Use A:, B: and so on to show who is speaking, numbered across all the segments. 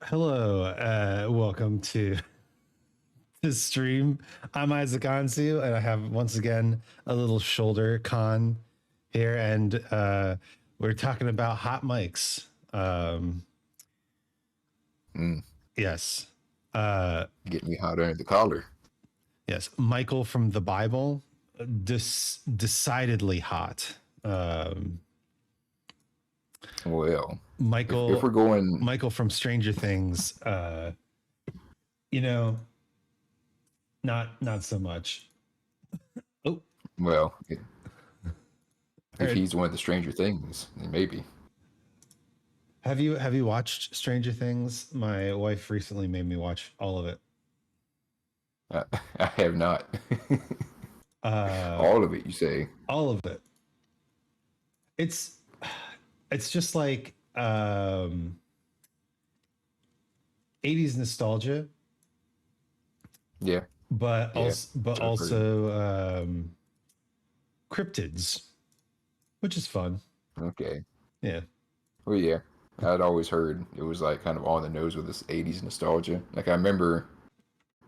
A: Hello, welcome to the stream. I'm Isaac Anzu, and I have once again a little shoulder con here, and we're talking about hot mics.
B: Mm,
A: Yes,
B: getting me hot under the collar.
A: yes. Michael from the Bible, decidedly hot.
B: Well, if
A: Michael,
B: we're going,
A: Michael from Stranger Things. You know, not so much. Oh,
B: well, if
A: or
B: he's one of the Stranger Things, then maybe.
A: have you watched Stranger Things? My wife recently made me watch all of it.
B: I, I have not.
A: Uh,
B: All of it, you say?
A: all of it. It's it's just like 80s nostalgia,
B: Yeah,
A: but
B: yeah. I've heard.
A: also cryptids, which is fun.
B: Okay.
A: Yeah.
B: Well, yeah. I'd always heard it was like kind of on the nose with this '80s nostalgia. Like I remember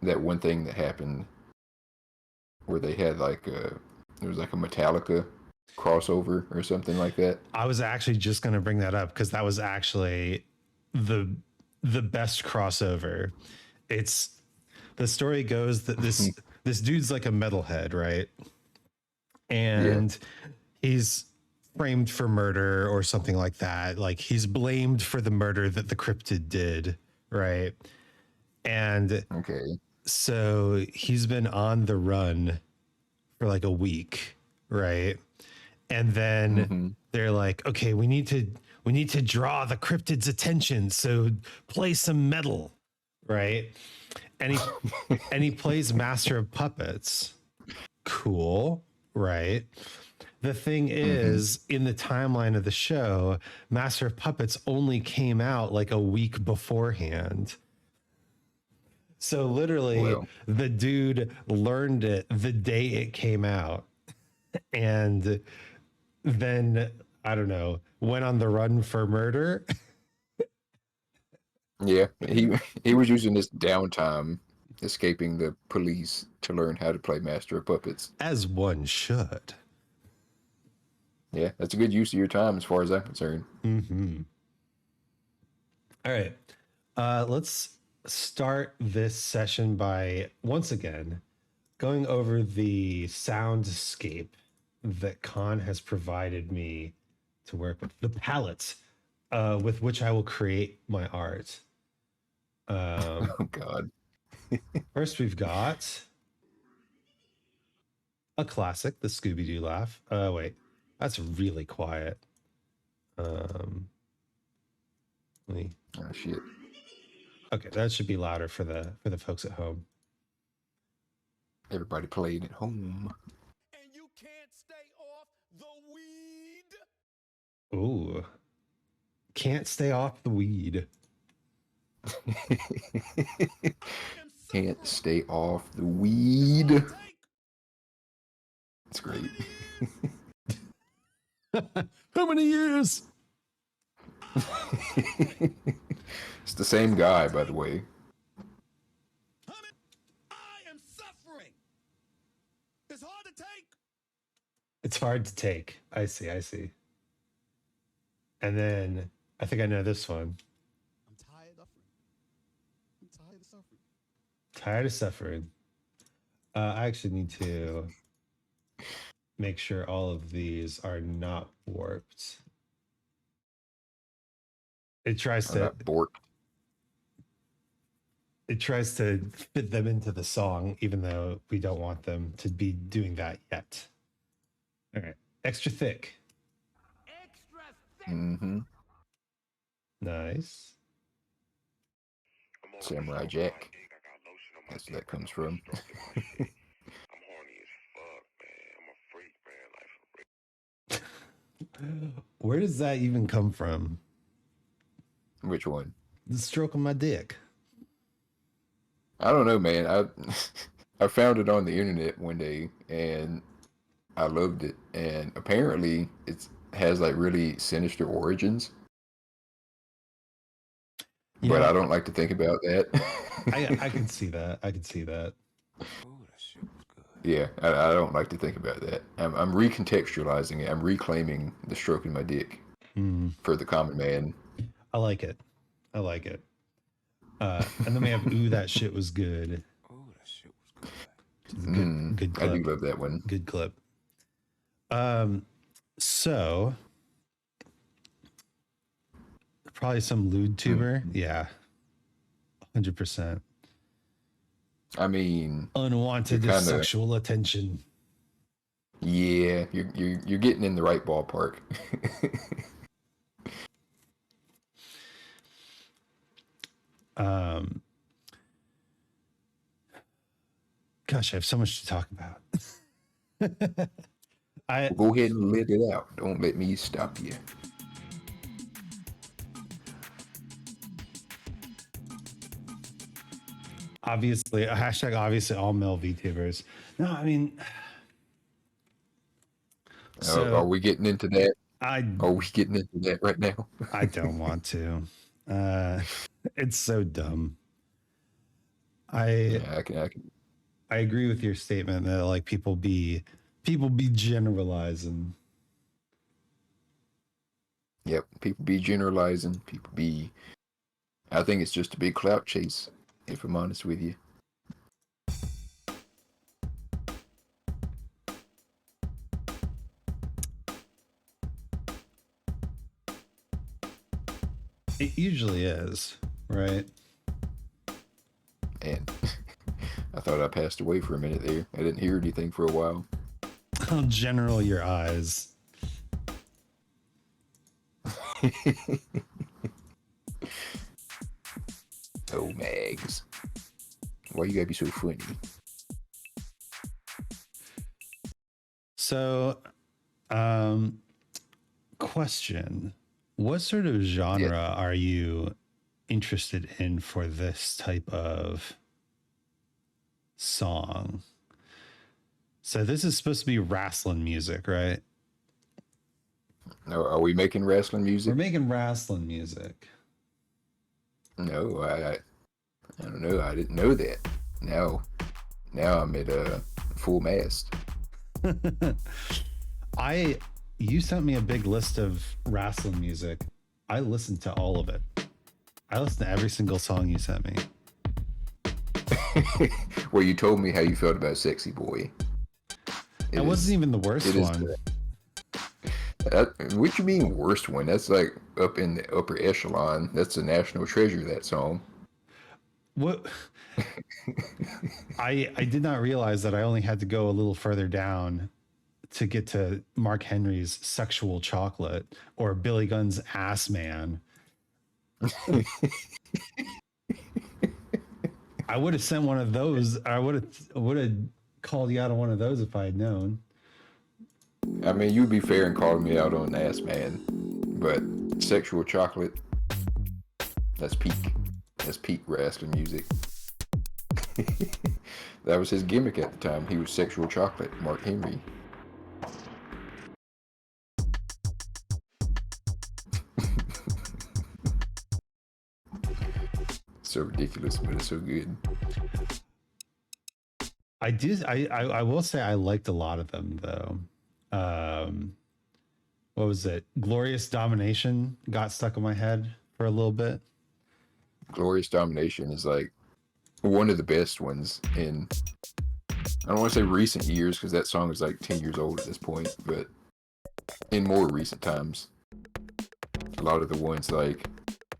B: that one thing that happened where they had like it was like a Metallica crossover or something like that.
A: I was actually just going to bring that up because that was actually the the best crossover. It's the story goes that this dude's like a metalhead, right?
B: Yeah.
A: And he's framed for murder or something like that. Like he's blamed for the murder that the cryptid did, right? And
B: Okay.
A: so he's been on the run for like a week, right? And then
B: Mm-hmm.
A: they're like, okay, we need to draw the cryptid's attention, so play some metal, right? And he plays Master of Puppets. Cool, right? The thing
B: Mm-hmm.
A: is, in the timeline of the show, Master of Puppets only came out like a week beforehand. So literally,
B: Well,
A: the dude learned it the day it came out. And then, I don't know, went on the run for murder.
B: yeah, he was using this downtime, escaping the police, to learn how to play Master of Puppets.
A: As one should.
B: Yeah, that's a good use of your time, as far as I'm concerned.
A: Mm-hmm. All right. Let's start this session by once again going over the soundscape that Khan has provided me to work with, the palette with which I will create my art.
B: Oh God.
A: First, we've got a classic, the Scooby Doo laugh. Wait, that's really quiet. Let me.
B: Oh shit.
A: Okay, that should be louder for the folks at home.
B: Everybody playing at home.
C: And you can't stay off the weed.
A: Ooh, can't stay off the weed.
B: Can't stay off the weed. It's great.
A: How many years?
B: It's the same guy, by the way.
C: I am suffering. It's hard to take.
A: It's hard to take. I see. And then I think I know this one.
C: I'm tired of suffering. I'm tired of suffering.
A: Tired of suffering. I actually need to make sure all of these are not warped. It tries to
B: Bork.
A: it tries to fit them into the song, even though we don't want them to be doing that yet. All right, extra thick.
C: Extra thick.
B: Mm-hmm.
A: Nice.
B: Samurai Jack. That's where that comes from.
D: I'm horny as fuck, man. I'm a freak, man. Like for real.
A: Where does that even come from?
B: Which one?
A: The stroke of my dick.
B: I don't know, man. I found it on the internet one day and I loved it. And apparently it has like really sinister origins. but
A: Yeah,
B: I don't like to think about that.
A: I can see that. I can see that.
C: Oh, that shit was good.
B: Yeah, I don't like to think about that. I'm recontextualizing it. I'm reclaiming the stroking my dick
A: Mm,
B: for the common man.
A: I like it. I like it. And then we have "Ooh, that shit was good."
C: Oh, that shit was good.
A: Which is a good
B: I do
A: clip.
B: love that one.
A: Good clip. So probably some lewd tuber. Yeah, 100%.
B: I mean,
A: Unwanted
B: You're kinda-
A: sexual attention.
B: yeah, you're getting in the right ballpark.
A: Gosh, I have so much to talk about. I
B: Go ahead and let it out. Don't let me stop you.
A: obviously a hashtag obviously all male VTubers. No, I mean,
B: Are we getting into that?
A: I
B: Are we getting into that right now?
A: I don't want to. It's so dumb.
B: Yeah, I can.
A: I agree with your statement that like people be generalizing.
B: Yep, people be generalizing. People be. I think it's just a big clout chase, if I'm honest with you.
A: It usually is, right?
B: And I thought I passed away for a minute there. I didn't hear anything for a while.
A: How general your eyes.
B: Oh, Mags. Why you gotta be so funny?
A: So, question. What sort of genre are you interested in for this type of song? So this is supposed to be Wrasslin music, right?
B: Are we making wrestling music?
A: We're making Wrasslin music.
B: No, I don't know. I didn't know that. Now I'm at a full mast.
A: You sent me a big list of Wrasslin music. I listened to all of it. I listened to every single song you sent me.
B: Well, you told me how you felt about Sexy Boy.
A: That wasn't even the worst one.
B: What you mean worst one? That's like up in the upper echelon. That's a national treasure, that song.
A: What? I did not realize that I only had to go a little further down to get to Mark Henry's Sexual Chocolate or Billy Gunn's Ass Man. I would have sent one of those. I would have called you out on one of those if I had known.
B: I mean, you'd be fair in calling me out on Ass Man, but Sexual Chocolate, that's peak wrestling music. That was his gimmick at the time. He was Sexual Chocolate, Mark Henry. So ridiculous, but it's so good.
A: I will say I liked a lot of them though. What was it? Glorious Domination got stuck in my head for a little bit.
B: Glorious Domination is like one of the best ones in, I don't want to say recent years because that song is like 10 years old at this point, but in more recent times, a lot of the ones like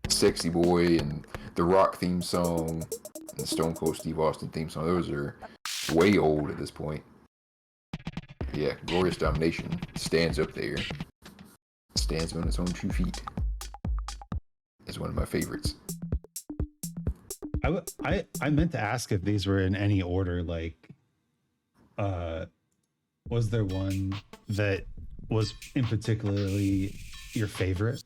B: Sexy Boy and the Rock theme song and the Stone Cold Steve Austin theme song, those are way old at this point. Yeah, Glorious Domination stands up there. Stands on its own 2 feet. It's one of my favorites.
A: I meant to ask if these were in any order. Like, was there one that was in particularly your favorite?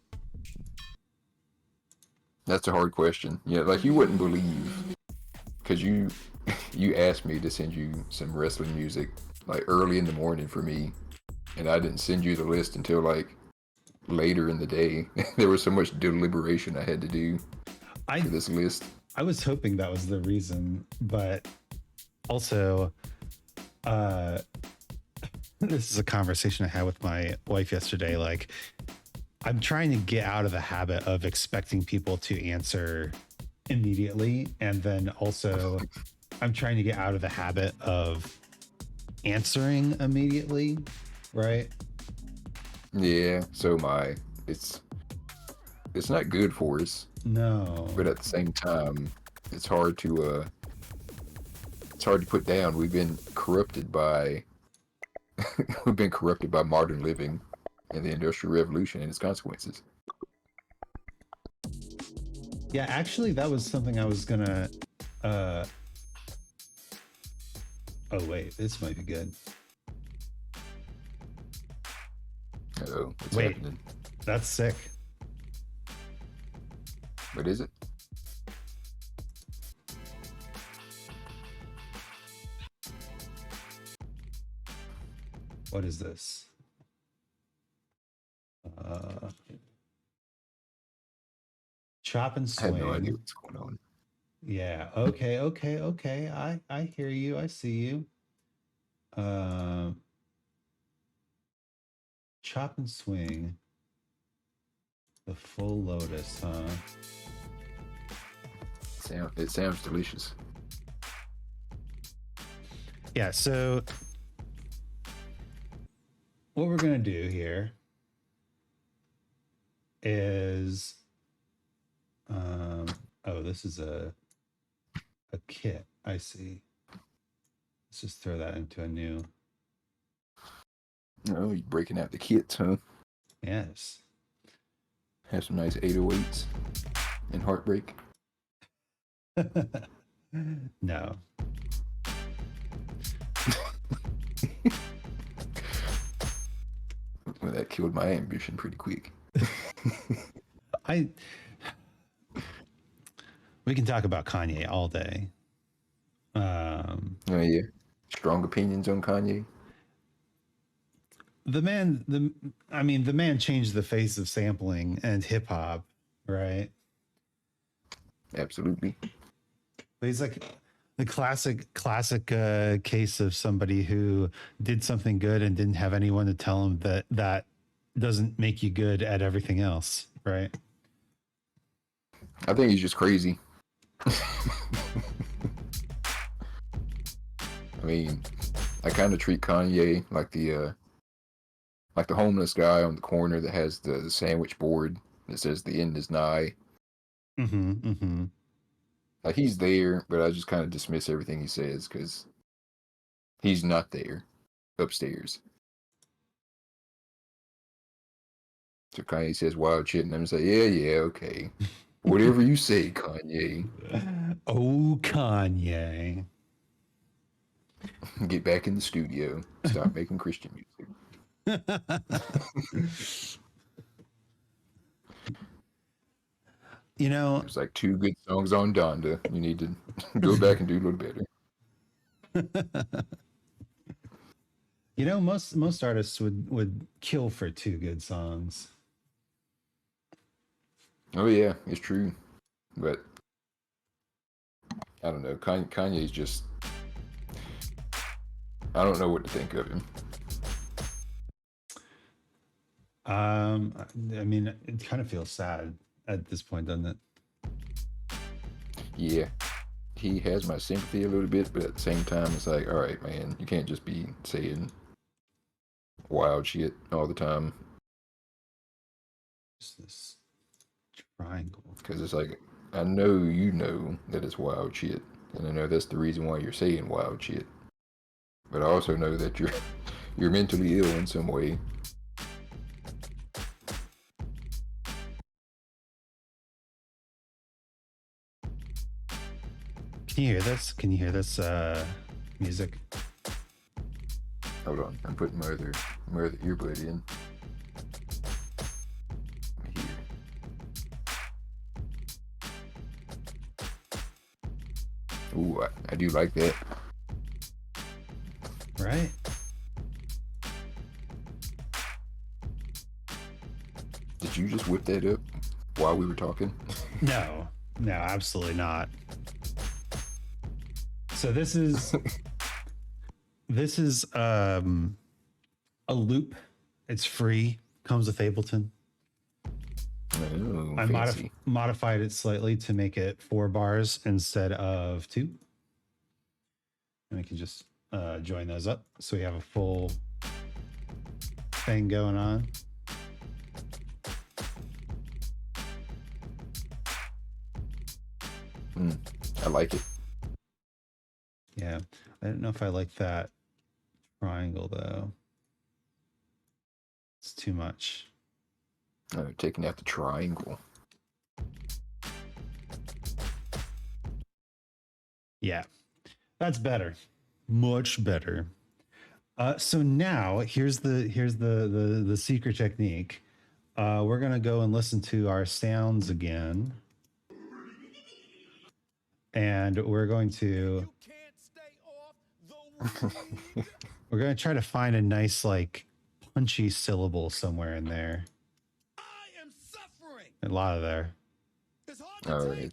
B: That's a hard question. Yeah, like you wouldn't believe, because you asked me to send you some wrestling music like early in the morning for me, and I didn't send you the list until like later in the day. There was so much deliberation I had to do. to this list.
A: I was hoping that was the reason, but also, this is a conversation I had with my wife yesterday. Like, I'm trying to get out of the habit of expecting people to answer immediately. And then also, I'm trying to get out of the habit of answering immediately. Right.
B: Yeah, so am I. It's not good for us,
A: No.
B: but at the same time, it's hard to put down. We've been corrupted by modern living and the Industrial Revolution and its consequences.
A: Yeah, actually, that was something I was gonna. Oh wait, this might be good.
B: Uh-oh, what's
A: Wait.
B: happening?
A: That's sick.
B: What is it?
A: What is this? Chop and
B: I have
A: swing.
B: no idea what's going on.
A: Yeah. Okay. I hear you. I see you. Chop and swing. The full lotus, huh?
B: It sounds delicious.
A: Yeah. So what we're gonna do here is, oh, this is a kit. I see. Let's just throw that into a new.
B: Oh, you're breaking out the kits, huh?
A: Yes.
B: Have some nice 808s and Heartbreak.
A: No.
B: Well, that killed my ambition pretty quick.
A: We can talk about Kanye all day.
B: Oh yeah, strong opinions on Kanye.
A: The man changed the face of sampling and hip hop, right?
B: Absolutely.
A: But he's like the classic case of somebody who did something good and didn't have anyone to tell him that doesn't make you good at everything else, right?
B: I think he's just crazy. I mean, I kind of treat Kanye like the homeless guy on the corner that has the sandwich board that says the end is nigh.
A: Mm-hmm.
B: Like, he's there, but I just kind of dismiss everything he says because he's not there upstairs. So Kanye says wild shit, and I'm say, yeah, okay. Whatever you say, Kanye.
A: Oh, Kanye.
B: Get back in the studio. Stop making Christian music.
A: You know,
B: There's like 2 good songs on Donda. You need to go back and do a little better.
A: you know, most artists would kill for 2 good songs.
B: Oh yeah, it's true. But I don't know. Kanye's just, I don't know what to think of him.
A: I mean, it kind of feels sad at this point, doesn't it?
B: Yeah, he has my sympathy a little bit, but at the same time, it's like, all right, man, you can't just be saying wild shit all the time.
A: What's this triangle?
B: Because it's like, I know you know that it's wild shit, and I know that's the reason why you're saying wild shit. But I also know that you're mentally ill in some way.
A: Can you hear this? Can you hear this music?
B: Hold on, I'm putting my other earbud in. Here. Ooh, I do like that.
A: Right?
B: Did you just whip that up while we were talking?
A: No, No, absolutely not. So this is a loop. It's free. Comes with Ableton.
B: Oh,
A: I
B: fancy.
A: modified it slightly to make it 4 bars instead of 2. And we can just join those up so we have a full thing going on.
B: I like it.
A: Yeah, I don't know if I like that triangle though. It's too much.
B: Oh, taking out the triangle.
A: Yeah, that's better. Much better. So now here's the secret technique. We're gonna go and listen to our sounds again, and we're going to
C: You can't stay off the weed.
A: we're gonna try to find a nice like punchy syllable somewhere in there.
C: I am suffering.
A: A lot of there.
C: It's hard to
B: All
C: take.
B: right.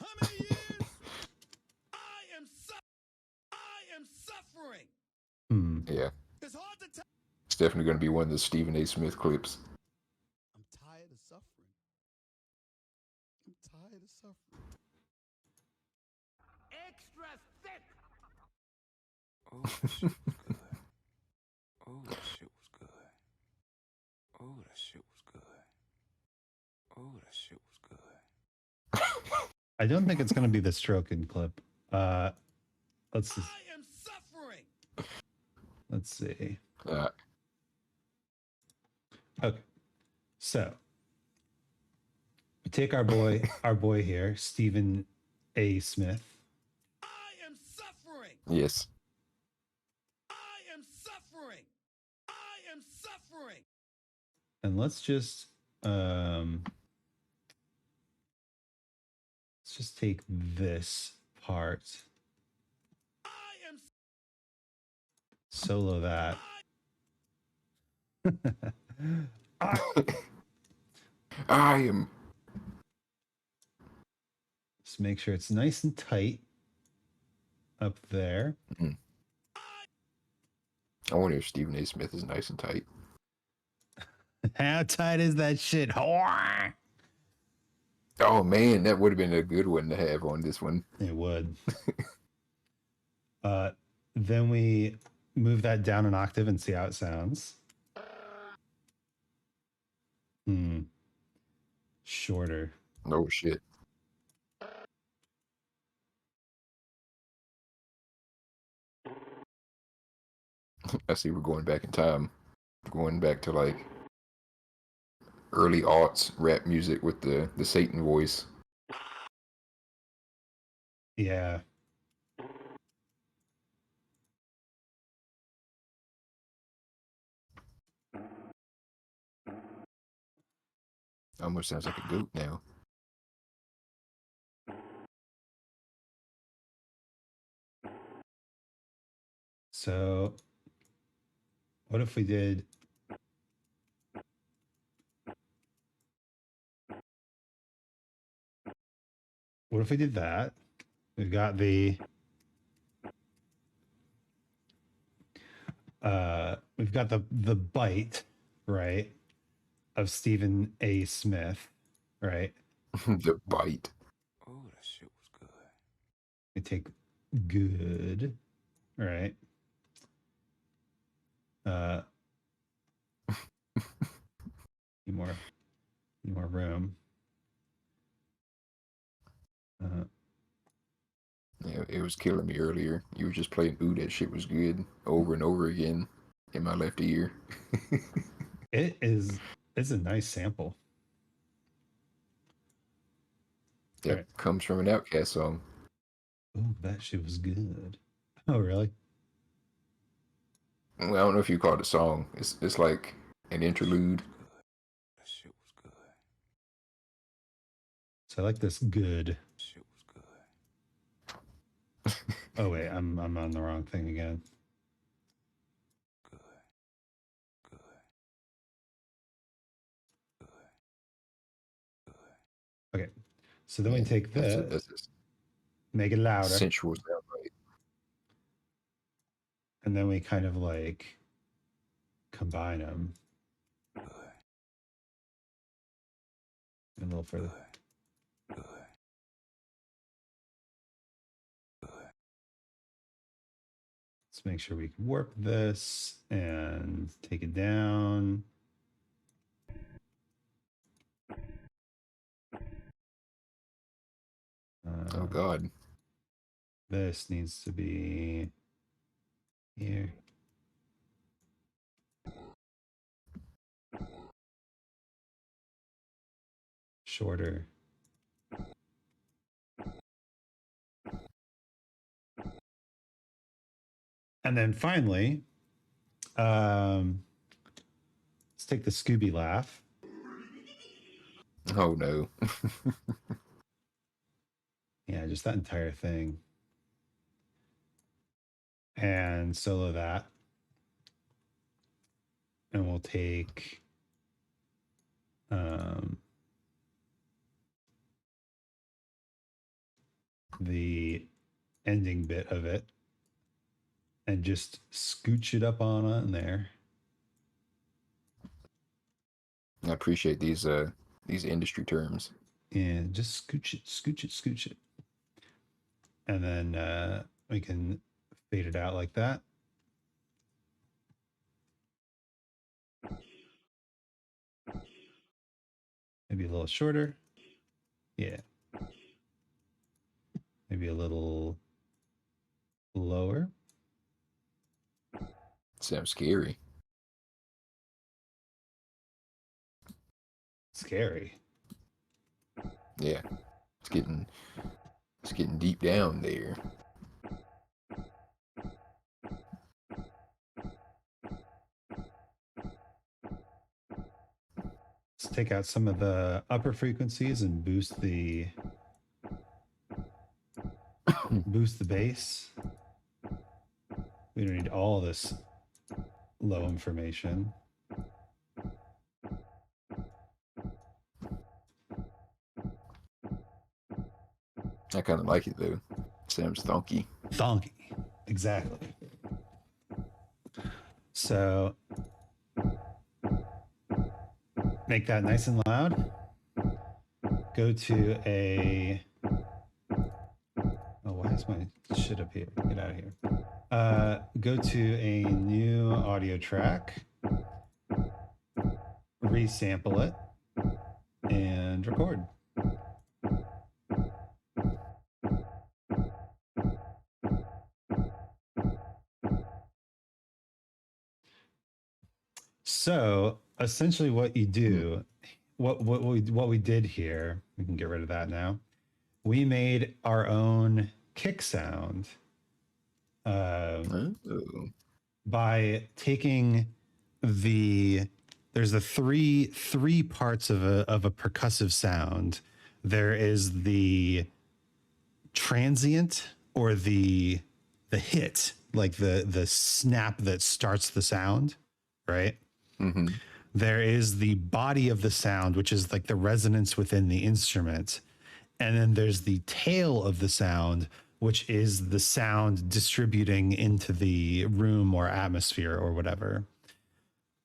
C: How many years? I am suffering.
B: Yeah,
C: It's hard to take.
B: it's definitely going to be one of the Stephen A. Smith clips.
C: I'm tired of suffering. I'm tired of suffering. Extra thick.
E: Oh, that shit was good. Oh, that shit was good. Oh, that shit was good. Oh, that shit was good.
A: I don't think it's gonna be the stroking clip. Let's
C: I am suffering.
A: see. Okay, so we take our boy here, Stephen A. Smith.
C: I am suffering.
B: Yes.
C: I am suffering. I am suffering.
A: And let's just take this part,
C: I am
A: solo that.
B: I am.
A: Just make sure it's nice and tight up there.
B: I wonder if Stephen A. Smith is nice and tight.
A: How tight is that shit?
B: Oh man, that would have been a good one to have on this one.
A: It would. Then we move that down an octave and see how it sounds. Shorter.
B: No shit. I see we're going back in time. Going back to like early aughts rap music with the Satan voice.
A: Yeah.
B: Almost sounds like a goat now.
A: So what if we did that? We've got the bite, right, of Stephen A. Smith, right?
B: The bite.
E: Oh, that shit was good.
A: We take good, right? Need more room.
B: Yeah, it was killing me earlier. You were just playing "Ooh, that shit was good" over and over again in my left ear.
A: It's a nice sample.
B: That
A: Right.
B: comes from an Outkast song.
A: Oh, that shit was good. Oh, really?
B: Well, I don't know if you call it a song. It's like an interlude.
E: That shit was good.
A: So I like this good.
E: Shit was good.
A: Oh wait, I'm on the wrong thing again.
E: Good. Good. Good. Good.
A: Okay. So then we take
B: That's
A: this,
B: a
A: make it louder,
B: sensual sound bite.
A: and then we kind of like combine them
E: Good.
A: a little further.
E: Good. Good.
A: Let's make sure we can warp this and take it down.
B: Oh God.
A: This needs to be here. Shorter. And then finally, let's take the Scooby laugh.
B: Oh no.
A: Yeah, just that entire thing. And solo that. And we'll take the ending bit of it and just scooch it up on there.
B: I appreciate these industry terms.
A: And just scooch it, scooch it, scooch it. And then we can fade it out like that. Maybe a little shorter. Yeah. Maybe a little lower.
B: Sounds scary.
A: Scary.
B: Yeah. It's getting deep down there.
A: Let's take out some of the upper frequencies and boost the bass. We don't need all this low information.
B: I kind of like it though. Sounds thonky.
A: Thonky. Exactly. So make that nice and loud. Go to a... Oh, why is my shit up here? Get out of here. Go to a new audio track. Resample it. And record. So essentially what you do, what we did here, we can get rid of that now. We made our own kick sound by taking there's the three parts of a percussive sound. There is the transient or the hit, like the snap that starts the sound, right?
B: Mm-hmm.
A: There is the body of the sound, which is like the resonance within the instrument. And then there's the tail of the sound, which is the sound distributing into the room or atmosphere or whatever.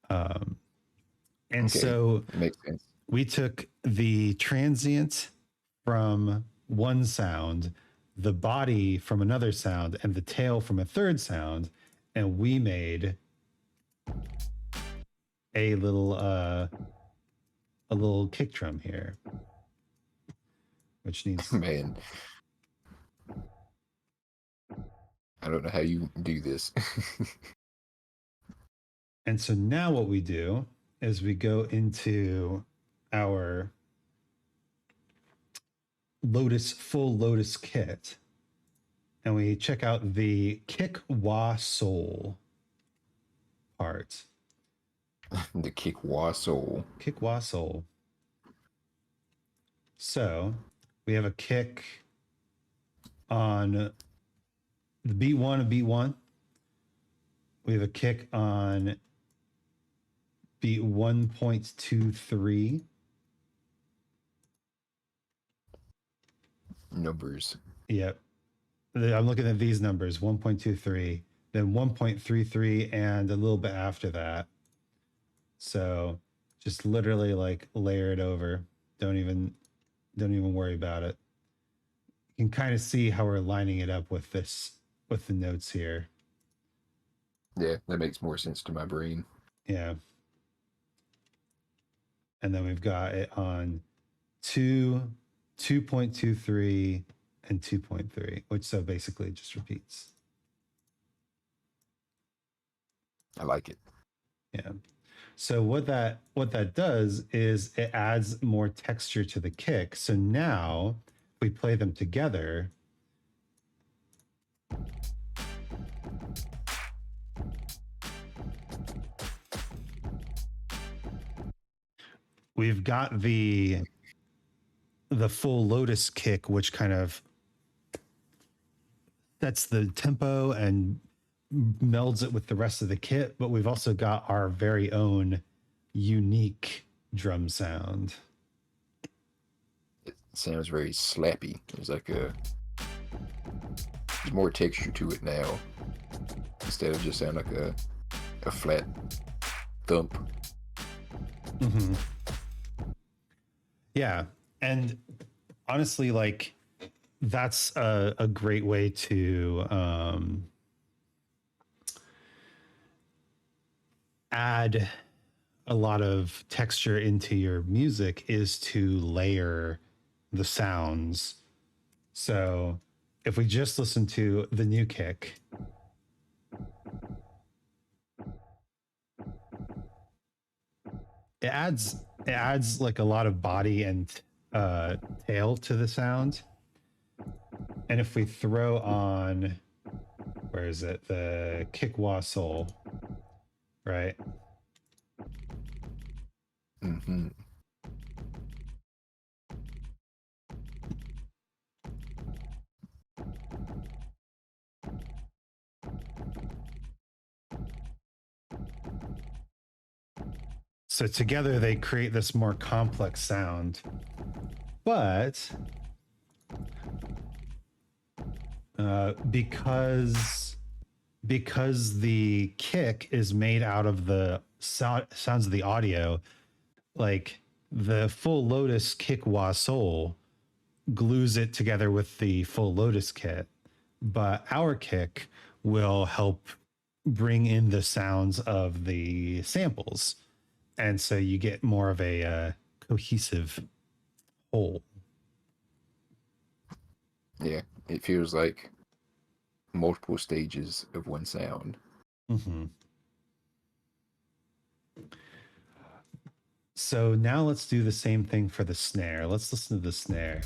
A: And
B: Okay.
A: so
B: Makes sense.
A: we took the transient from one sound, the body from another sound, and the tail from a third sound, and we made a little kick drum here, which needs...
B: Man, I don't know how you do this.
A: And so now what we do is we go into our full Lotus kit, and we check out the kick wah soul part.
B: The kick wah soul.
A: Kick wah soul. So we have a kick on the beat one of beat one. We have a kick on beat 1.23.
B: numbers.
A: Yep. I'm looking at these numbers, 1.23, then 1.33, and a little bit after that. So just literally like layer it over. Don't even worry about it. You can kind of see how we're lining it up with the notes here.
B: Yeah, that makes more sense to my brain.
A: Yeah. And then we've got it on 2, 2.23, and 2.3, which so basically it just repeats.
B: I like it.
A: Yeah. So what that does is it adds more texture to the kick. So now if we play them together, we've got the full Lotus kick, which kind of sets the tempo and melds it with the rest of the kit, but we've also got our very own unique drum sound.
B: It sounds very slappy. There's more texture to it now, instead of just sounding like a flat thump.
A: Mm-hmm. Yeah, and honestly, like that's a great way to add a lot of texture into your music, is to layer the sounds. So if we just listen to the new kick, it adds like a lot of body and tail to the sound. And if we throw on, where is it, the kick Wrasslin, right?
B: Mm-hmm.
A: So together they create this more complex sound. But because the kick is made out of the sounds of the audio, like the full Lotus kick Wrasslin glues it together with the full Lotus kit, but our kick will help bring in the sounds of the samples, and so you get more of a cohesive whole.
B: Yeah, it feels like multiple stages of one sound.
A: Mm-hmm. So now let's do the same thing for the snare. Let's listen to the snare.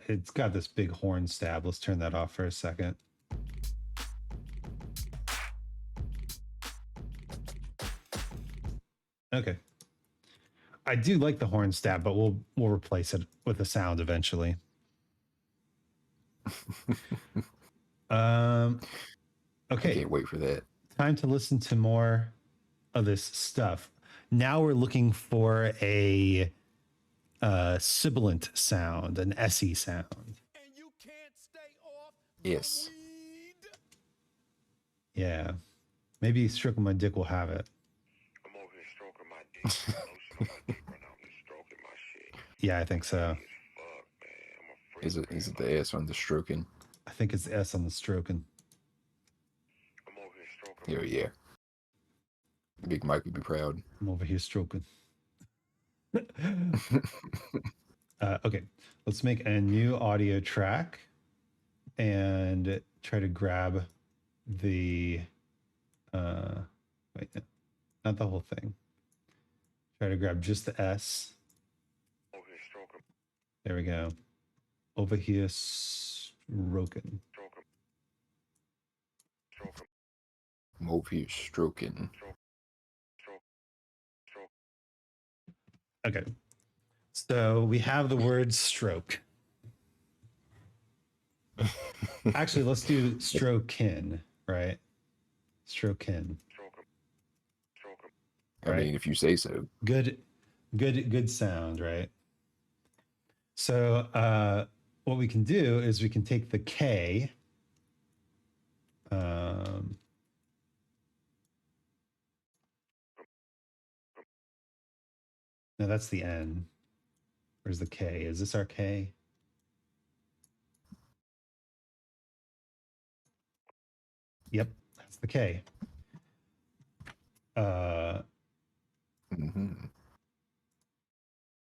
A: It's got this big horn stab. Let's turn that off for a second. Okay. I do like the horn stab, but we'll replace it with a sound eventually. Okay.
B: I can't wait for that.
A: Time to listen to more of this stuff. Now we're looking for a sibilant sound, an SE sound.
C: And you can't stay off
B: Yes.
C: weed.
A: Yeah. Maybe Stroking My Dick will have it.
D: I'm over here stroking my dick. Most of my dick right now. I'm just stroking my shit.
A: Yeah, I think so.
D: Fuck, man. I'm a freak.
B: Is it the S on the stroking?
A: I think it's the S on the stroking.
D: I'm over here stroking.
B: Oh yeah. Big Mike would be proud.
A: I'm over here stroking. Okay, let's make a new audio track and try to grab the wait, no, not the whole thing. Try to grab just the S.
D: Over here stroking.
A: There we go. Over here stroking.
D: Stroking. Stroking.
B: I'm over here stroking.
A: Okay. So we have the word stroke. Actually, let's do strokin, right? Strokin.
B: I mean, if you say so.
A: Good sound, right? So what we can do is we can take the K. No, that's the N. Where's the K? Is this our K? Yep, that's the K.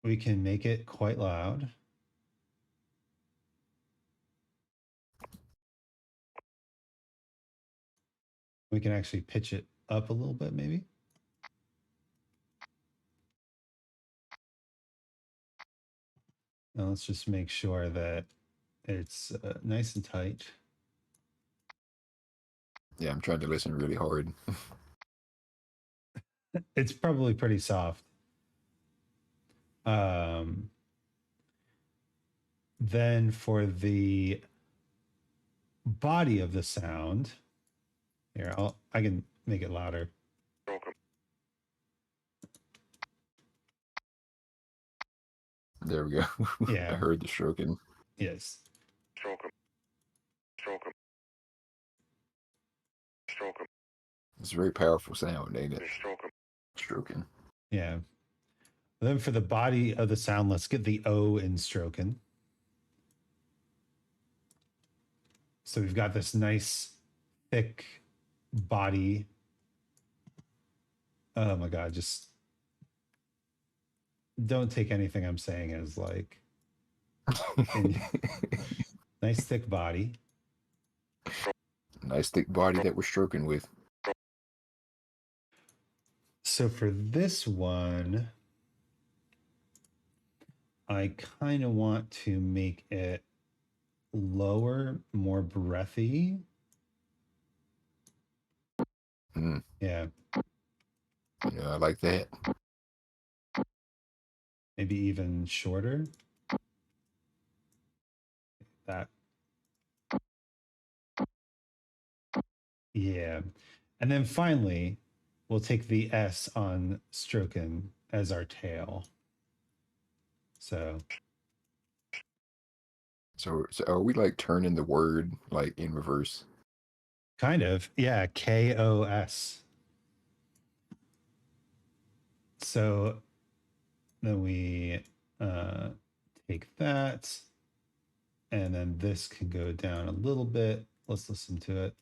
A: We can make it quite loud. We can actually pitch it up a little bit, maybe. Now let's just make sure that it's nice and tight.
B: Yeah, I'm trying to listen really hard.
A: It's probably pretty soft. Then for the body of the sound, here, I can make it louder.
B: There we go.
A: Yeah.
B: I heard the stroking.
A: Yes.
D: Stroke him. Stroke him. Stroke him.
B: It's a very powerful sound, ain't it?
D: Stroke him.
B: Stroking.
A: Yeah. Then for the body of the sound, let's get the O in stroking. So we've got this nice, thick body. Oh my God, just don't take anything I'm saying as like nice thick body.
B: Nice thick body that we're stroking with.
A: So for this one, I kind of want to make it lower, more breathy. Yeah.
B: Yeah, I like that.
A: Maybe even shorter. That. Yeah. And then finally, we'll take the S on stroking as our tail. So
B: are we like turning the word like in reverse?
A: kind of. Yeah. KOS. So then we take that. And then this can go down a little bit. Let's listen to it.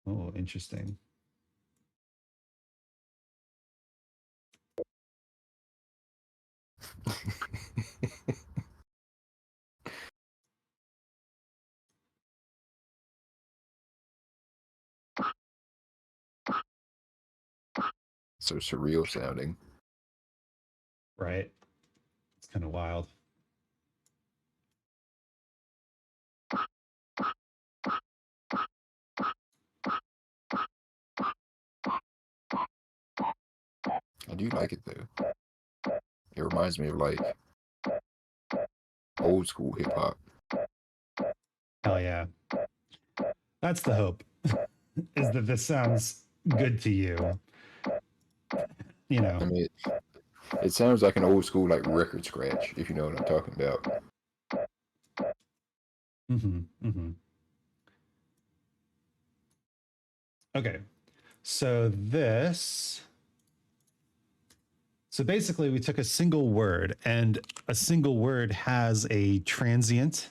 A: Oh, interesting.
B: So surreal sounding.
A: Right. It's kind of wild.
B: I do like it though. It reminds me of like old school hip hop.
A: Hell yeah. That's the hope. Is that this sounds good to you. You know.
B: I mean, it sounds like an old school like record scratch, if you know what I'm talking about.
A: Okay. So basically we took a single word, and a single word has a transient,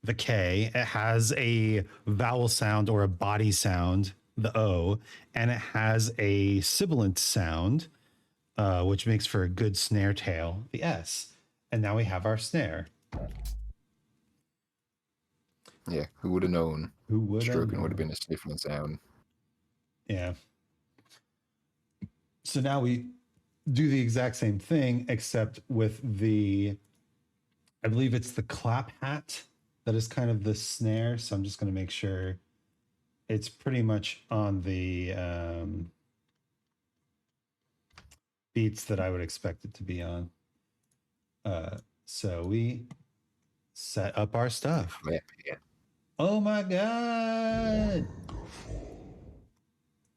A: the K. It has a vowel sound or a body sound, the O, and it has a sibilant sound, which makes for a good snare tail, the S. And now we have our snare.
B: Yeah, who would have known?
A: Who would have
B: Stroking
A: known?
B: would have been a sniffling sound.
A: Yeah. So now we do the exact same thing, except with the, I believe it's the clap hat that is kind of the snare. So I'm just going to make sure it's pretty much on the beats that I would expect it to be on. So we set up our stuff.
B: Clap hat.
A: Oh my God.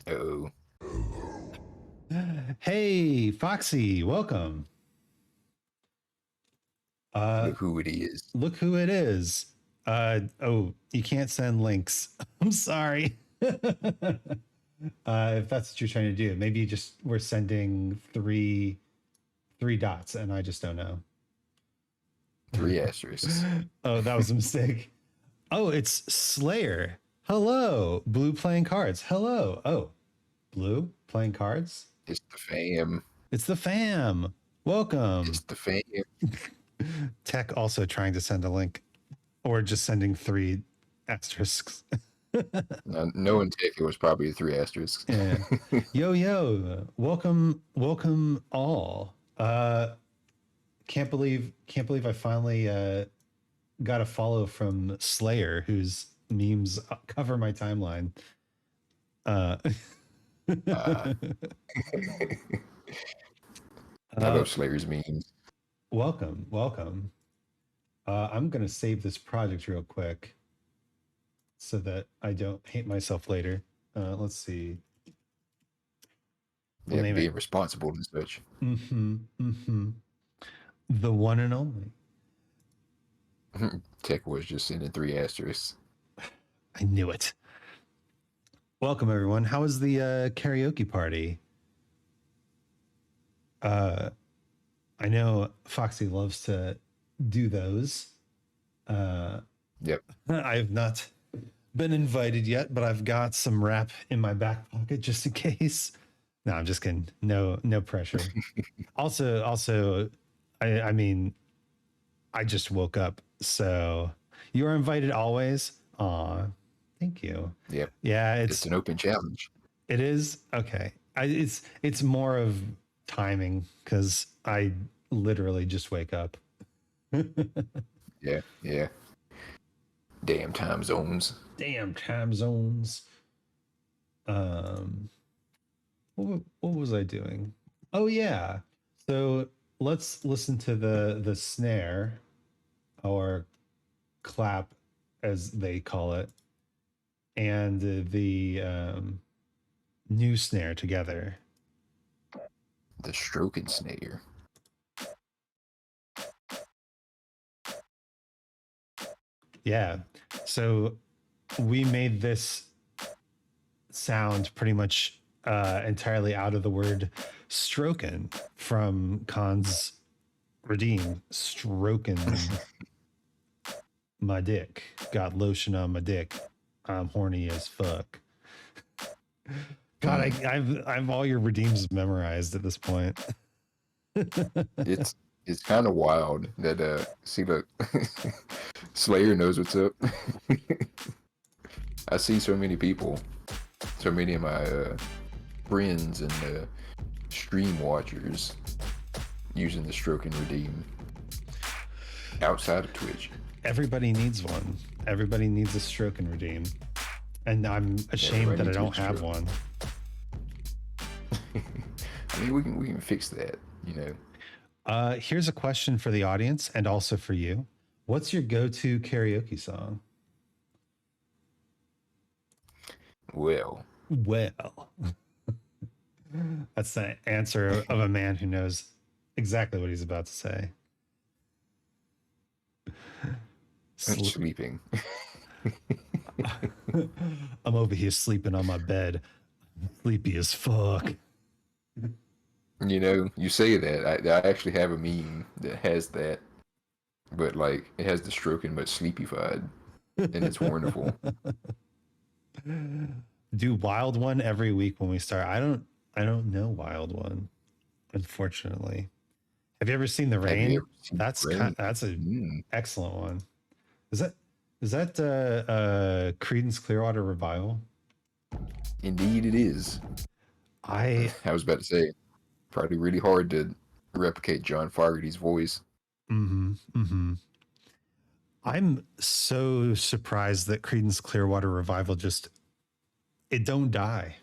B: Oh,
A: Hey, Foxy, welcome.
B: look who it is.
A: Look who it is. Oh, you can't send links. I'm sorry. If that's what you're trying to do, maybe you just were sending three dots, and I just don't know.
B: 3 asterisks.
A: Oh, that was a mistake. Oh, it's Slayer. Hello, Blue playing cards. Hello. Oh, Blue playing cards.
B: It's the fam.
A: It's the fam. Welcome.
B: It's the fam.
A: Tech also trying to send a link, or just sending 3 asterisks.
B: No one take it was probably 3 asterisks.
A: Yeah. Yo, welcome all. Can't believe I finally got a follow from Slayer, whose memes cover my timeline.
B: I love Slayer's memes.
A: Welcome. I'm gonna save this project real quick so that I don't hate myself later. Let's see. We'll
B: Yeah,
A: name
B: being
A: it.
B: responsible and such.
A: The one and only.
B: Tech was just sending 3 asterisks.
A: I knew it. Welcome everyone. How was the karaoke party? I know Foxy loves to do those.
B: Yep.
A: I've not been invited yet, but I've got some rap in my back pocket just in case. No, I'm just kidding. No pressure. also, I mean, I just woke up, so you are invited always. Aw, thank you.
B: Yep.
A: Yeah,
B: It's an open challenge.
A: it is okay. It's more of timing because I literally just wake up.
B: Yeah. Damn time zones.
A: Damn time zones. What was I doing? Oh yeah. So let's listen to the snare, or clap as they call it, and the new snare together.
B: The stroking snare.
A: Yeah. So we made this sound pretty much entirely out of the word stroken from Khan's Redeem. Stroking my dick. Got lotion on my dick. I'm horny as fuck. God, I've all your redeems memorized at this point.
B: It's kind of wild that see, look, Slayer knows what's up. I see so many people, so many of my friends and stream watchers using the stroke and redeem outside of Twitch.
A: Everybody needs one. Everybody needs a stroke and redeem. And I'm ashamed that I don't have one.
B: I mean, we can fix that, you know.
A: Here's a question for the audience and also for you. What's your go-to karaoke song?
B: Well,
A: that's the answer of a man who knows exactly what he's about to say.
B: I'm sleeping.
A: I'm over here sleeping on my bed. Sleepy as fuck.
B: You know, you say that. I actually have a meme that has that, but like it has the stroking but sleepyfied, and it's wonderful.
A: Do Wild One every week when we start. I don't know Wild One, unfortunately. Have you ever seen The
B: Have you
A: Rain?
B: ever seen
A: That's
B: Rain?
A: that's an excellent one. Is that Creedence Clearwater Revival?
B: Indeed, it is.
A: I
B: was about to say, probably really hard to replicate John Fogerty's voice.
A: I'm so surprised that Creedence Clearwater Revival just it don't die.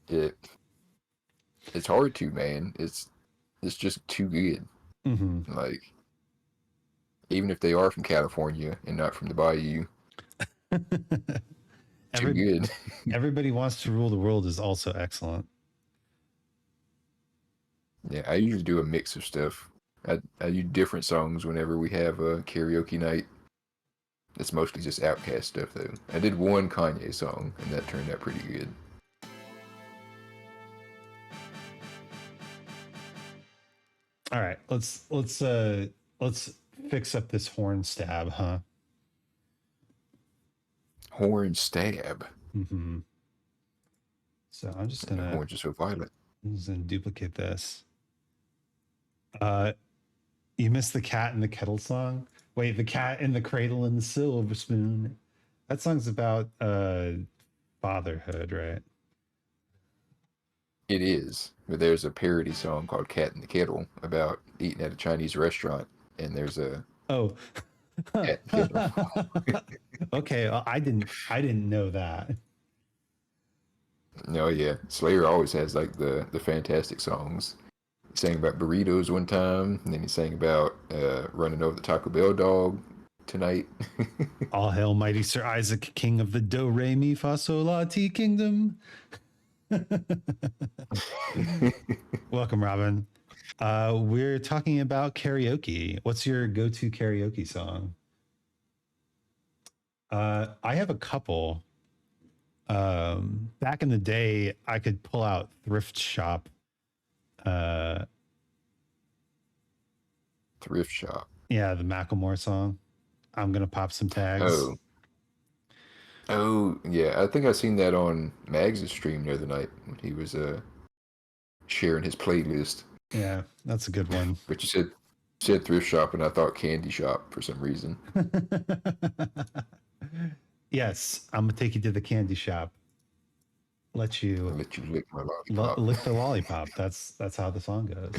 B: It's hard to, man. It's just too good. Like, even if they are from California and not from the Bayou. Too good.
A: Everybody Wants to Rule the World is also excellent.
B: Yeah, I usually do a mix of stuff. I do different songs whenever we have a karaoke night. It's mostly just Outkast stuff though. I did one Kanye song and that turned out pretty good.
A: All right, let's fix up this horn stab, huh?
B: Horn stab.
A: Mm-hmm. So I'm just
B: The
A: gonna
B: horns are so violent.
A: duplicate this. You missed the Cat in the Kettle song. Wait, the Cat in the Cradle and the Silver Spoon. That song's about fatherhood, right?
B: It is, but there's a parody song called "Cat in the Kettle" about eating at a Chinese restaurant, and there's a
A: Oh.
B: cat in the kettle.
A: Okay, well, I didn't know that.
B: No, yeah, Slayer always has like the fantastic songs. He sang about burritos one time, and then he sang about running over the Taco Bell dog tonight.
A: All hail mighty Sir Isaac, king of the Do Re Mi Fa Sol La Ti kingdom. Welcome, Robin. We're talking about karaoke. What's your go-to karaoke song? I have a couple. Back in the day, I could pull out Thrift Shop.
B: Thrift Shop.
A: Yeah, the Macklemore song. I'm gonna pop some tags.
B: Oh, yeah. I think I seen that on Mags' stream the other night when he was sharing his playlist.
A: Yeah, that's a good one.
B: But you said thrift shop, and I thought candy shop for some reason.
A: Yes, I'm gonna take you to the candy shop. Let you
B: lick my lollipop.
A: lick the lollipop. That's how the song goes.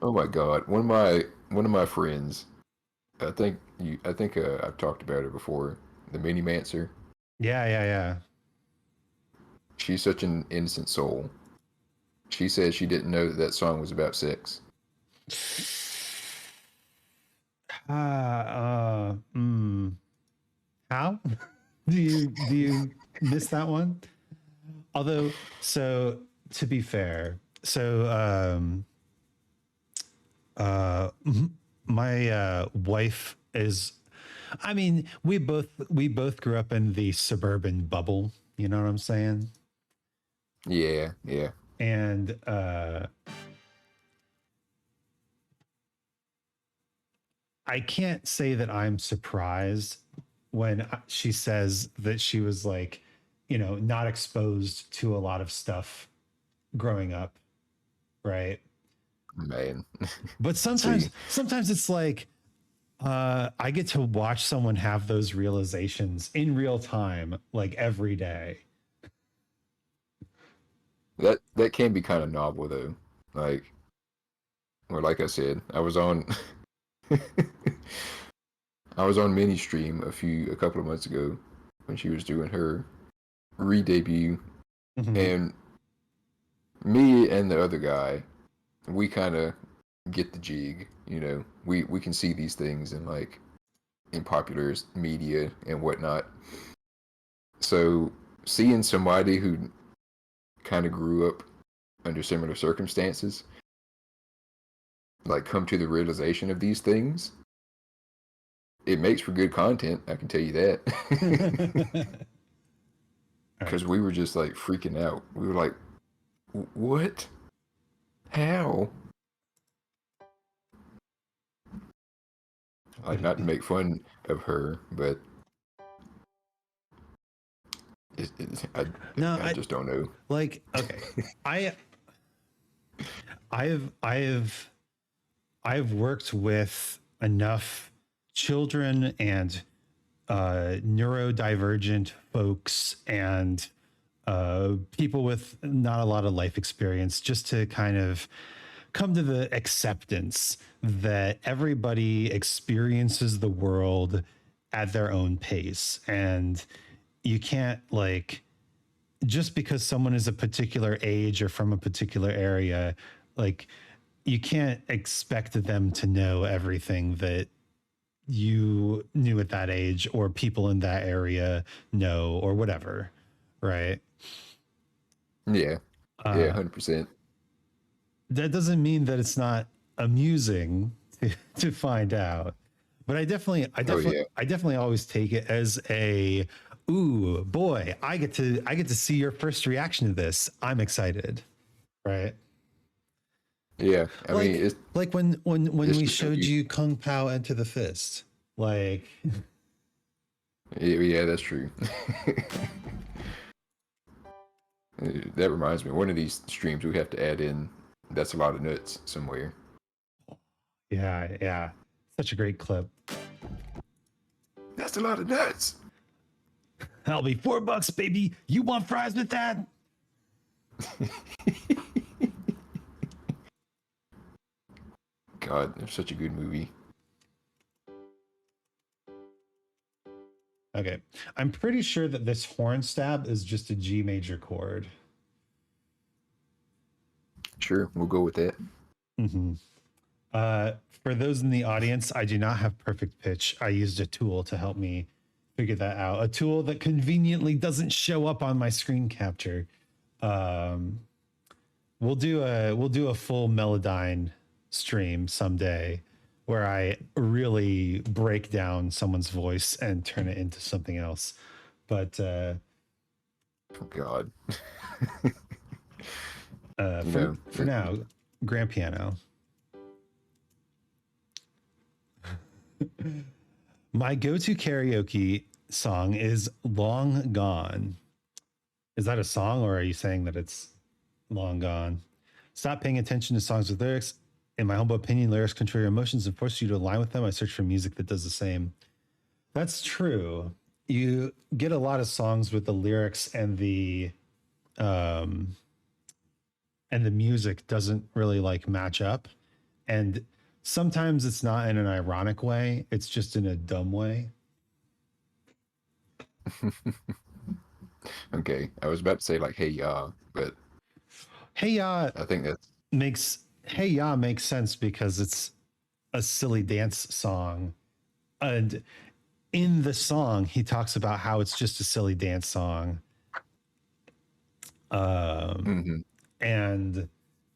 B: Oh my God! One of my friends. I think I've talked about her before. The Mini Mancer.
A: Yeah.
B: She's such an innocent soul. She said she didn't know that song was about sex.
A: How? do you miss that one? Although, so to be fair, my wife is. I mean, we both grew up in the suburban bubble. You know what I'm saying?
B: Yeah.
A: And I can't say that I'm surprised when she says that she was like, not exposed to a lot of stuff growing up, right?
B: Man.
A: But sometimes it's like I get to watch someone have those realizations in real time, like every day.
B: That can be kind of novel though. Like I said, I was on mini stream a couple of months ago when she was doing her re-debut, and me and the other guy, we kind of get the jig. We can see these things in popular media and whatnot. So seeing somebody who kind of grew up under similar circumstances come to the realization of these things, it makes for good content, I can tell you that. Because we were just freaking out. We were like, what? How? Not to make fun of her, but I just don't know.
A: Okay, I've worked with enough children and neurodivergent folks and people with not a lot of life experience just to kind of come to the acceptance that everybody experiences the world at their own pace, and you can't just because someone is a particular age or from a particular area, you can't expect them to know everything that you knew at that age or people in that area know or whatever, right?
B: Yeah. Yeah, 100%.
A: That doesn't mean that it's not amusing to find out. But I definitely always take it as a, ooh boy, I get to see your first reaction to this. I'm excited, right?
B: Yeah. I mean, it's
A: like when
B: it's
A: we
B: just
A: showed
B: you.
A: you Kung Pao Enter the Fist, like
B: Yeah, that's true. That reminds me, one of these streams we have to add in. That's a lot of nuts somewhere.
A: yeah, such a great clip.
B: That's a lot of nuts.
A: That'll be $4, baby. You want fries with that?
B: God, it's such a good movie.
A: Okay, I'm pretty sure that this horn stab is just a G major chord.
B: Sure, we'll go with that.
A: Mm-hmm. For those in the audience, I do not have perfect pitch. I used a tool to help me figure that out. A tool that conveniently doesn't show up on my screen capture. We'll do a full Melodyne stream someday where I really break down someone's voice and turn it into something else. But
B: Oh, God.
A: for now, grand piano. My go-to karaoke song is Long Gone. Is that a song, or are you saying that it's long gone? Stop paying attention to songs with lyrics. In my humble opinion, lyrics control your emotions and force you to align with them. I search for music that does the same. That's true. You get a lot of songs with the lyrics and the music doesn't really like match up. And sometimes it's not in an ironic way. It's just in a dumb way.
B: Okay, I was about to say like, hey, but
A: Hey Ya
B: I think that's
A: makes sense because it's a silly dance song. And in the song, he talks about how it's just a silly dance song. And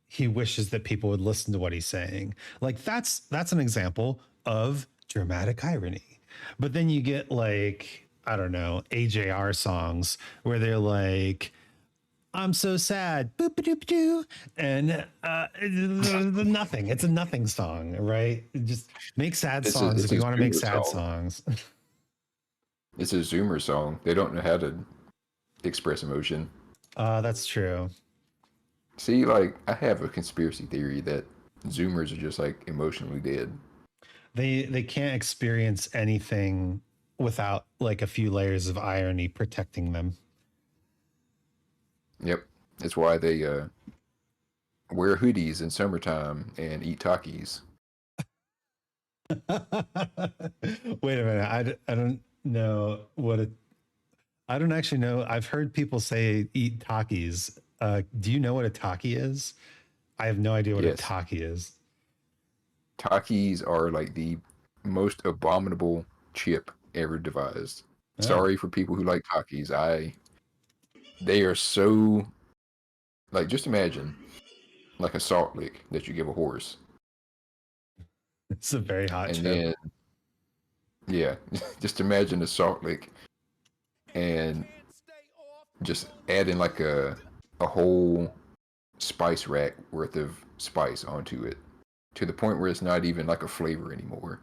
A: he wishes that people would listen to what he's saying. Like that's an example of dramatic irony. But then you get like, I don't know, AJR songs where they're like, I'm so sad, boop doop doo, and nothing. It's a nothing song, right? Just make sad songs if you want to make sad songs.
B: It's a Zoomer song. They don't know how to express emotion.
A: That's true.
B: See, like I have a conspiracy theory that Zoomers are just like emotionally dead.
A: They can't experience anything without like a few layers of irony protecting them.
B: Yep, that's why they wear hoodies in summertime and eat Takis.
A: Wait a minute. I don't know what it. I don't actually know. I've heard people say eat Takis. Do you know what a Taki is? I have no idea what a Taki is.
B: Takis are like the most abominable chip ever devised. Oh. Sorry for people who like Takis. They are so like, just imagine like a salt lick that you give a horse.
A: It's a very hot
B: and
A: chip.
B: Then, yeah, just imagine a salt lick and just add in like a whole spice rack worth of spice onto it to the point where it's not even like a flavor anymore.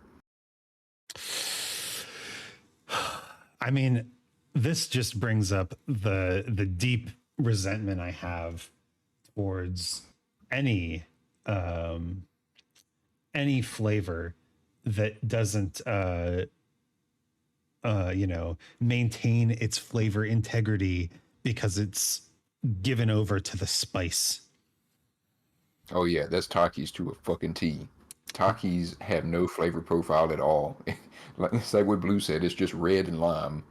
A: I mean, this just brings up the deep resentment I have towards any flavor that doesn't maintain its flavor integrity because it's given over to the spice.
B: Oh yeah, that's Takis to a fucking T. Takis have no flavor profile at all. It's like what Blue said, it's just red and lime.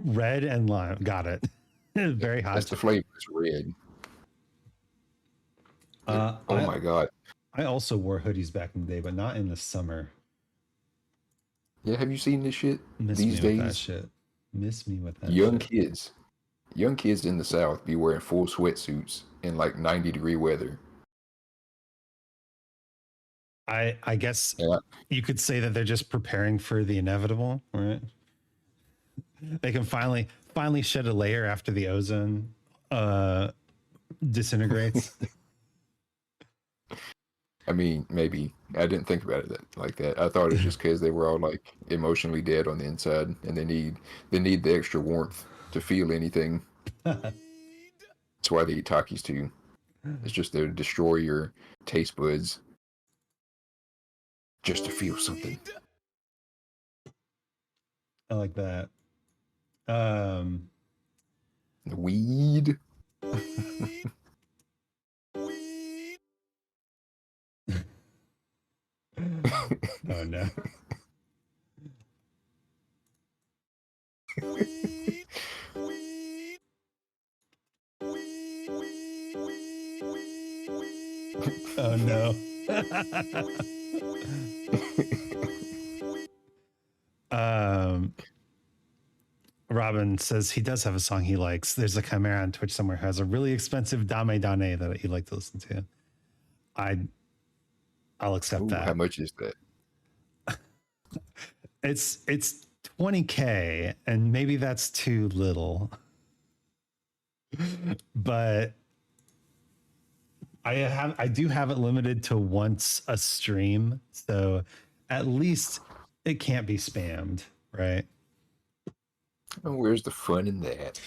A: Red and lime, got it. Very hot.
B: That's the flavor, it's red. Oh my god.
A: I also wore hoodies back in the day, but not in the summer.
B: Yeah, have you seen this shit
A: Miss
B: these
A: me with that
B: days?
A: shit. Miss me with that
B: Young
A: shit.
B: young kids in the South be wearing full sweatsuits in like 90-degree weather.
A: I guess
B: Yeah,
A: you could say that they're just preparing for the inevitable, right? They can finally shed a layer after the ozone disintegrates.
B: I mean, maybe I didn't think about it like that. I thought it was just because they were all like emotionally dead on the inside, and they need the extra warmth to feel anything. That's why they eat Takis too. It's just to destroy your taste buds, just to feel something.
A: I like that.
B: Weed.
A: Oh no. Oh no. Robin says he does have a song he likes. There's a Chimera on Twitch somewhere who has a really expensive Dame Dane that he'd like to listen to. I'll accept
B: Ooh,
A: that.
B: how much is that?
A: It's $20K, and maybe that's too little. But I do have it limited to once a stream, so at least it can't be spammed, right?
B: Oh, where's the fun in that?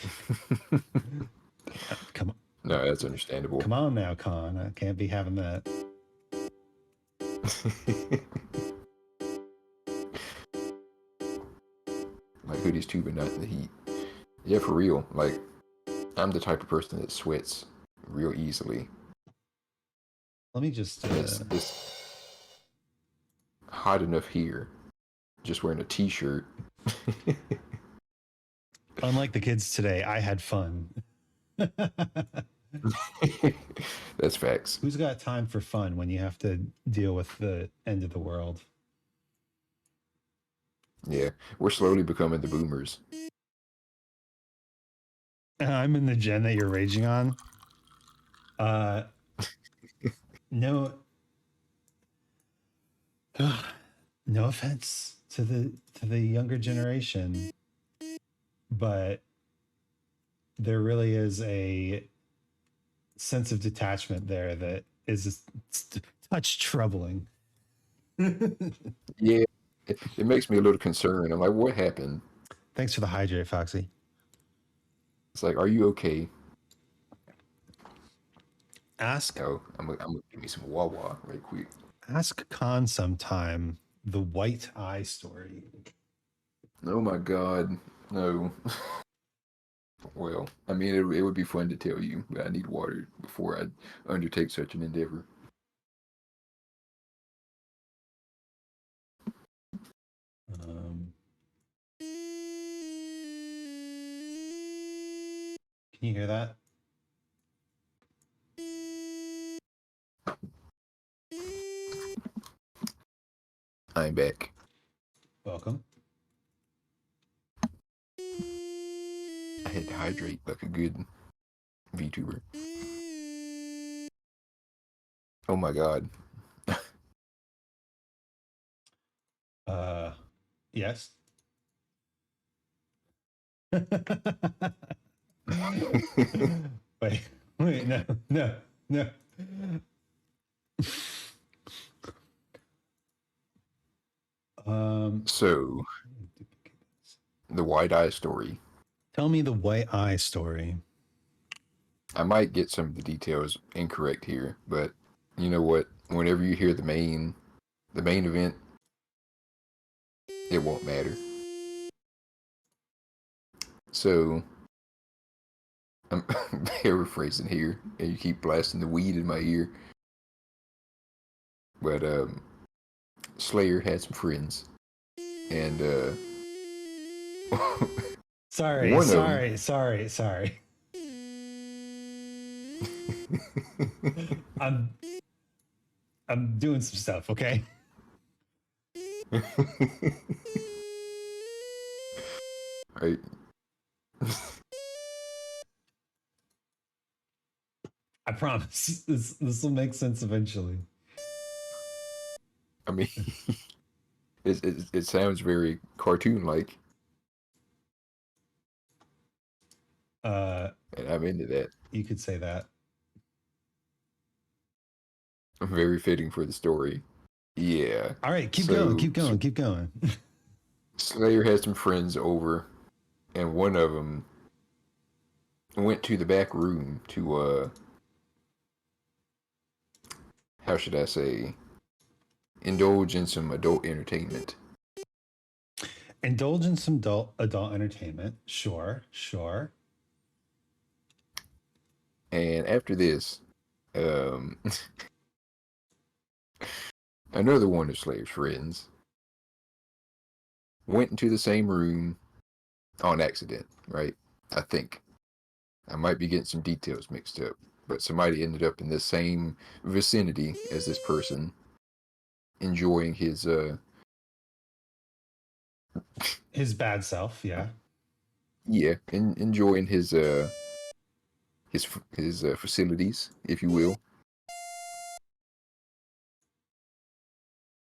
A: Come on.
B: No, that's understandable.
A: Come on now, Con. I can't be having that.
B: Like hoodies too, but not in the heat. Yeah, for real. Like, I'm the type of person that sweats real easily.
A: Let me just.
B: It's hot enough here, just wearing a t-shirt.
A: Unlike the kids today, I had fun.
B: That's facts.
A: Who's got time for fun when you have to deal with the end of the world?
B: Yeah, we're slowly becoming the boomers.
A: I'm in the gen that you're raging on. No, no offense to the younger generation, but there really is a sense of detachment there that is a touch troubling.
B: Yeah, it makes me a little concerned. I'm like, what happened?
A: Thanks for the hydrate, Foxy.
B: It's like, are you okay?
A: Ask
B: Oh, I'm gonna give me some Wawa right quick.
A: ask Khan sometime the white eye story.
B: Oh my God, no. Well, I mean, it would be fun to tell you, but I need water before I undertake such an endeavor.
A: Can you hear that?
B: I'm back.
A: Welcome.
B: I had to hydrate like a good VTuber. Oh my God.
A: Yes. wait, no.
B: So, the white eye story.
A: Tell me the white eye story.
B: I might get some of the details incorrect here, but you know what? Whenever you hear the main event, it won't matter. So, I'm paraphrasing here, and you keep blasting the weed in my ear. But Slayer had some friends, and
A: Sorry.
B: one of them.
A: I'm doing some stuff, okay?
B: Right.
A: I promise. This will make sense eventually.
B: I mean, it sounds very cartoon-like, and I'm into that.
A: You could say that.
B: Very fitting for the story. Yeah.
A: All right, keep
B: So-
A: going, keep going, keep going.
B: Slayer had some friends over, and one of them went to the back room to, how should I say, indulge in some adult entertainment.
A: Indulge in some adult entertainment. Sure, sure.
B: And after this, another one of Slayer's friends went into the same room on accident, right? I think. I might be getting some details mixed up, but somebody ended up in the same vicinity as this person, enjoying his
A: His bad self, yeah.
B: enjoying his facilities, if you will.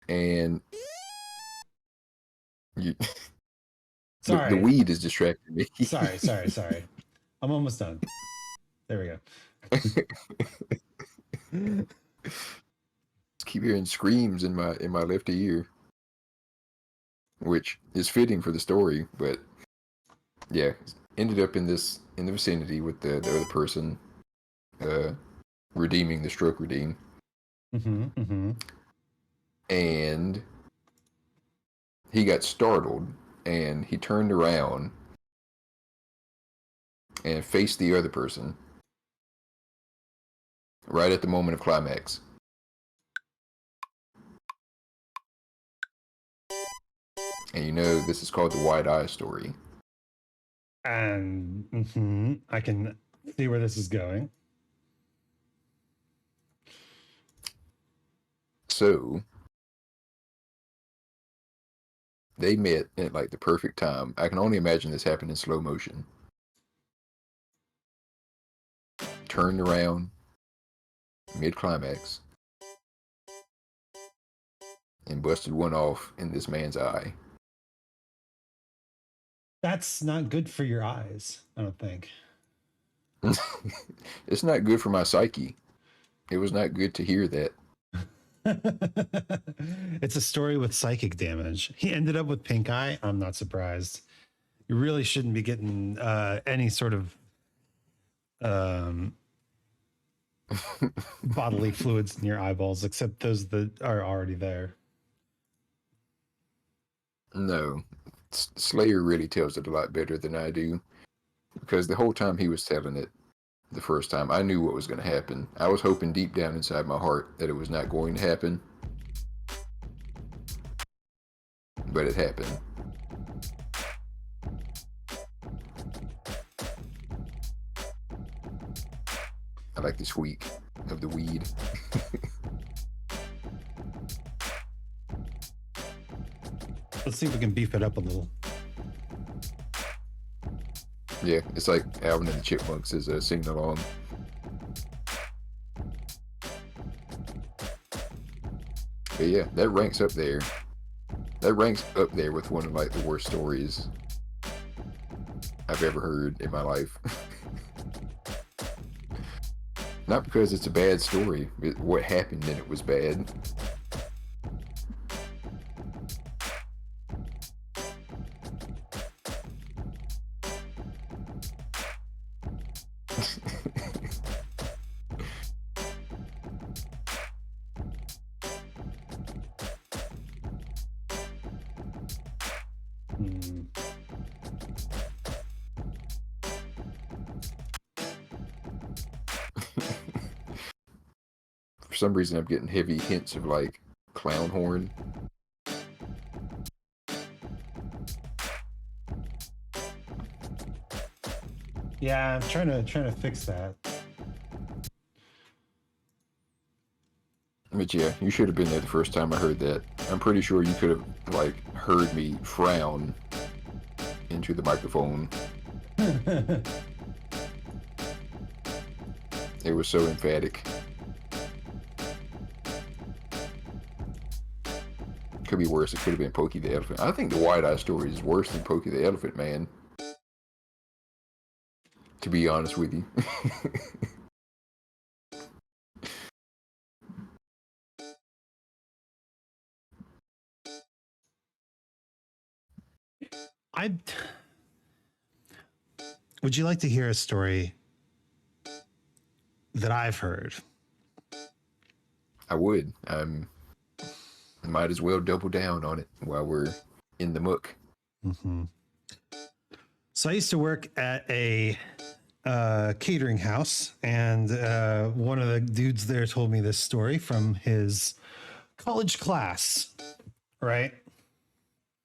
B: And you,
A: Sorry.
B: the weed is distracting me.
A: sorry. I'm almost done. There we go.
B: Keep hearing screams in my left ear, which is fitting for the story. But yeah, ended up in the vicinity with the other person, redeeming the stroke redeem, and he got startled, and he turned around and faced the other person right at the moment of climax. And you know, this is called the wide eye story.
A: And I can see where this is going.
B: So they met at like the perfect time. I can only imagine this happened in slow motion. Turned around mid-climax and busted one off in this man's eye.
A: That's not good for your eyes, I don't think.
B: It's not good for my psyche. It was not good to hear that.
A: It's a story with psychic damage. He ended up with pink eye. I'm not surprised. You really shouldn't be getting any sort of bodily fluids in your eyeballs, except those that are already there.
B: No, Slayer really tells it a lot better than I do, because the whole time he was telling it the first time, I knew what was going to happen. I was hoping deep down inside my heart that it was not going to happen, but it happened. I like the squeak of the weed.
A: Let's see if we can beef it up a little.
B: Yeah, it's like Alvin and the Chipmunks is singing along. But yeah, that ranks up there. That ranks up there with one of like the worst stories I've ever heard in my life. Not because it's a bad story. What happened in it was bad. For some reason, I'm getting heavy hints of like clown horn.
A: Yeah, I'm trying to fix that.
B: But yeah, you should have been there the first time I heard that. I'm pretty sure you could have like heard me frown into the microphone. It was so emphatic. Could be worse. It could have been Pokey the Elephant. I think the White Eye story is worse than Pokey the Elephant, man. To be honest with you.
A: Would you like to hear a story that I've heard?
B: I would. Might as well double down on it while we're in the muck.
A: Mm-hmm. So I used to work at a catering house, and one of the dudes there told me this story from his college class, right?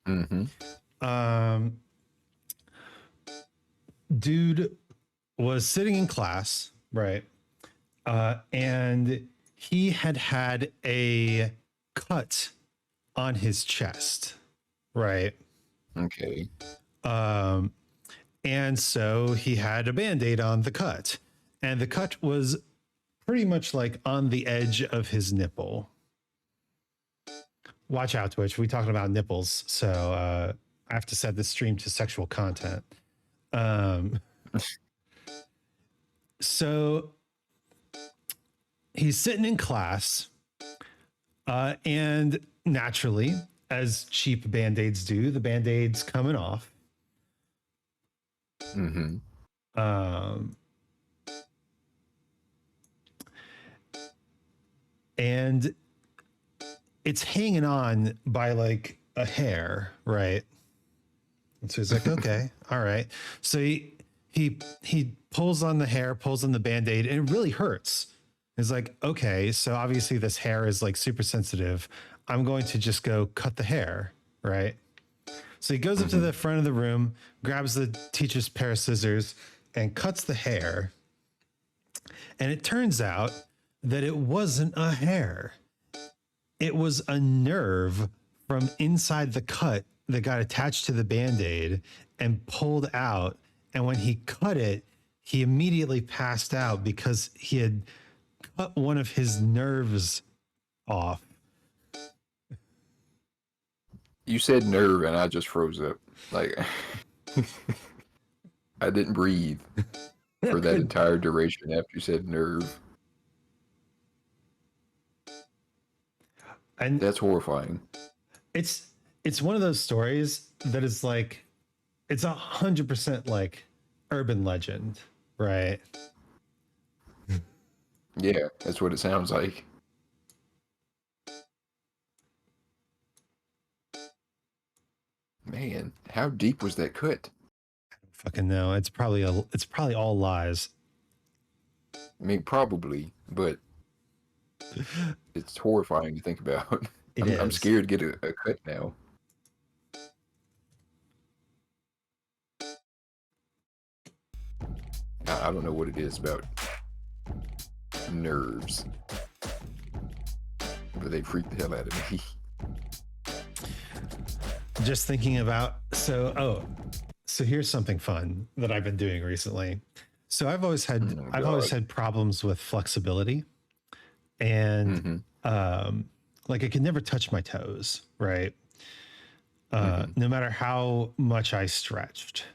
B: Mm-hmm.
A: Dude was sitting in class, right? And he had a cut on his chest, right?
B: Okay.
A: And so he had a Band-Aid on the cut, and the cut was pretty much like on the edge of his nipple. Watch out, Twitch. We talking about nipples, so I have to set this stream to sexual content. So he's sitting in class, and naturally, as cheap Band-Aids do, the Band-Aid's coming off.
B: Mm-hmm.
A: And it's hanging on by like a hair, right? And so he's like, okay, all right. So he pulls on the hair, pulls on the Band-Aid, and it really hurts. He's like, okay, so obviously this hair is like super sensitive. I'm going to just go cut the hair, right? So he goes up to the front of the room, grabs the teacher's pair of scissors, and cuts the hair. And it turns out that it wasn't a hair. It was a nerve from inside the cut that got attached to the Band-Aid and pulled out. And when he cut it, he immediately passed out because he had cut one of his nerves off.
B: You said nerve, and I just froze up. Like, I didn't breathe for that entire duration after you said nerve.
A: And
B: that's horrifying.
A: It's one of those stories that is like, it's 100% like urban legend, right?
B: Yeah, that's what it sounds like. Man, how deep was that cut?
A: I don't fucking know. It's probably all lies.
B: I mean, probably, but it's horrifying to think about. I'm scared to get a cut now. I don't know what it is about nerves, but they freak the hell out of me.
A: Just thinking about, so here's something fun that I've been doing recently. So I've always had problems with flexibility, and like I could never touch my toes, right? No matter how much I stretched.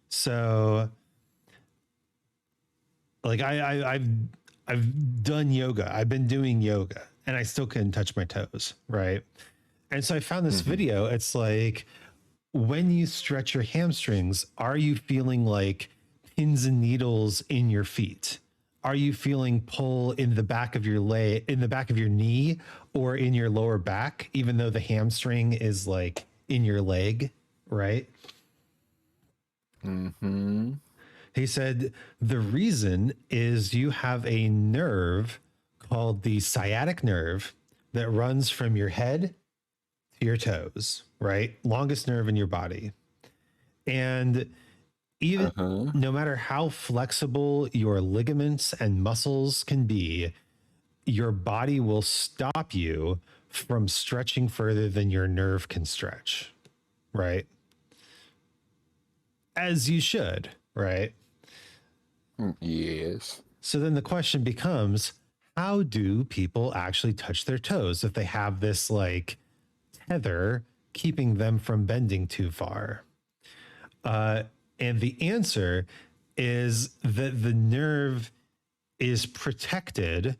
A: So like I've done yoga. I've been doing yoga, and I still couldn't touch my toes, right? And so I found this video. It's like, when you stretch your hamstrings, are you feeling like pins and needles in your feet? Are you feeling pull in the back of your leg, in the back of your knee, or in your lower back, even though the hamstring is like in your leg, right? He said the reason is you have a nerve called the sciatic nerve that runs from your head to your toes, right? Longest nerve in your body. And even no matter how flexible your ligaments and muscles can be, your body will stop you from stretching further than your nerve can stretch, right? As you should, right?
B: Yes.
A: So then the question becomes, how do people actually touch their toes if they have this like tether keeping them from bending too far? And the answer is that the nerve is protected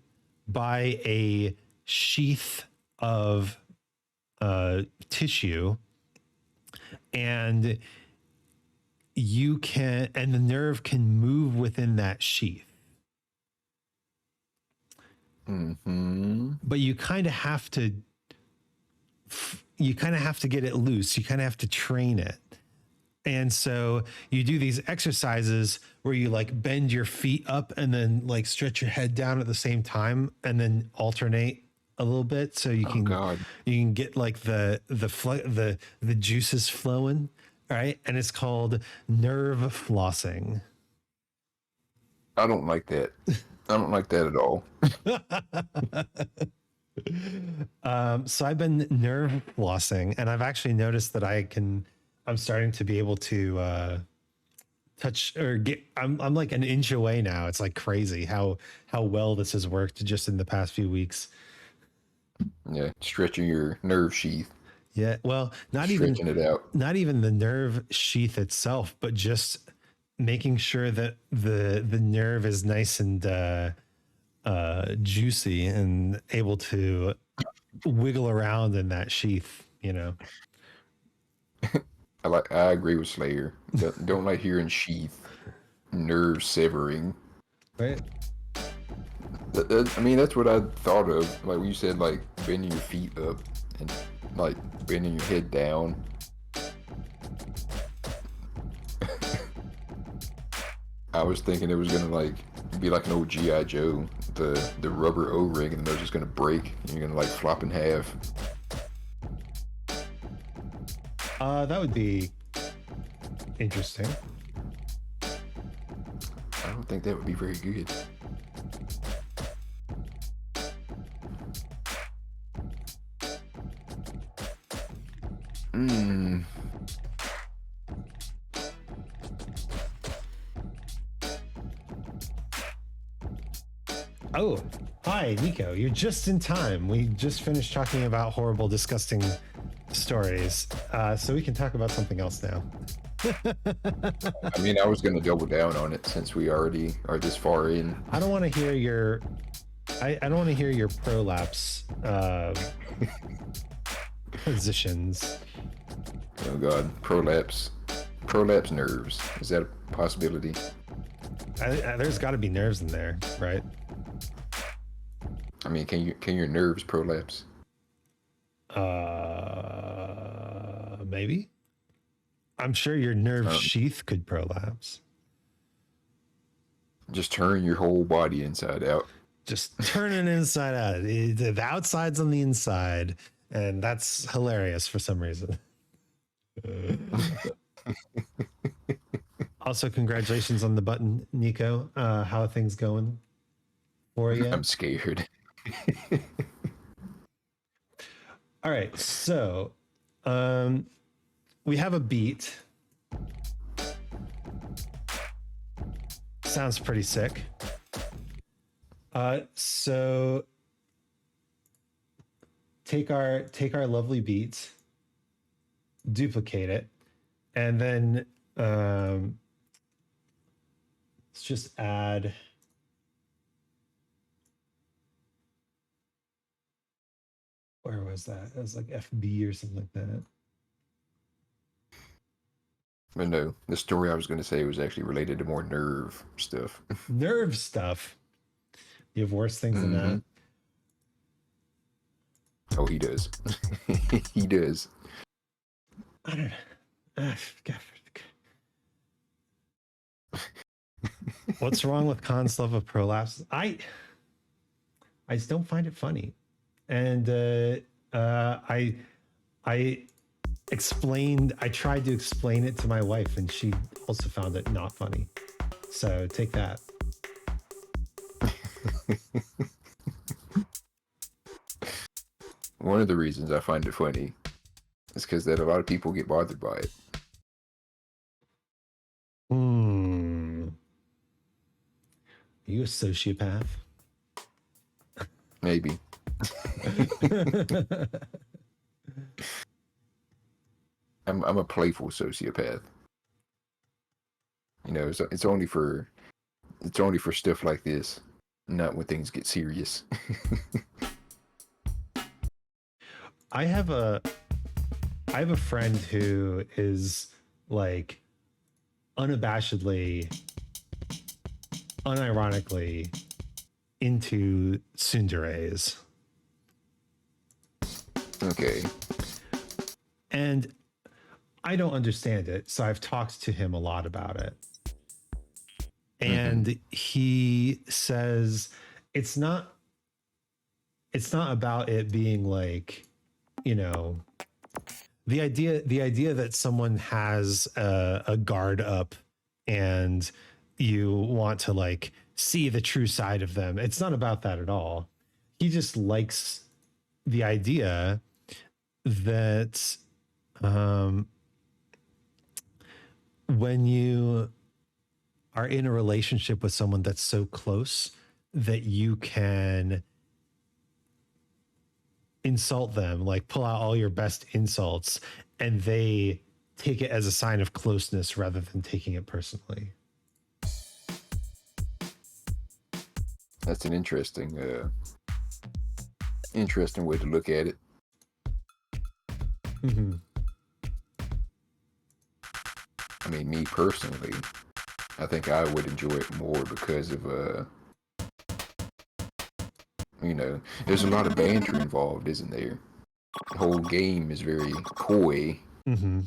A: by a sheath of tissue, and the nerve can move within that sheath.
B: Mm-hmm.
A: But you kind of have to get it loose. You kind of have to train it. And so you do these exercises where you like bend your feet up and then like stretch your head down at the same time and then alternate a little bit so you can get like the juices flowing, right? And it's called nerve flossing.
B: I don't like that. I don't like that at all.
A: So I've been nerve flossing, and I've actually noticed that I'm starting to be able to touch or get. I'm like an inch away now. It's like crazy how well this has worked just in the past few weeks.
B: Yeah, stretching your nerve sheath.
A: Yeah, well,
B: Stretching it out.
A: not even the nerve sheath itself, but just making sure that the nerve is nice and juicy and able to wiggle around in that sheath, you know.
B: I agree with Slayer. Don't like hearing sheath, nerve severing.
A: Right.
B: I mean, that's what I thought of. Like when you said, like bending your feet up and like bending your head down. I was thinking it was gonna like be like an old G.I. Joe, the rubber O-ring, and they're just gonna break, and you're gonna like flop in half.
A: That would be interesting.
B: I don't think that would be very good.
A: Oh, hi, Nico. You're just in time. We just finished talking about horrible, disgusting stories. So we can talk about something else now.
B: I mean, I was going to double down on it since we already are this far in.
A: I don't want to hear your I don't want to hear your prolapse positions.
B: Oh God, prolapse nerves. Is that a possibility?
A: There's got to be nerves in there, right?
B: I mean, can your nerves prolapse?
A: Maybe. I'm sure your nerve sheath could prolapse.
B: Just turn your whole body inside out.
A: Just turn it inside out. The outside's on the inside, and that's hilarious for some reason. Also, congratulations on the button, Nico. How are things going for you?
B: I'm scared.
A: All right, so we have a beat. Sounds pretty sick. So take our lovely beat, duplicate it, and then let's just add where was that? It was like FB or something like that.
B: But no, the story I was going to say was actually related to more nerve stuff.
A: Nerve stuff. You have worse things than that.
B: Oh, he does. He does.
A: I don't know. What's wrong with Khan's love of prolapse? I just don't find it funny. And I tried to explain it to my wife, and she also found it not funny. So take that.
B: one of the reasons I find it funny is because that a lot of people get bothered by it.
A: You a sociopath?
B: Maybe. I'm a playful sociopath. You know, it's only for stuff like this, not when things get serious.
A: I have a friend who is like unabashedly, unironically into tsunderes.
B: Okay.
A: And I don't understand it, so I've talked to him a lot about it. And he says it's not about it being like, you know, the idea that someone has a guard up and you want to like see the true side of them. It's not about that at all. He just likes the idea that when you are in a relationship with someone that's so close that you can insult them, like pull out all your best insults, and they take it as a sign of closeness rather than taking it personally.
B: That's an interesting way to look at it.
A: Mm-hmm.
B: I mean, me personally, I think I would enjoy it more because of you know, there's a lot of banter involved, isn't there? The whole game is very coy.
A: Mm-hmm.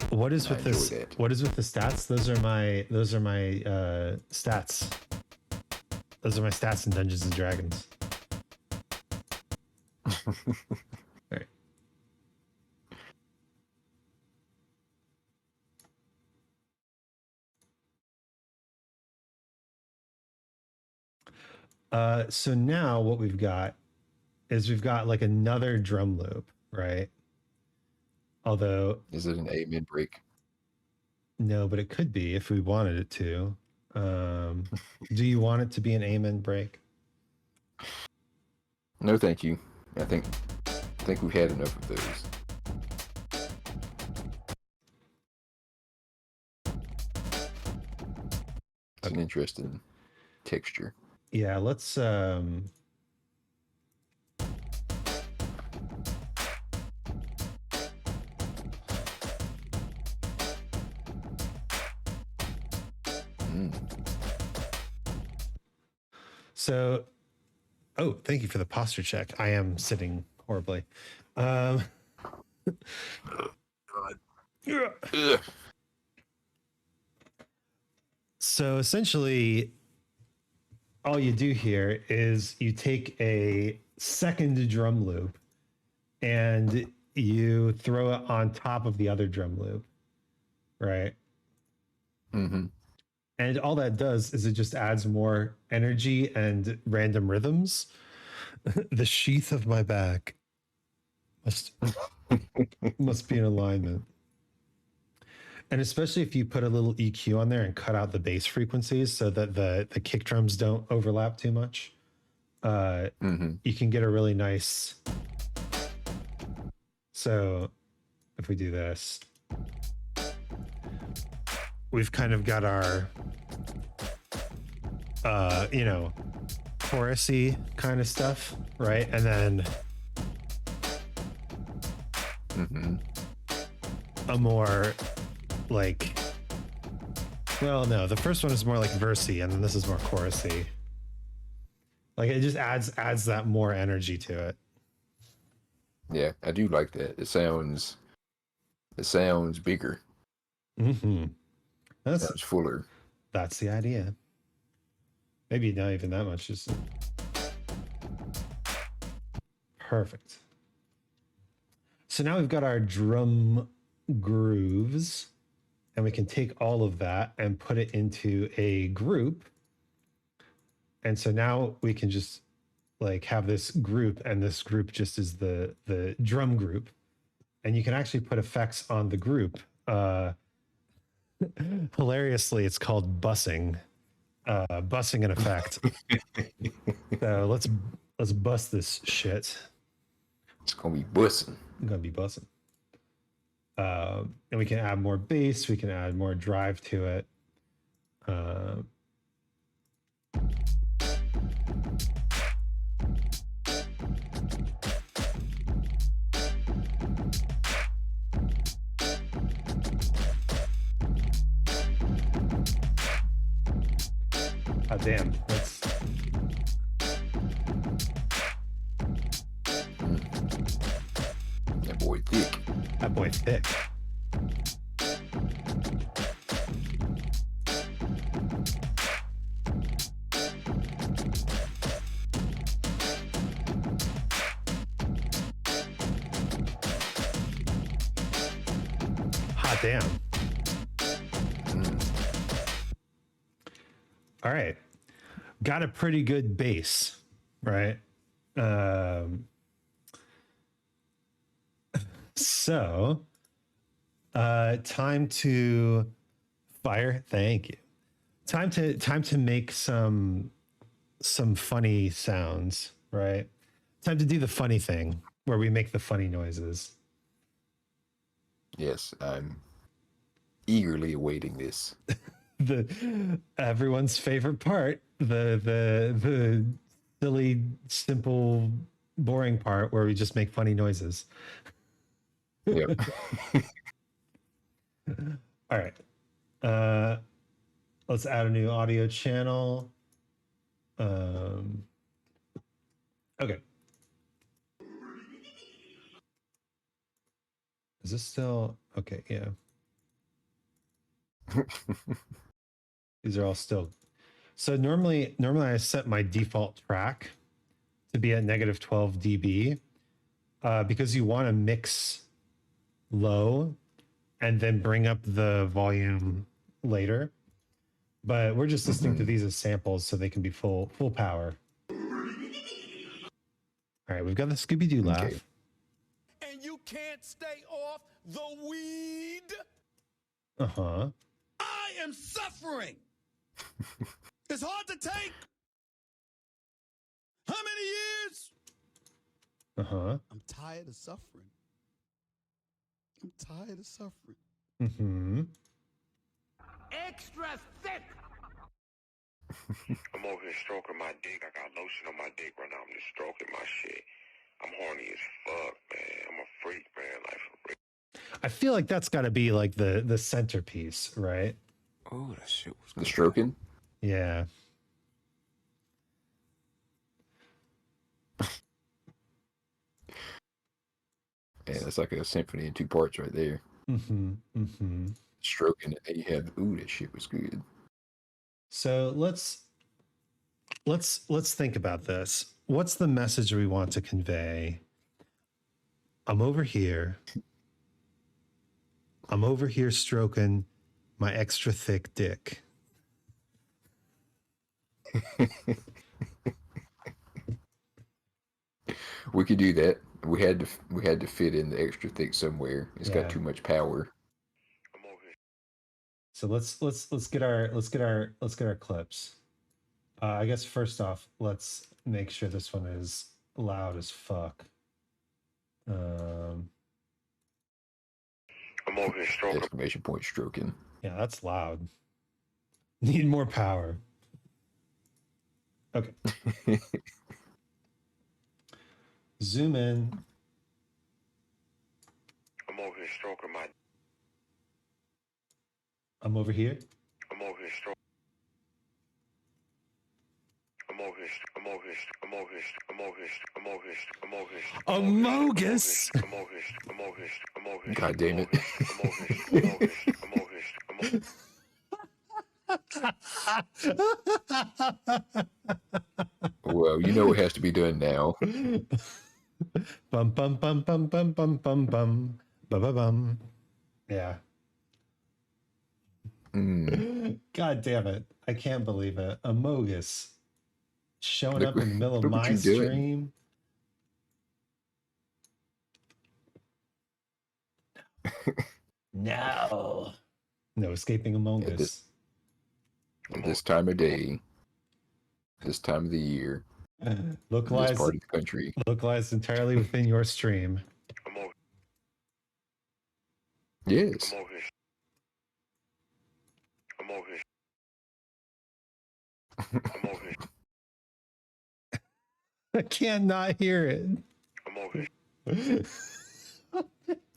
A: What is
B: I
A: with this?
B: enjoy that.
A: What is with the stats? Those are my stats. Those are my stats in Dungeons and Dragons. All right. So now what we've got is we've got like another drum loop, right? Although
B: Is it an amen break?
A: no, but it could be if we wanted it to. Do you want it to be an amen break?
B: No, thank you. I think we've had enough of those. It's an interesting texture.
A: Yeah, let's So, oh, thank you for the posture check. I am sitting horribly.
B: God. Ugh.
A: So essentially, all you do here is you take a second drum loop and you throw it on top of the other drum loop, right?
B: Mm-hmm.
A: And all that does is it just adds more energy and random rhythms. The sheath of my back must be in alignment. And especially if you put a little EQ on there and cut out the bass frequencies so that the kick drums don't overlap too much, you can get a really nice. So if we do this, we've kind of got our, you know, chorusy kind of stuff, right? And then a more like, well, no, the first one is more like versy, and then this is more chorusy. Like it just adds that more energy to it.
B: Yeah, I do like that. It sounds bigger.
A: Mm-hmm.
B: Sounds fuller.
A: That's the idea. Maybe not even that much. Just perfect. So now we've got our drum grooves, and we can take all of that and put it into a group. And so now we can just like have this group, and this group just is the drum group, and you can actually put effects on the group. Hilariously, it's called bussing. Bussing an effect. So let's bust this shit.
B: It's gonna be bussing.
A: I'm gonna be bussing. And we can add more bass. We can add more drive to it. Oh, damn. That's
B: That boy thick.
A: that boy thick. Hot damn. All right. Got a pretty good base, right? So, time to fire. Thank you. Time to make some funny sounds, right? Time to do the funny thing where we make the funny noises.
B: Yes, I'm eagerly awaiting this.
A: Everyone's favorite part, the silly, simple, boring part where we just make funny noises.
B: Yep.
A: All right. Let's add a new audio channel. Okay. Is this still okay? Yeah. These are all still. So normally I set my default track to be at -12 dB because you want to mix low and then bring up the volume later. But we're just listening to these as samples so they can be full power. All right, we've got the Scooby-Doo laugh.
B: Okay.
C: And you can't stay off the weed.
A: Uh-huh.
C: I am suffering. It's hard to take. How many years?
A: Uh-huh.
C: I'm tired of suffering. I'm tired of suffering.
A: Mm-hmm.
F: Extra thick.
D: I'm over here stroking my dick. I got lotion on my dick right now. I'm just stroking my shit. I'm horny as fuck, man. I'm a freak, man. Like, for real.
A: I feel like that's got to be like the centerpiece, right?
E: Oh, that shit was
B: The
E: good.
B: stroking.
A: Yeah.
B: Yeah, that's like a symphony in 2 parts right there.
A: Mm-hmm. Mm-hmm.
B: Stroking, and you have that shit was good.
A: So let's think about this. What's the message we want to convey? I'm over here stroking my extra thick dick.
B: We could do that. We had to fit in the extra thick somewhere. It's
A: Yeah.
B: got too much power.
D: I'm over here.
A: So let's get our clips. I guess first off, let's make sure this one is loud as fuck.
D: I'm over here stroking.
B: Exclamation point stroking.
A: Yeah, that's loud. Need more power. Okay. Zoom in.
D: I'm over here stroking my.
A: I'm over here.
D: I'm over here stroking. I'm over here. I'm over here. I'm over here. I'm over here. I'm over here. I'm over here.
A: Amogus.
D: I'm over here. I'm over here. I'm over here.
B: God damn it.
D: I'm over here. I'm over here. I'm over here. I'm over here.
B: Well, you know it has to be done now.
A: Bum bum bum bum bum bum bum bum bum bum. Yeah.
B: Mm.
A: God damn it. I can't believe it. Amogus. showing
B: Look
A: up in the middle of
B: look what
A: my
B: you doing.
A: stream. No. No escaping Among
B: At
A: Us.
B: this time of day, this time of the year, in this
A: Localized,
B: part of the country.
A: localized entirely within your stream.
D: I'm over,
B: Yes.
D: I'm over here. I'm over here. I'm over here.
A: I can't not hear it.
D: I'm over here.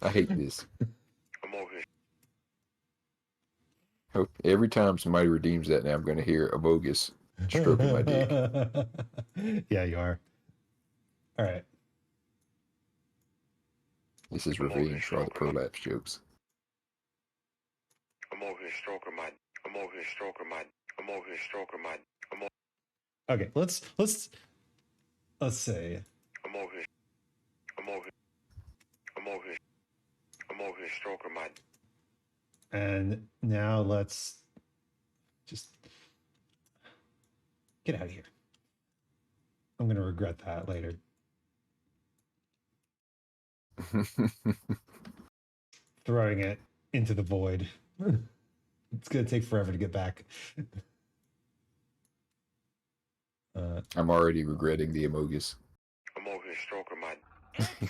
B: I hate this.
D: I'm over here.
B: Hope every time somebody redeems that now, I'm going to hear a bogus stroking my dick.
A: Yeah, you are. All right.
B: This is revenge for all the prolapse jokes.
D: I'm over here stroking my. I'm over here stroking my. I'm over here stroking my. I'm over.
A: Okay, let's say
D: I'm over here. I'm over here. I'm over here. I'm over here stroking my.
A: and now let's just get out of here. I'm gonna regret that later. Throwing it into the void. It's gonna take forever to get back.
B: I'm already regretting the Amogus.
D: I'm over here stroking my.
F: Extra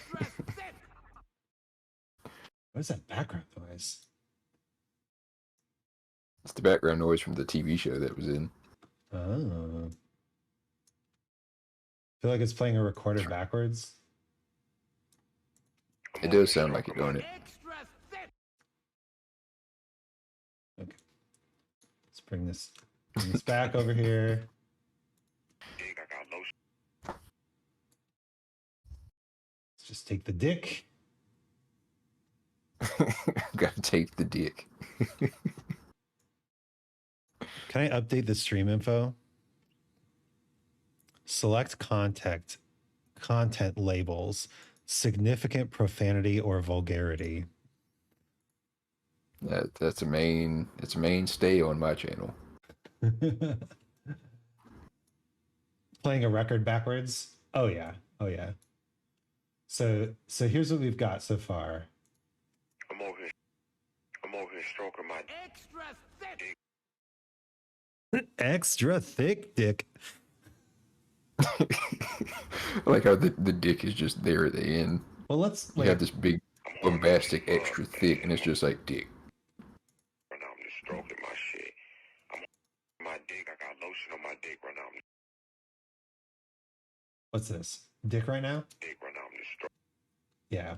F: thick.
A: What is that background noise?
B: It's the background noise from the TV show that was in.
A: Oh. I feel like it's playing a recorded backwards.
B: It does sound like it, don't it?
F: Extra thick.
A: Okay. Let's bring this back over here.
D: Dick, I got lotion.
A: Let's just take the dick.
B: Gotta take the dick.
A: Can I update the stream info? Select content labels, significant profanity or vulgarity.
B: That's a mainstay on my channel.
A: Playing a record backwards. Oh yeah. Oh yeah. So here's what we've got so far.
D: I'm over here. I'm over here stroking my.
F: Extra thick.
A: Extra thick dick.
B: I like how the dick is just there at the end.
A: Well, let's
B: You have this big bombastic extra thick, and it's just like dick.
D: Right now I'm just stroking my shit. I'm my dick. I got lotion on my dick right now. I'm
A: What's this? Dick right now?
D: dick right now. I'm just stroking.
A: Yeah.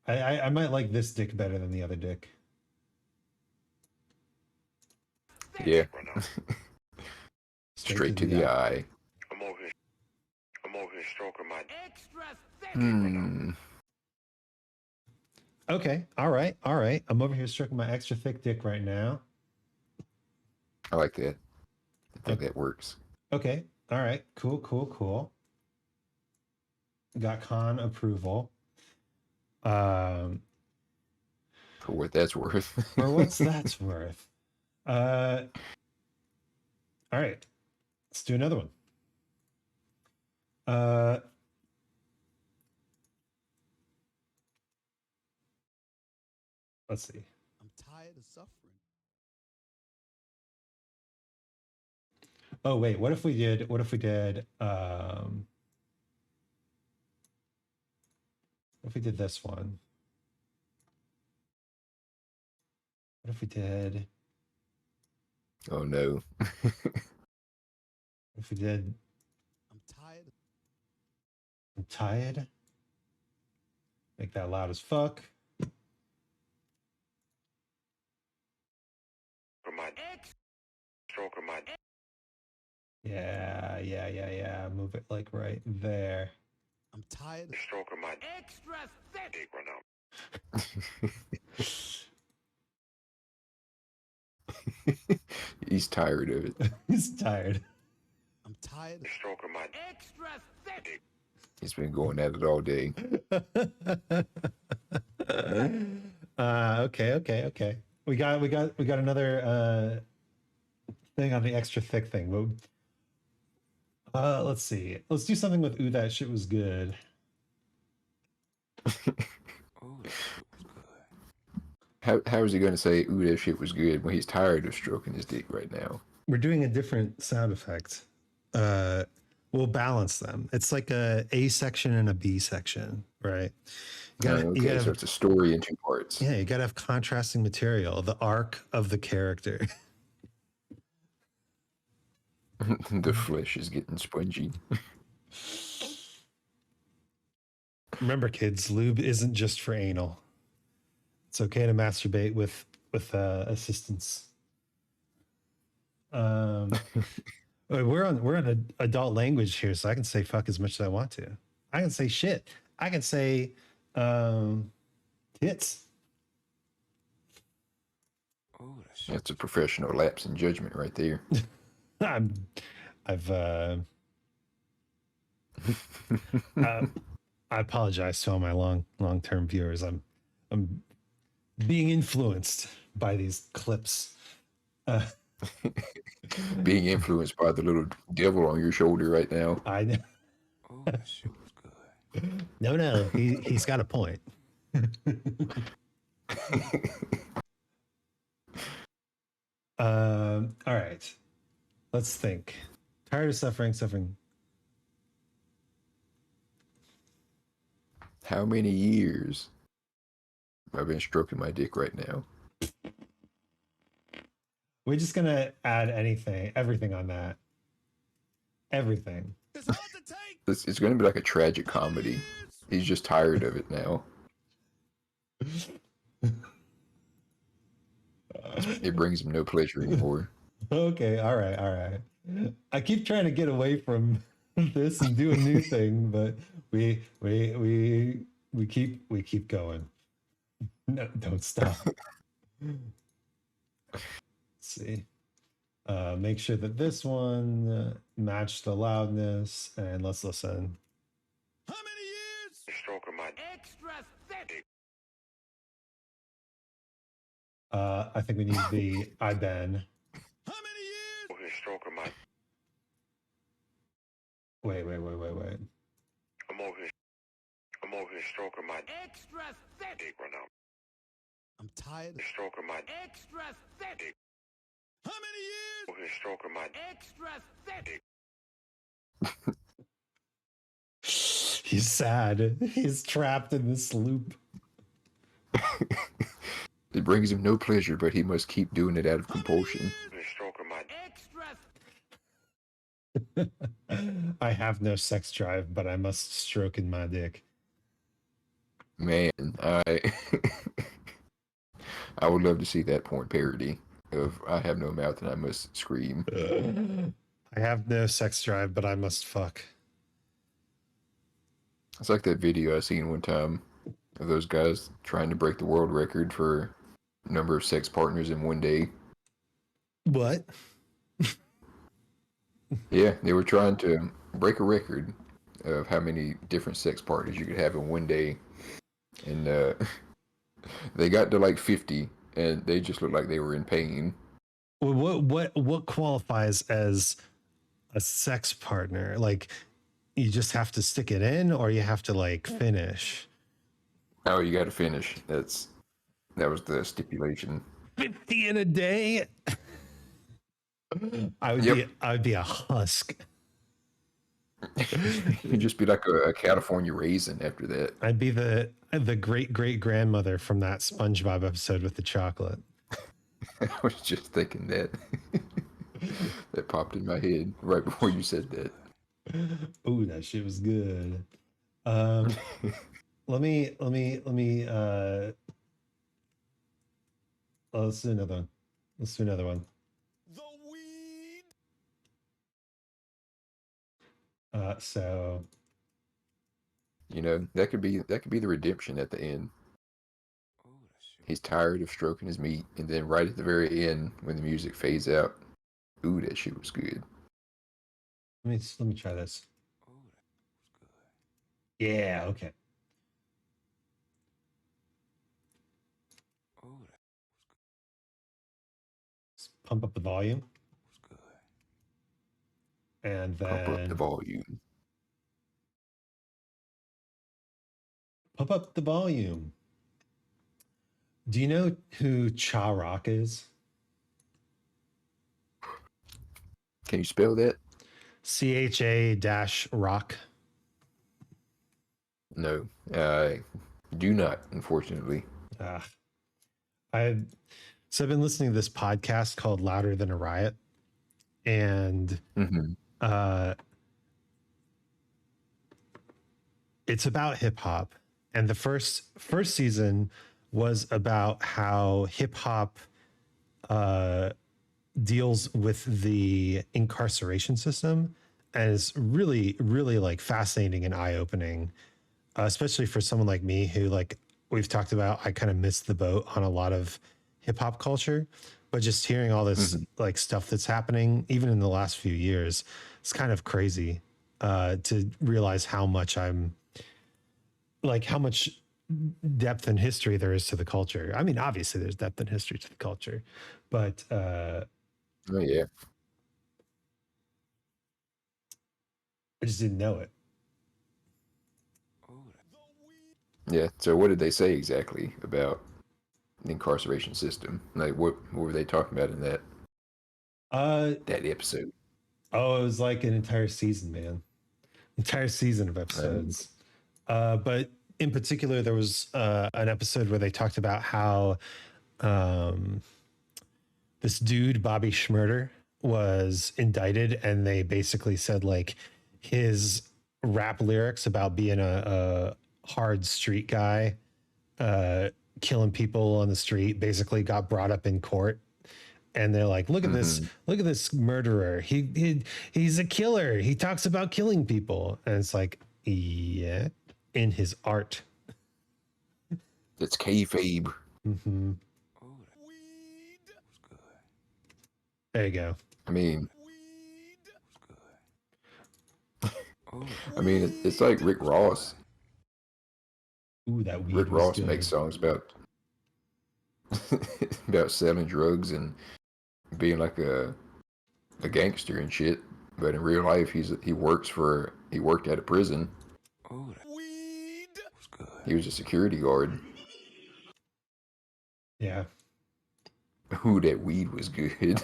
A: I might like this dick better than the other dick.
B: Yeah,
D: Right now.
B: straight to the eye.
D: I'm over here. I'm over here stroking my.
F: Extra thick.
B: Hmm.
A: Okay. All right. All right. I'm over here stroking my extra thick dick right now.
B: I like that. I think that works.
A: Okay. All right. Cool. Cool. Cool. Got con approval.
B: For what that's worth.
A: For what's that's worth. All right. Let's do another one. Let's see.
C: I'm tired of suffering.
A: Oh wait, what if we did what if we did this one? What if we did
B: Oh no.
A: if we did
C: I'm tired.
A: I'm tired? Make that loud as fuck.
D: My stroking my.
A: Yeah. Move it like right there.
C: I'm tired.
D: Stroking my
F: Extra thick.
D: dick right now.
B: He's tired of it.
A: He's tired.
C: I'm tired.
D: Stroking my.
F: Extra thick.
B: He's been going at it all day.
A: Okay. We got another thing on the extra thick thing. Let's see. Let's do something with ooh, that shit was good.
E: Oh, that shit was good.
B: How is he gonna say ooh that shit was good when he's tired of stroking his dick right now?
A: We're doing a different sound effect. We'll balance them. It's like a section and a B section, right? You gotta, you
B: Okay,
A: gotta
B: so
A: have,
B: it's a story in two parts.
A: yeah, you gotta have contrasting material, the arc of the character.
B: The flesh is getting spongy.
A: Remember, kids, lube isn't just for anal. It's okay to masturbate with assistance. We're on adult language here, so I can say fuck as much as I want to. I can say shit. I can say tits.
E: Oh, that shit.
B: That's a professional lapse in judgment right there.
A: I've I apologize to all my long-term viewers. I'm being influenced by these clips.
B: Being influenced by the little devil on your shoulder right now.
A: I know.
E: Oh, that shit was good.
A: No, he's got a point. All right. Let's think. Tired of suffering.
B: How many years I've been stroking my dick right now?
A: We're just gonna add everything on that. Everything.
C: It's hard to take.
B: It's going to be like a tragic comedy. He's just tired of it now. It brings him no pleasure anymore.
A: Okay, all right. I keep trying to get away from this and do a new thing, but we keep going. No, don't stop. Let's see. Make sure that this one matched the loudness, and let's listen.
C: How many years?
D: Stroking my
F: Extra thick.
A: I think we need the I Ben.
C: How many years?
D: over here stroking my.
A: Wait.
D: I'm over here stroking my
F: Extra thick.
D: dick right now.
C: I'm tired.
D: Stroking my.
F: Extra thick.
C: How many years?
D: Over here stroking my.
F: Extra thick.
A: He's sad. He's trapped in this loop.
B: It brings him no pleasure, but he must keep doing it out of compulsion.
D: Over here stroking my.
F: Extra.
A: I have no sex drive, but I must stroke in my dick.
B: Man, I I would love to see that porn parody of I have no mouth and I must scream.
A: I have no sex drive, but I must fuck.
B: It's like that video I seen one time of those guys trying to break the world record for number of sex partners in one day.
A: What?
B: Yeah, they were trying to break a record of how many different sex partners you could have in one day. And they got to like 50 and they just looked like they were in pain.
A: What qualifies as a sex partner? Like, you just have to stick it in, or you have to like finish?
B: Oh, you got to finish. That was the stipulation.
A: 50 in a day. I would be a husk.
B: You'd just be like a California raisin after that.
A: I'd be the great grandmother from that SpongeBob episode with the chocolate.
B: I was just thinking that. That popped in my head right before you said that.
A: Ooh, that shit was good. Let me let's do another one.
C: The weed.
A: So
B: You know, that could be the redemption at the end.
E: Oh, that shit.
B: He's tired of stroking his meat, and then right at the very end, when the music fades out, ooh, that shit was good.
A: let me try this.
E: Oh, that was good.
A: Yeah, okay.
E: Oh, that
A: Let's pump up the volume.
E: was good.
A: And
B: Pump up the
A: then
B: volume.
A: pump up the volume. Do you know who Cha Rock is?
B: Can you spell that?
A: CHA-rock.
B: No, I do not, unfortunately.
A: I've been listening to this podcast called Louder Than a Riot, and it's about hip hop. And the first season was about how hip hop deals with the incarceration system, and it's really, really like fascinating and eye opening, especially for someone like me who, like we've talked about, I kind of missed the boat on a lot of hip hop culture, but just hearing all this like stuff that's happening, even in the last few years, it's kind of crazy to realize how much how much depth and history there is to the culture. I mean, obviously there's depth and history to the culture, but
B: Oh yeah.
A: I just didn't know it.
B: Yeah. So what did they say exactly about the incarceration system? Like what were they talking about in that episode?
A: Oh, it was like an entire season, man. Entire season of episodes. But in particular, there was an episode where they talked about how this dude, Bobby Schmurder, was indicted, and they basically said like his rap lyrics about being a hard street guy, killing people on the street, basically got brought up in court. And they're like, look at this murderer. He's a killer. He talks about killing people. And it's like, yeah, in his art.
B: It's kayfabe.
A: Mm-hmm. There you go.
B: I mean, it's like Rick Ross.
A: Ooh, that weed
B: Rick
A: was
B: Ross
A: good.
B: makes songs about about selling drugs and being like a gangster and shit. But in real life, he worked at a prison. He was a security guard.
A: Yeah.
B: Ooh, that weed was good.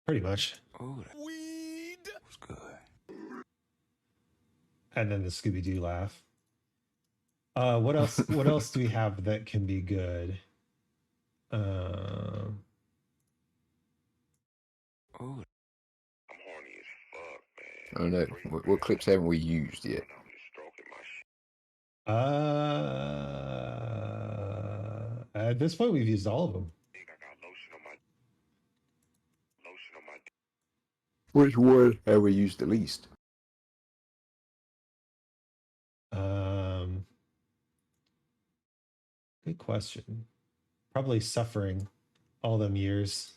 A: Pretty much.
C: Weed.
E: Was good.
A: And then the Scooby-Doo laugh. What else? What else do we have that can be good?
D: I'm horny as fuck, man.
B: I don't know. What clips haven't we used yet?
D: I'm just stroking my shit.
A: At this point, we've used all of them.
D: I got lotion on my dick.
B: Which one have we used the least?
A: Good question. Probably suffering all them years.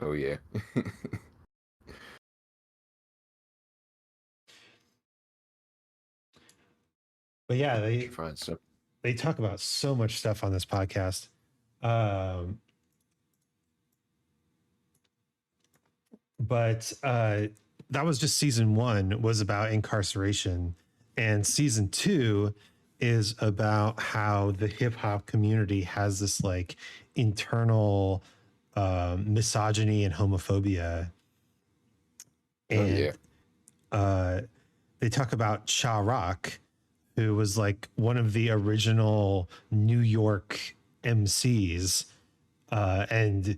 B: Oh yeah.
A: But yeah, they talk about so much stuff on this podcast. But that was just season 1 was about incarceration, and season 2 is about how the hip hop community has this like internal misogyny and homophobia. And they talk about Cha Rock, who was like one of the original New York MCs, and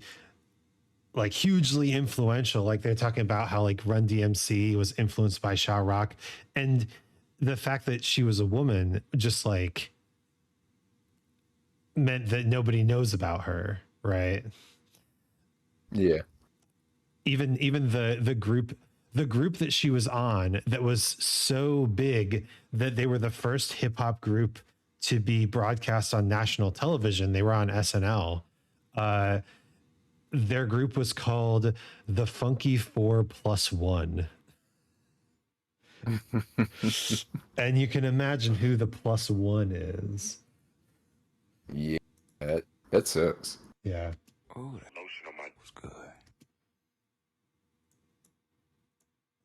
A: like hugely influential. Like they're talking about how like Run DMC was influenced by Cha Rock, and the fact that she was a woman just like meant that nobody knows about her, right?
B: Yeah.
A: Even the group that she was on that was so big that they were the first hip hop group to be broadcast on national television. They were on SNL. Their group was called the Funky 4+1. And you can imagine who the +1 is.
B: Yeah. That sucks.
A: Yeah.
E: Oh,
D: Lotion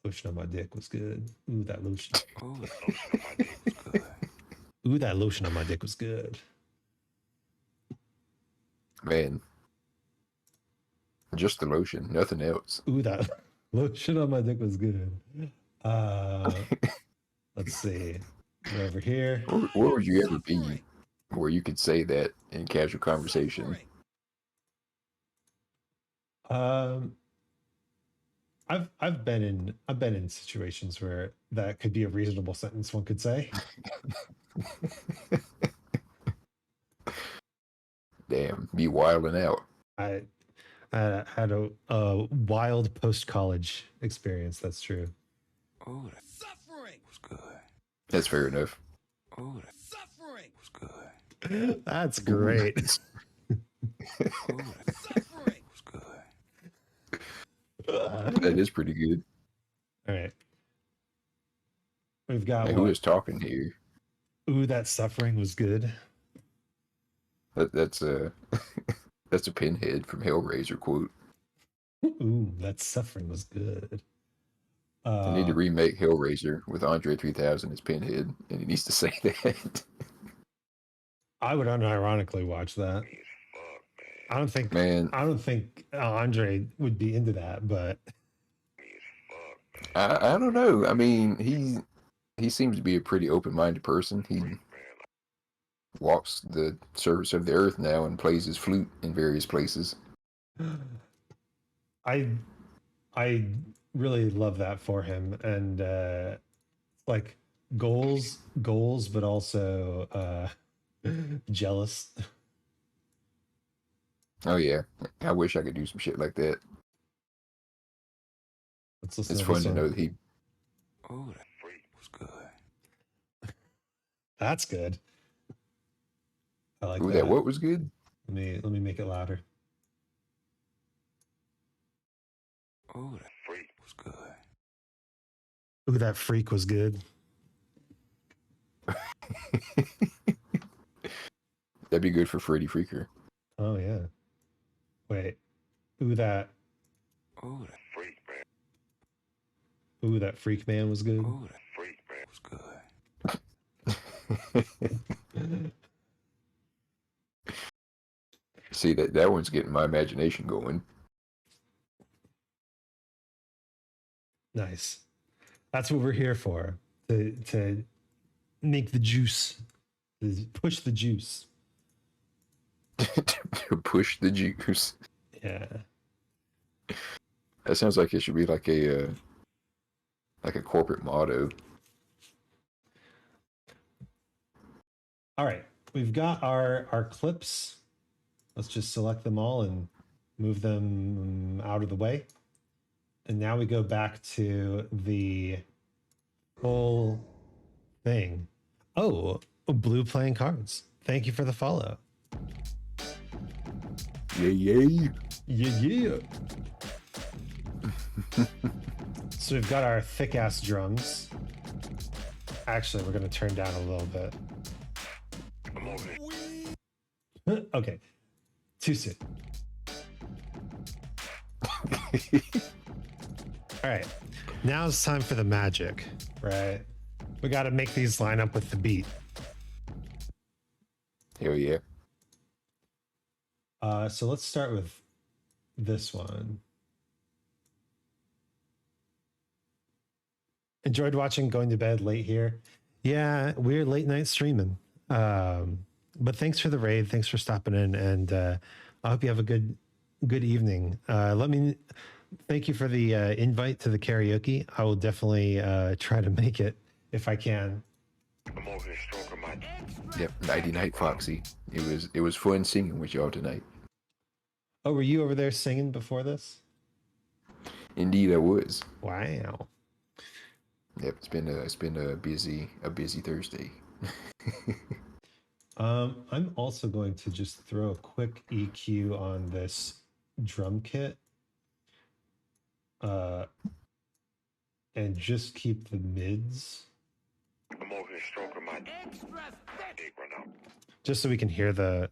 A: Lotion on my dick was good. Ooh, that lotion.
E: Oh, that lotion on my dick was good.
A: Ooh, that lotion on my dick was good.
B: Man, just the lotion, nothing else.
A: Ooh, that lotion on my dick was good. Let's see. Go over here.
B: Where would you ever be where you could say that in casual conversation?
A: I've been in situations where that could be a reasonable sentence one could say.
B: Damn, be wilding out.
A: I had a wild post college experience. That's true.
E: Oh, that
C: Suffering.
E: was good.
B: That's fair enough.
E: Oh, that
C: Suffering.
E: was good.
A: That's great.
E: Oh, that
C: Suffering.
E: was good.
B: That is pretty good.
A: All right. We've got
B: Hey, who
A: what?
B: is talking here?
A: Ooh, that suffering was good.
B: That's a that's a Pinhead from Hellraiser quote.
A: Ooh, that suffering was good.
B: I need to remake Hellraiser with Andre 3000 as Pinhead, and he needs to say that.
A: I would unironically watch that. I don't think
B: Man,
A: I don't think Andre would be into that, but
B: I don't know. I mean, he seems to be a pretty open-minded person. He walks the surface of the earth now and plays his flute in various places.
A: I really love that for him, and like goals, but also jealous.
B: Oh yeah, I wish I could do some shit like that.
A: Let's listen
B: It's
A: to
B: fun
A: this
B: to
A: one.
B: know that he.
E: Oh, that was good.
A: That's good. I like
B: Ooh,
A: that.
B: that what was good?
A: Let me make it louder.
E: Oh, that was good.
A: Ooh, that freak was good.
B: That'd be good for Freddy Freaker.
A: Oh yeah. Wait. Ooh, that
E: Oh, that
A: freak man was good.
E: oh, that was good.
B: See that one's getting my imagination going.
A: Nice. That's what we're here for. To make the juice. To push the juice.
B: To push the juice.
A: Yeah.
B: That sounds like it should be like a corporate motto.
A: All right. We've got our clips. Let's just select them all and move them out of the way. And now we go back to the whole thing. Oh, Blue playing cards. Thank you for the follow.
B: Yay!
A: Yeah. So we've got our thick ass drums. Actually, we're going to turn down a little bit. Okay. Too soon. All right. Now it's time for the magic, right? We got to make these line up with the beat.
B: Hell yeah!
A: So let's start with this one. Enjoyed watching Going to Bed Late here. Yeah, we're late night streaming. But thanks for the raid. Thanks for stopping in, and I hope you have a good evening. Thank you for the invite to the karaoke. I will definitely try to make it if I can.
D: I'm over here stroking my
B: Yep, Nighty Night Foxy. It was fun singing with y'all tonight.
A: Oh, were you over there singing before this?
B: Indeed, I was.
A: Wow.
B: Yep, it's been a busy Thursday.
A: I'm also going to just throw a quick EQ on this drum kit. And just keep the mids.
D: I'm over here stroking my dick right now.
A: Just so we can hear the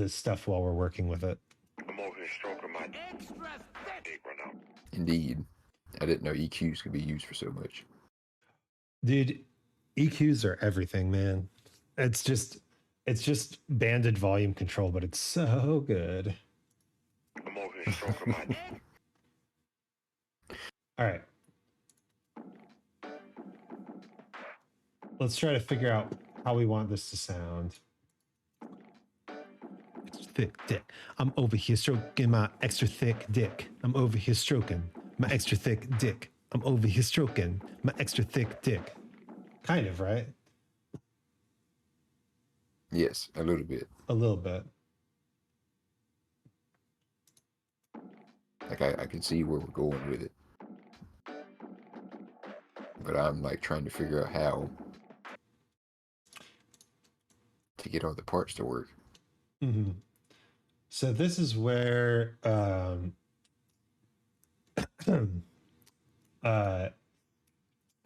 A: stuff while we're working with it.
D: I'm over here stroking my dick
B: Indeed. I didn't know EQs could be used for so much.
A: Dude, EQs are everything, man. It's just banded volume control, but it's so good.
D: I'm over here stroking my
A: All right. Let's try to figure out how we want this to sound. Thick dick. I'm over here stroking my extra thick dick. I'm over here stroking my extra thick dick. I'm over here stroking my extra thick dick. Kind of, right?
B: Yes, a little bit.
A: A little bit.
B: Like I can see where we're going with it. But I'm like trying to figure out how to get all the parts to work.
A: Mm-hmm. So this is where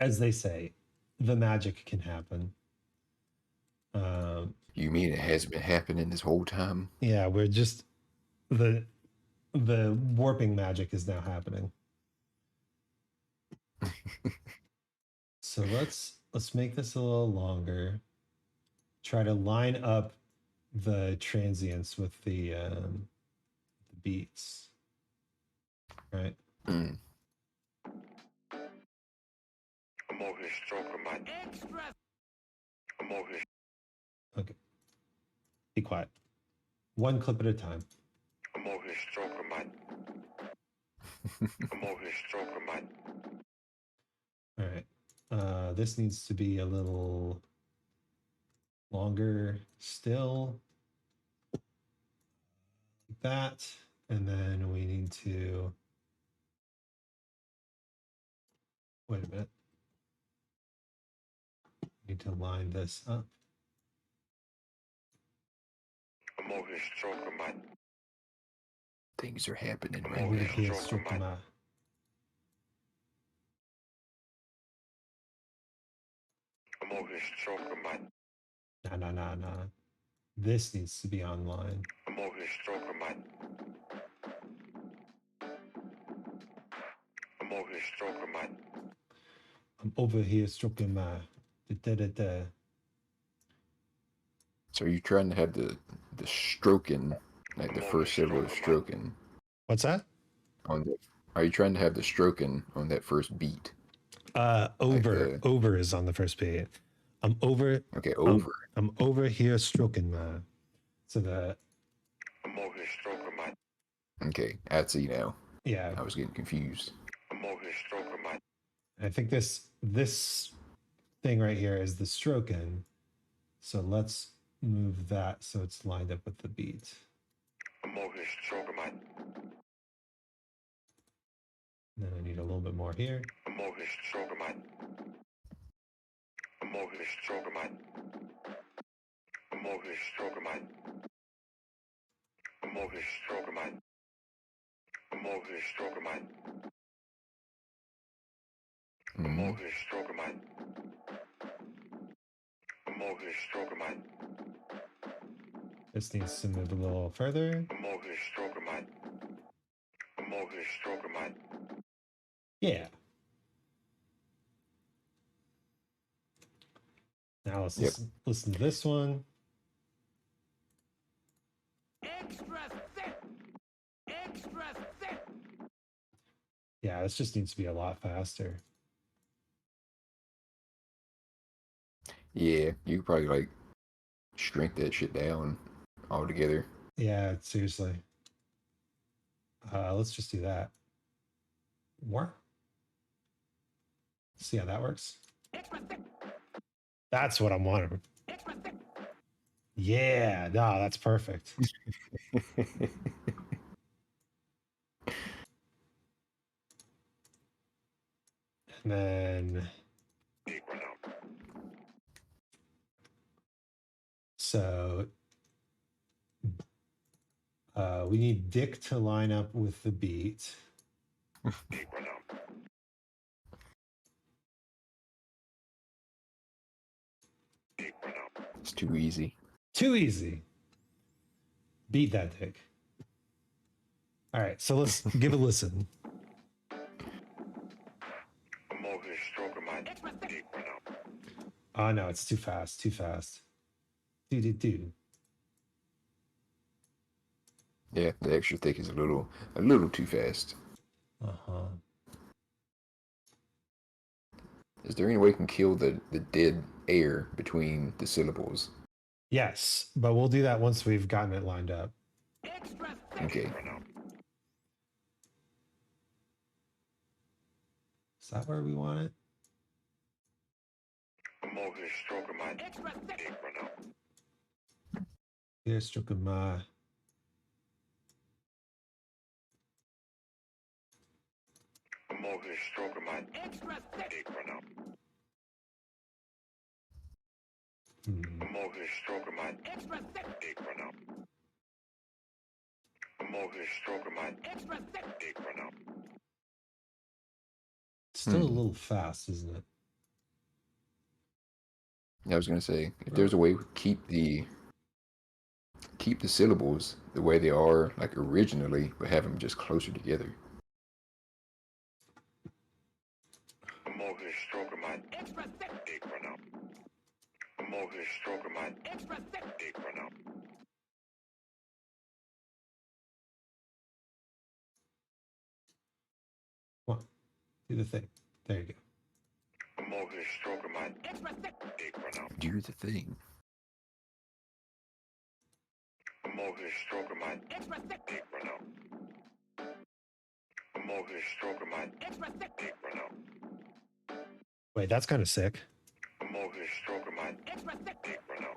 A: as they say, the magic can happen.
B: You mean it has been happening this whole time?
A: Yeah, we're just the warping magic is now happening. So let's make this a little longer. Try to line up the transients with the beats. Right?
B: Mm.
D: I'm over here stroking my
F: Extra.
D: I'm over here
A: Okay. Be quiet. One clip at a time.
D: I'm over here stroking my I'm over here stroking my
A: All right. This needs to be a little longer still. Like that. And then we need to wait a minute. Need to line this up.
D: I'm over here stroking my
B: Things are happening
D: I'm
B: right
D: over
B: now.
D: here stroking my I'm over here stroking my
A: Nah. This needs to be online.
D: I'm over here stroking my I'm over here stroking my
A: I'm over here stroking my da.
B: So you're trying to have the stroking, like the first syllable of stroking
A: What's that?
B: on the. Are you trying to have the stroking on that first beat?
A: Over is on the first beat. I'm over.
B: Okay, over.
A: I'm over here stroking my. So the
D: I'm over here stroking my
B: Okay, I see now.
A: yeah.
B: I was getting confused.
D: I'm over here stroking my
A: I think this thing right here is the stroking. So let's move that so it's lined up with the beat.
D: I'm over here stroking my
A: And then I need a little bit more here.
D: I'm over here stroking my I'm over here stroking my I'm over here stroking my I'm over here stroking my I'm over here stroking my I'm
B: Mhm.
D: over here stroking my I'm over here stroking my
A: This needs to move a little further.
D: I'm over here stroking my I'm over here stroking my
A: Yeah. Now let's
B: Yep.
A: listen to this one.
F: Extra thick. Extra thick.
A: Yeah, this just needs to be a lot faster.
B: Yeah, you could probably like shrink that shit down altogether.
A: Yeah, seriously. Let's just do that. More. See how that works.
F: Extra thick.
A: That's what I'm wanting.
F: Extra thick.
A: Yeah, no, that's perfect. And then
D: big one out.
A: so we need Dick to line up with the beat.
D: Big one out. Big one out.
B: It's too easy.
A: Too easy. Beat that Dick. All right, so let's give a listen.
D: over here stroking my dick right now.
A: Oh no, it's too fast. Too fast. Do.
B: Yeah, the extra thick is a little too fast.
A: Uh-huh.
B: Is there any way we can kill the dead air between the syllables?
A: Yes, but we'll do that once we've gotten it lined up.
F: Extra thick.
B: Okay.
D: Right now.
A: Is that where we want it?
D: I'm over here stroking my
F: Extra thick.
D: dick right now.
A: Here's stroking my.
D: I'm over here stroking my
F: Extra thick.
D: dick right now.
A: Hmm.
D: I'm over here stroking my
F: Extra thick.
D: dick right now. I'm over here stroking my
F: Extra thick.
D: dick right now.
A: Still a little fast, isn't it?
B: I was gonna say, if there's a way to keep the syllables the way they are, like originally, but have them just closer together.
D: I'm over here stroking my
F: Extra thick.
D: dick right now. I'm over here stroking my
F: Extra thick.
D: dick right now.
A: Come on, do the thing. There you go.
D: I'm over here stroking my
F: Extra thick.
D: dick right now.
B: Do the thing.
D: I'm over here stroking my
F: Extra thick.
D: dick right now. I'm over here stroking my
F: Extra thick.
D: dick right now.
A: Wait, that's kind of sick.
D: I'm over here stroking my
F: Extra thick.
D: dick right now.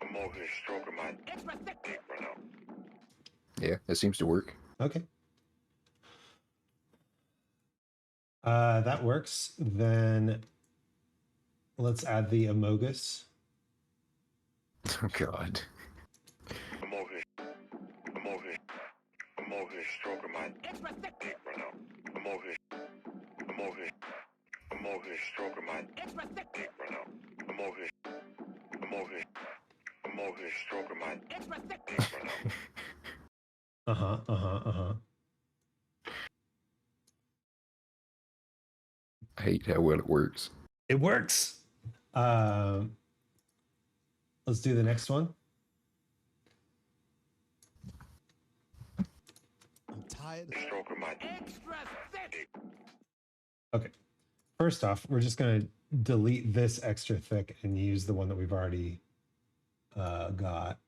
D: I'm over here stroking my
F: Extra thick.
D: dick right now.
B: Yeah, that seems to work.
A: Okay. That works. Then let's add the amogus.
B: Oh God.
D: I'm over here stroking my
F: Extra thick.
D: dick right now. I'm over here stroking my
F: Extra thick.
D: dick right now. I'm over here stroking my
F: Extra thick.
D: dick right now.
A: Uh-huh.
B: I hate how well it works.
A: It works. Let's do the next one.
C: I'm tired of
D: Stroking my
F: Extra thick.
A: Okay. First off, we're just going to delete this extra thick and use the one that we've already got.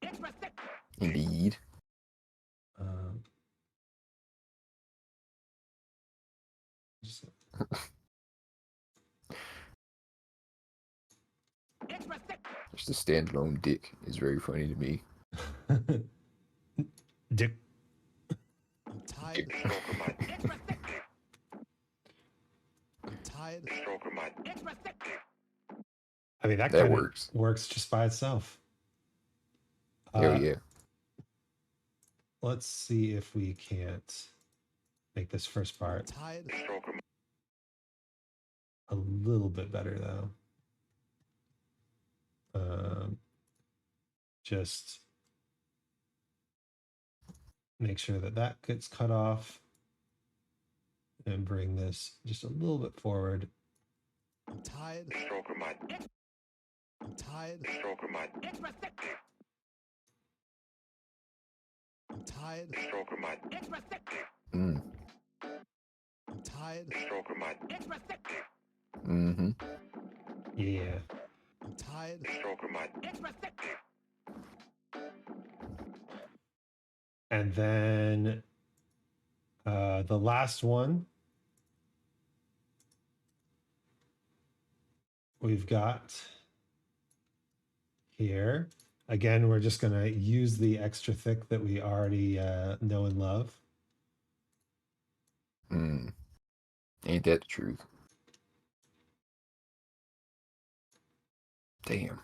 F: Extra thick.
B: Indeed.
A: Just,
F: Extra thick.
B: Just the standalone dick is very funny to me.
A: Dick.
C: I'm tired of
D: stroking my
F: Extra thick.
C: I'm tired of
D: stroking my
F: Extra thick.
A: I mean, that
B: That
A: kind of
B: works.
A: works just by itself.
B: Hell yeah.
A: Let's see if we can't make this first part
C: tired of
D: stroking
A: a little bit better, though. Just make sure that that gets cut off and bring this just a little bit forward.
C: I'm tired of
D: stroking my
C: I'm tired of
D: stroking my
F: Extra thick.
C: I'm tired of
F: Extra thick.
B: Mm.
C: I'm tired of
D: stroking my
F: Extra thick.
B: Mm-hmm.
A: Yeah.
C: I'm tired of
D: stroking my
F: Extra thick.
A: And then the last one we've got here. Again, we're just going to use the extra thick that we already know and love.
B: Mm. Ain't that the truth? Damn.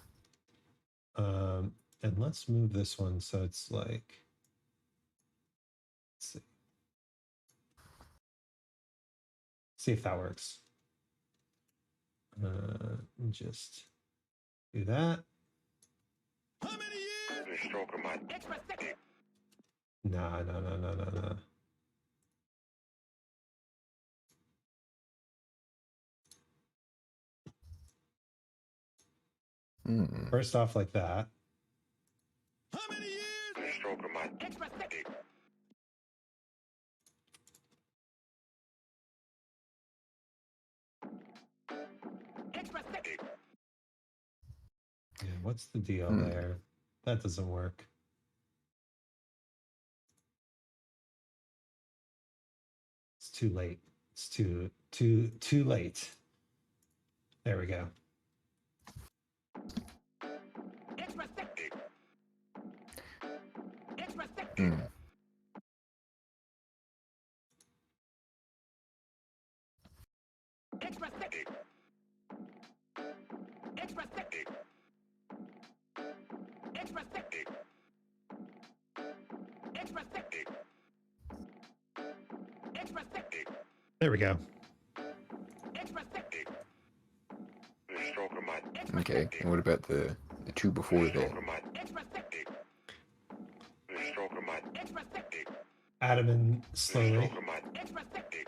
A: And let's move this one so it's like, let's see if that works. Just do that.
C: how many years?
D: stroking my
F: Extra thick.
A: No. First off, like that.
C: How many years?
D: The stroke of my
F: Extra thick.
D: dick.
F: Extra thick.
A: Yeah, what's the deal there? That doesn't work. It's too late. It's too late. There we go.
F: Extra thick. Extra thick. Extra thick. Extra thick. Extra thick. Extra thick. Extra thick.
A: There we go.
F: Extra thick.
D: The stroke of my
B: Okay. And what about the two before that?
D: stroke of my
F: Extra thick.
D: the stroke of my
F: Extra thick.
A: Adam and
D: the
A: slowly.
D: stroke of my
F: Extra thick.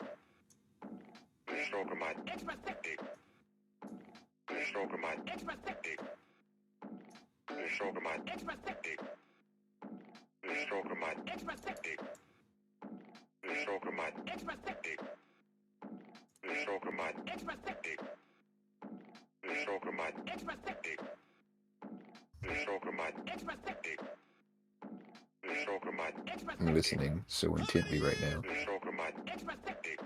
D: the stroke of my
F: Extra thick.
D: the stroke of my
F: Extra thick.
D: the stroke of my
F: Extra thick.
D: the stroke of my
F: Extra thick.
D: the stroke of my
F: Extra thick.
D: the stroke of my
F: Extra thick.
D: the stroke of my
F: Extra thick.
D: the stroke of my
F: Extra thick.
D: the stroke of my
F: Extra
B: I'm
F: thick.
B: listening so intently right now.
D: the stroke of my
F: Extra thick.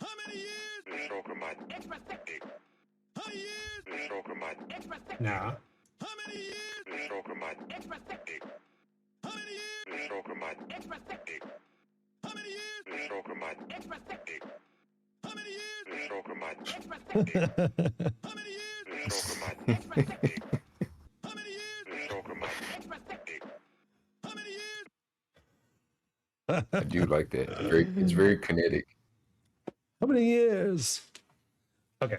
C: How many years?
D: the stroke of my
F: Extra thick.
C: How many years?
D: the stroke of my
F: Extra thick.
A: Nah.
C: How many years?
D: the stroke of my
F: Extra thick.
C: How many years?
D: the stroke of my
F: Extra thick.
C: How many years?
D: the stroke of my
F: Extra thick.
C: How many years?
D: the stroke of my
F: Extra thick.
C: How many years?
D: the stroke of my
F: Extra thick.
C: How many years?
D: the stroke of my
F: Extra thick.
C: How many years?
B: I do like that. It's very kinetic.
A: How many years? Okay.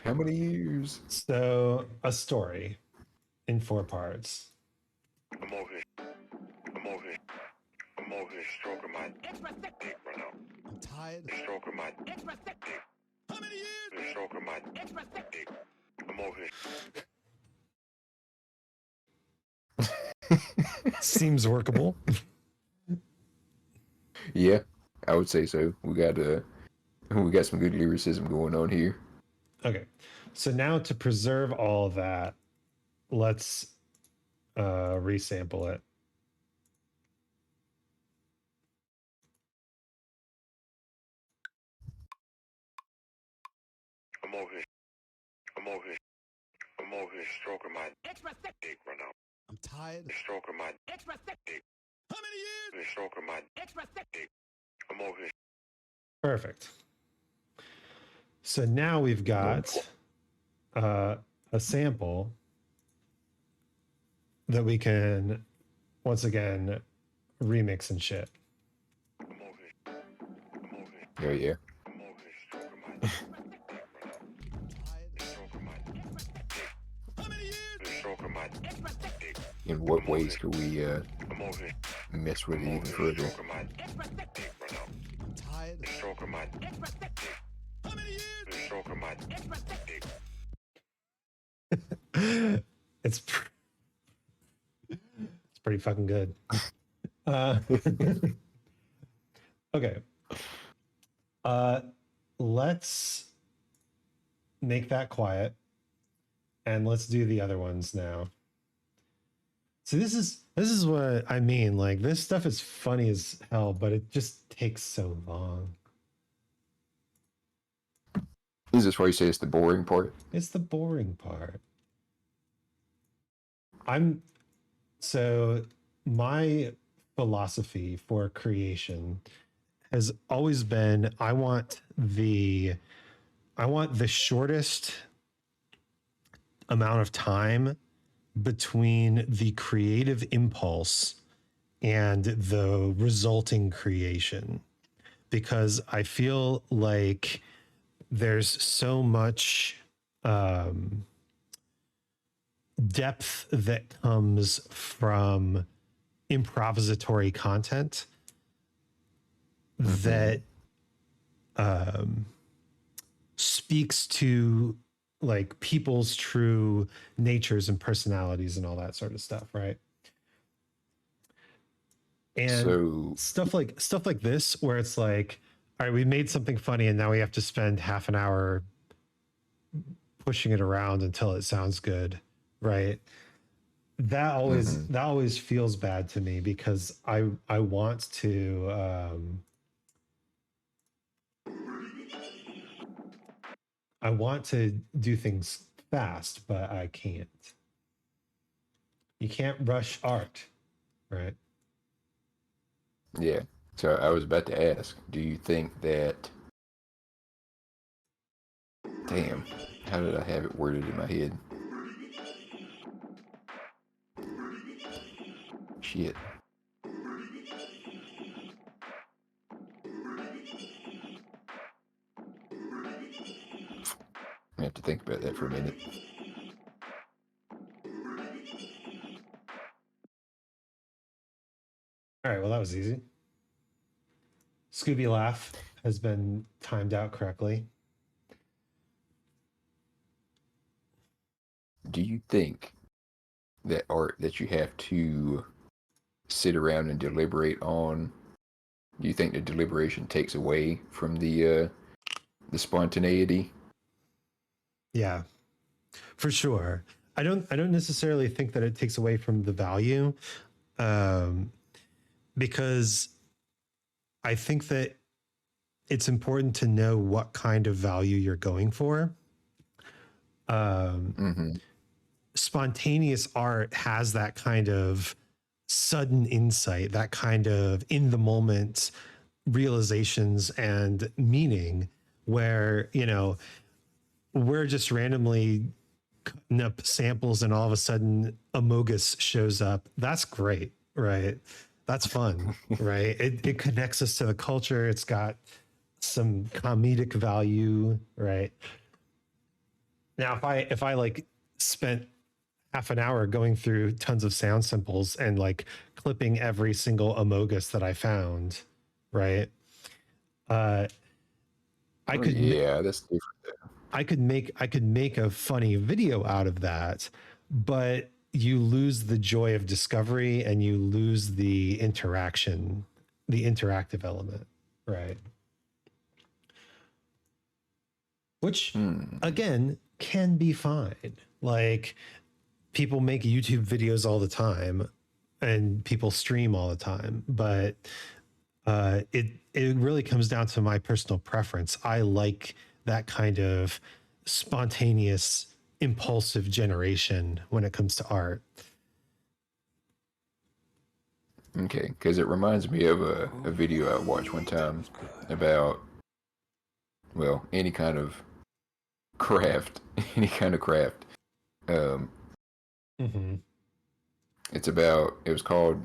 B: How many years?
A: So a story in 4 parts.
D: I'm over here stroking my
F: Extra thick.
D: dick right now.
C: I'm tired.
D: The stroke of my
F: Extra thick.
C: How many years?
D: the stroke of my
F: Extra thick.
D: dick. I'm over here.
A: Seems workable.
B: Yeah, I would say so. We got some good lyricism going on here.
A: Okay. So now to preserve all of that, let's resample it.
D: I'm over here stroking my
F: Extra thick.
D: dick right now.
C: I'm tired.
D: The stroke of my
F: Extra thick.
C: How many years?
D: the stroke of my
F: Extra thick.
D: I'm over here.
A: Perfect. So now we've got a sample that we can once again remix and shit.
D: I'm over here.
B: Oh yeah.
D: I'm over here stroking my dick right now.
C: Tired.
D: The stroke of my
C: How many years?
D: the stroke of my
F: Extra thick.
B: In what ways could we
D: I'm over here.
B: mess with it
D: I'm
B: even
D: over here
B: further?
D: stroking my
F: Extra thick.
D: dick right now.
C: I'm tired.
D: The stroke of my
F: Extra thick.
C: How many years?
D: the stroke of my
F: Extra thick.
A: it's it's pretty fucking good. Okay. Let's make that quiet and let's do the other ones now. So this is what I mean. Like, this stuff is funny as hell, but it just takes so long.
B: Is this why you say it's the boring part?
A: It's the boring part. So my philosophy for creation has always been I want the shortest amount of time between the creative impulse and the resulting creation, because I feel like there's so much depth that comes from improvisatory content that speaks to like people's true natures and personalities and all that sort of stuff, right? And
B: So
A: stuff like this, where it's like, all right, we made something funny and now we have to spend half an hour pushing it around until it sounds good, right? That always feels bad to me, because I want to I want to do things fast, but I can't. You can't rush art, right?
B: yeah. So I was about to ask, do you think that? Damn, how did I have it worded in my head? Shit. I have to think about that for a minute.
A: All right, well, that was easy. Scooby Laugh has been timed out correctly.
B: Do you think that art that you have to sit around and deliberate on, do you think the deliberation takes away from the spontaneity?
A: Yeah, for sure. I don't necessarily think that it takes away from the value, because I think that it's important to know what kind of value you're going for. Spontaneous art has that kind of sudden insight, that kind of in the moment realizations and meaning, where, you know, we're just randomly cutting up samples and all of a sudden Amogus shows up. That's great, right? That's fun, right? It connects us to the culture. It's got some comedic value, right? Now, if I like spent half an hour going through tons of sound samples and like clipping every single Amogus that I found, right? I could
B: Yeah, that's different.
A: I could make a funny video out of that, but you lose the joy of discovery and you lose the interaction, the interactive element, right? Which again can be fine. Like, people make YouTube videos all the time and people stream all the time, but it really comes down to my personal preference. I like that kind of spontaneous, impulsive generation when it comes to art.
B: Okay, because it reminds me of a video I watched one time about, well, any kind of craft, any kind of craft. It's about, it was called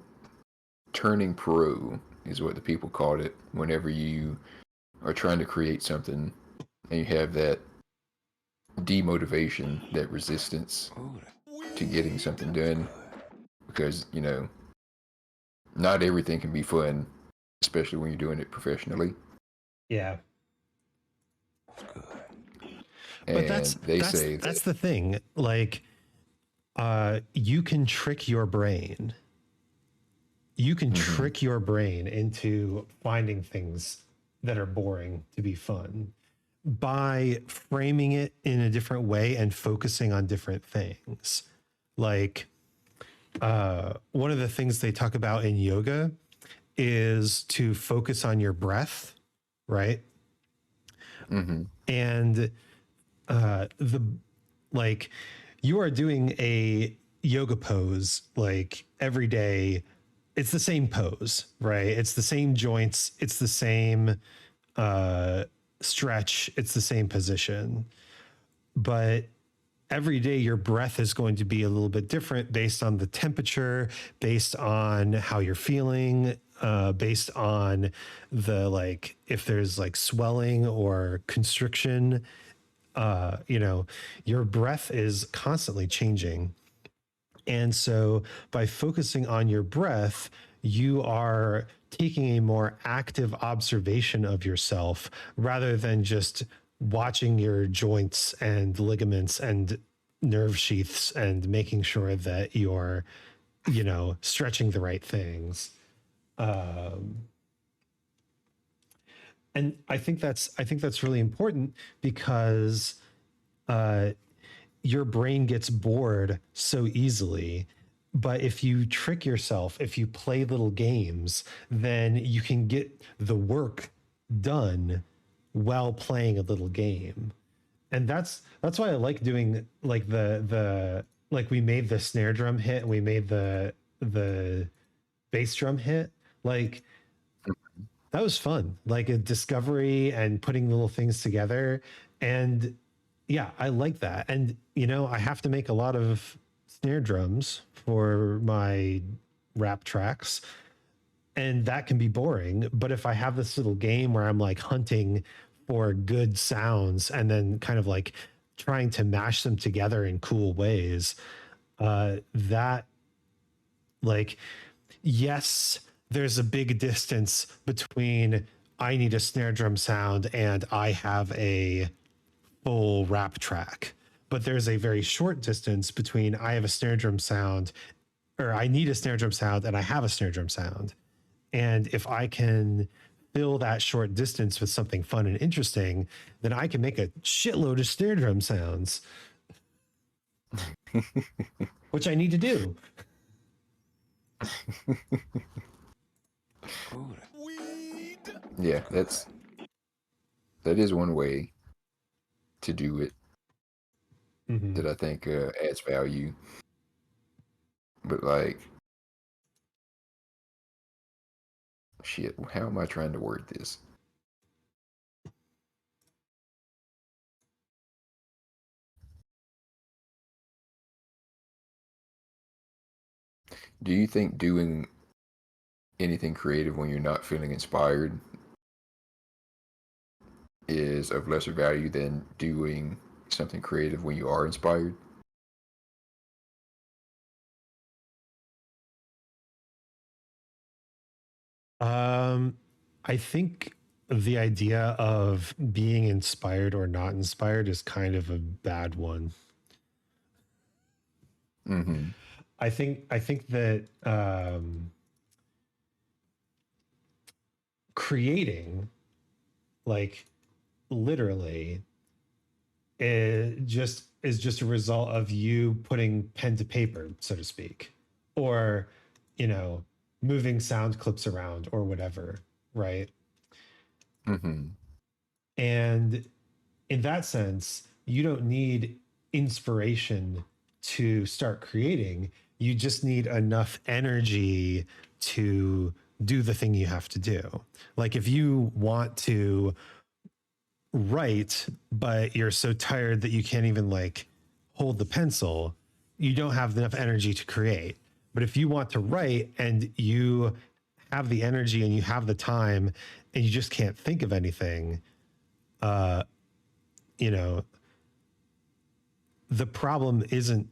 B: turning pro, is what the people called it, whenever you are trying to create something and you have that demotivation, that resistance to getting something done, because, you know, not everything can be fun, especially when you're doing it professionally.
A: Yeah.
B: And
A: But
B: that's
A: the thing. Like, you can trick your brain. You can trick your brain into finding things that are boring to be fun by framing it in a different way and focusing on different things. Like, one of the things they talk about in yoga is to focus on your breath, right? And like, you are doing a yoga pose like every day. It's the same pose, right? It's the same joints. It's the same stretch. It's the same position. But every day your breath is going to be a little bit different based on the temperature, based on how you're feeling, based on the, like, if there's like swelling or constriction. You know, your breath is constantly changing. And so by focusing on your breath, you are taking a more active observation of yourself rather than just watching your joints and ligaments and nerve sheaths and making sure that you're, stretching the right things. And I think that's really important because your brain gets bored so easily. But if you trick yourself, if you play little games, then you can get the work done while playing a little game. And that's why I like doing like the like we made the snare drum hit and we made the bass drum hit. Like that was fun, like a discovery and putting little things together. And yeah, I like that. And I have to make a lot of snare drums for my rap tracks, and that can be boring. But if I have this little game where I'm like hunting for good sounds and then kind of like trying to mash them together in cool ways, that like, yes, there's a big distance between I need a snare drum sound and I have a full rap track. But there's a very short distance between I have a snare drum sound, or I need a snare drum sound and I have a snare drum sound. And if I can fill that short distance with something fun and interesting, then I can make a shitload of snare drum sounds, which I need to do.
C: Weed.
B: Yeah, that is one way to do it
A: Mhm.
B: that I think adds value. But like, shit, how am I trying to word this? Do you think doing anything creative when you're not feeling inspired is of lesser value than doing something creative when you are inspired?
A: I think the idea of being inspired or not inspired is kind of a bad one.
B: Mm-hmm.
A: I think that creating, like literally, is just a result of you putting pen to paper, so to speak, or moving sound clips around or whatever, right?
B: Mm-hmm.
A: And in that sense, you don't need inspiration to start creating. You just need enough energy to do the thing you have to do. Like if you want to write, but you're so tired that you can't even like hold the pencil, you don't have enough energy to create. But if you want to write and you have the energy and you have the time and you just can't think of anything, you know, the problem isn't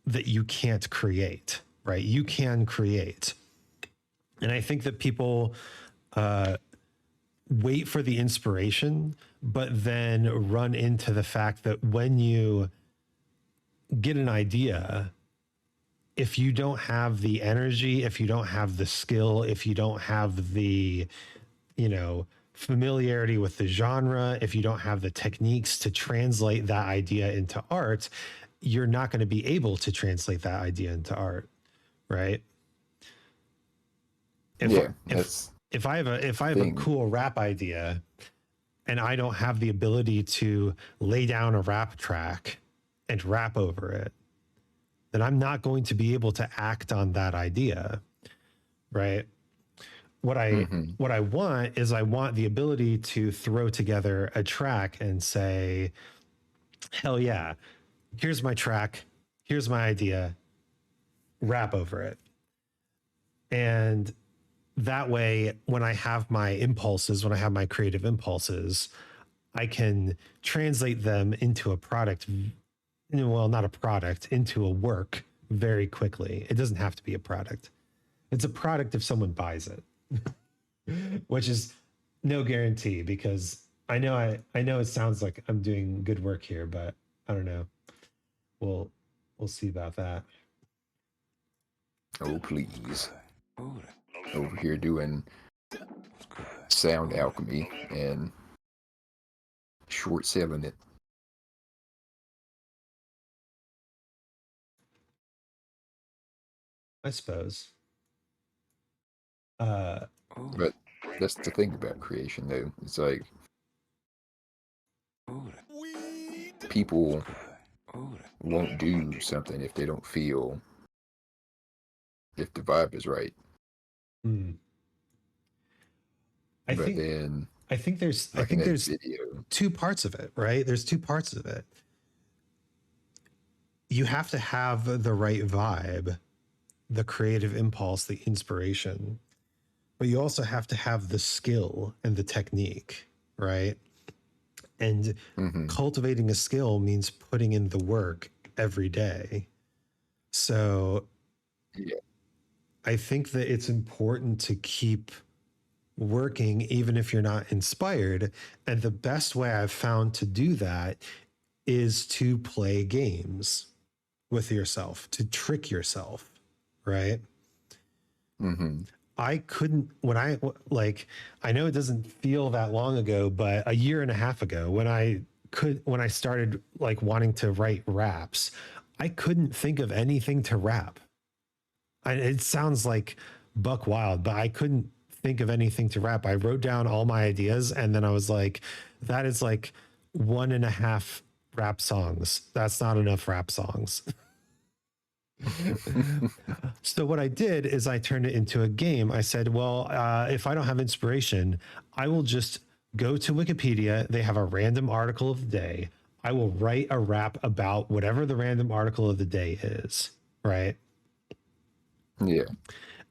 A: that you can't create, right? You can create. And I think that people wait for the inspiration, but then run into the fact that when you get an idea, if you don't have the energy, if you don't have the skill, if you don't have the, familiarity with the genre, if you don't have the techniques to translate that idea into art, you're not going to be able to translate that idea into art, right? If I have a cool rap idea and I don't have the ability to lay down a rap track and rap over it, then I'm not going to be able to act on that idea, right? What I want is I want the ability to throw together a track and say, hell yeah, here's my track, here's my idea, rap over it. And that way, when I have my impulses, when I have my creative impulses, I can translate them into a product. Well, not a product, into a work very quickly. It doesn't have to be a product. It's a product if someone buys it, which is no guarantee because I know it sounds like I'm doing good work here, but I don't know. We'll see about that.
B: Oh, please.
E: Ooh, that
B: Over here doing
E: was good.
B: sound alchemy and short selling it.
A: I suppose.
E: Ooh,
B: But that's the thing about creation, though. It's like
E: ooh, that
C: Weed.
B: people
E: good. Ooh, that
B: won't do something if they don't feel if the vibe is right.
A: hmm. I
B: But
A: think
B: then,
A: I think there's I
B: like in
A: think
B: that
A: there's
B: video,
A: two parts of it, right? There's two parts of it. You have to have the right vibe, the creative impulse, the inspiration, but you also have to have the skill and the technique, right? And
B: mhm,
A: cultivating a skill means putting in the work every day. So
B: yeah,
A: I think that it's important to keep working even if you're not inspired. And the best way I've found to do that is to play games with yourself, to trick yourself, right?
B: mhm,
A: I couldn't, when I know it doesn't feel that long ago, but a year and a half ago, when I started like wanting to write raps, I couldn't think of anything to rap. It sounds like buck wild, but I couldn't think of anything to rap. I wrote down all my ideas and then I was like, that is like 1.5 rap songs. That's not enough rap songs. So what I did is I turned it into a game. I said, well, if I don't have inspiration, I will just go to Wikipedia. They have a random article of the day. I will write a rap about whatever the random article of the day is, right?
B: yeah,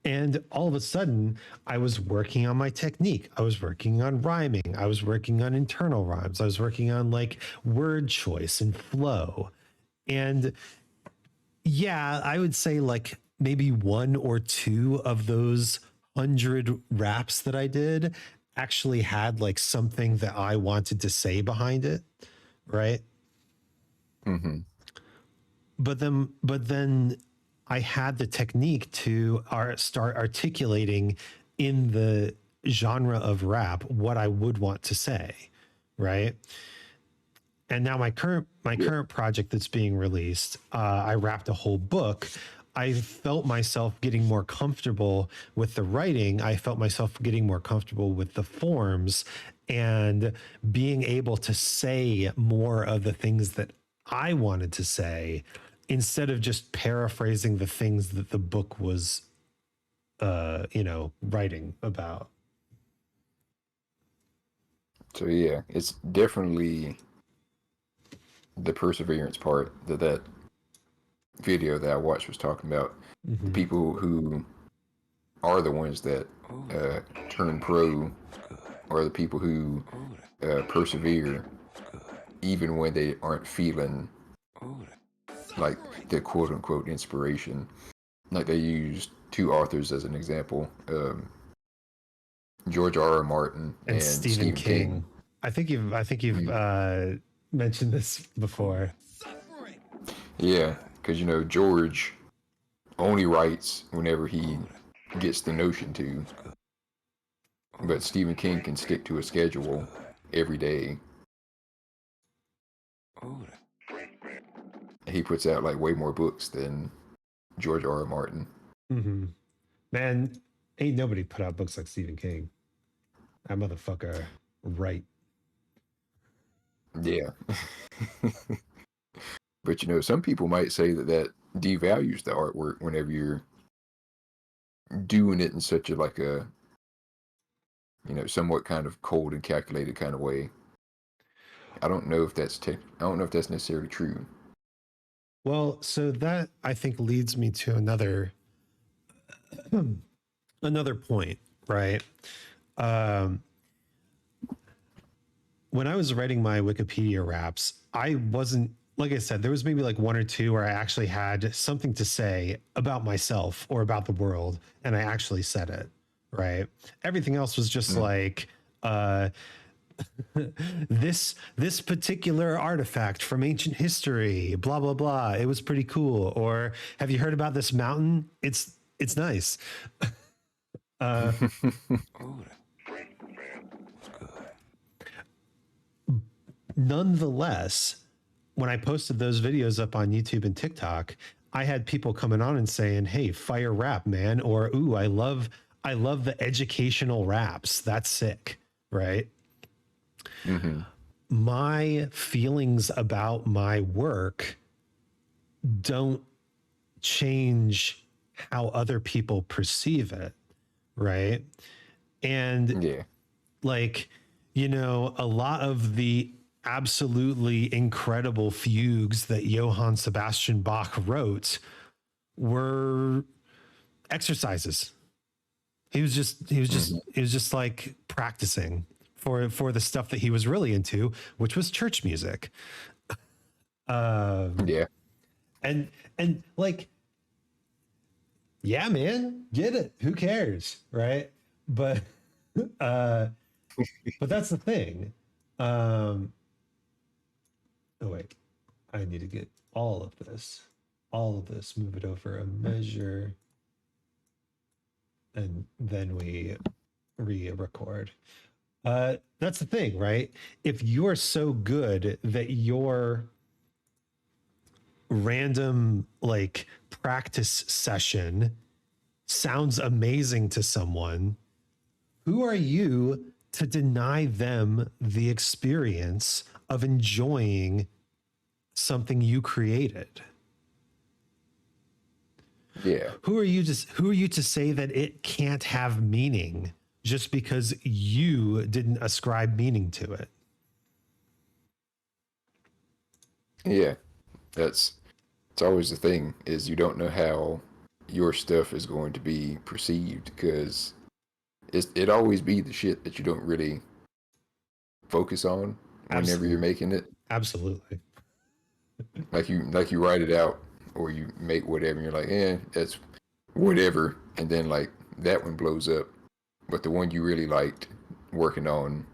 A: And all of a sudden, I was working on my technique. I was working on rhyming. I was working on internal rhymes. I was working on like word choice and flow. And yeah, I would say like maybe one or two of those 100 raps that I did actually had like something that I wanted to say behind it, right?
B: mhm,
A: But then I had the technique to start articulating in the genre of rap what I would want to say, right? And now my
B: yeah,
A: current project that's being released, I wrapped a whole book. I felt myself getting more comfortable with the writing. I felt myself getting more comfortable with the forms and being able to say more of the things that I wanted to say instead of just paraphrasing the things that the book was writing about.
B: So yeah, it's definitely the perseverance part that video that I watched was talking about. The
A: Mhm.
B: people who are the ones that turn pro are the people who persevere even when they aren't feeling like the quote unquote inspiration. Like they used two authors as an example, George R. R. Martin
A: And
B: and
A: Stephen
B: Stephen King.
A: King. I think you've
B: Mm,
A: mentioned this before.
C: Suffering.
B: yeah, because George only writes whenever he gets the notion to, but Stephen King can stick to a schedule every day. He puts out like way more books than George R. R. Martin.
A: Mm-hmm. Man, ain't nobody put out books like Stephen King. That motherfucker, right?
B: Yeah. But some people might say that devalues the artwork whenever you're doing it in such a like a somewhat kind of cold and calculated kind of way. I don't know if I don't know if that's necessarily true.
A: Well, so that I think leads me to another point, right? Um, when I was writing my Wikipedia raps, I wasn't, like I said, there was maybe like one or two where I actually had something to say about myself or about the world, and I actually said it, right? Everything else was just
B: Mm,
A: like uh this particular artifact from ancient history, blah blah blah. It was pretty cool. Or have you heard about this mountain? It's nice.
E: Oh, that was good.
A: Nonetheless, when I posted those videos up on YouTube and TikTok, I had people coming on and saying, "Hey, fire rap, man," or "Ooh, I love the educational raps. That's sick," right?
B: Mm-hmm.
A: My feelings about my work don't change how other people perceive it, right? And
B: Yeah.
A: like, you know, a lot of the absolutely incredible fugues that Johann Sebastian Bach wrote were exercises. He was just like practicing for the stuff that he was really into, which was church music.
B: Yeah.
A: And like, yeah, man, get it. Who cares, right? But but that's the thing. Oh wait, I need to get all of this, move it over a measure, and then we re-record. That's the thing, right? If you're so good that your random like practice session sounds amazing to someone, who are you to deny them the experience of enjoying something you created?
B: Yeah.
A: Who are you to say that it can't have meaning just because you didn't ascribe meaning to it?
B: Yeah. It's always the thing, is you don't know how your stuff is going to be perceived, because it always be the shit that you don't really focus on whenever you're making it.
A: Absolutely.
B: Like you write it out, or you make whatever, and you're like, that's whatever, and then like that one blows up, but the one you really liked working on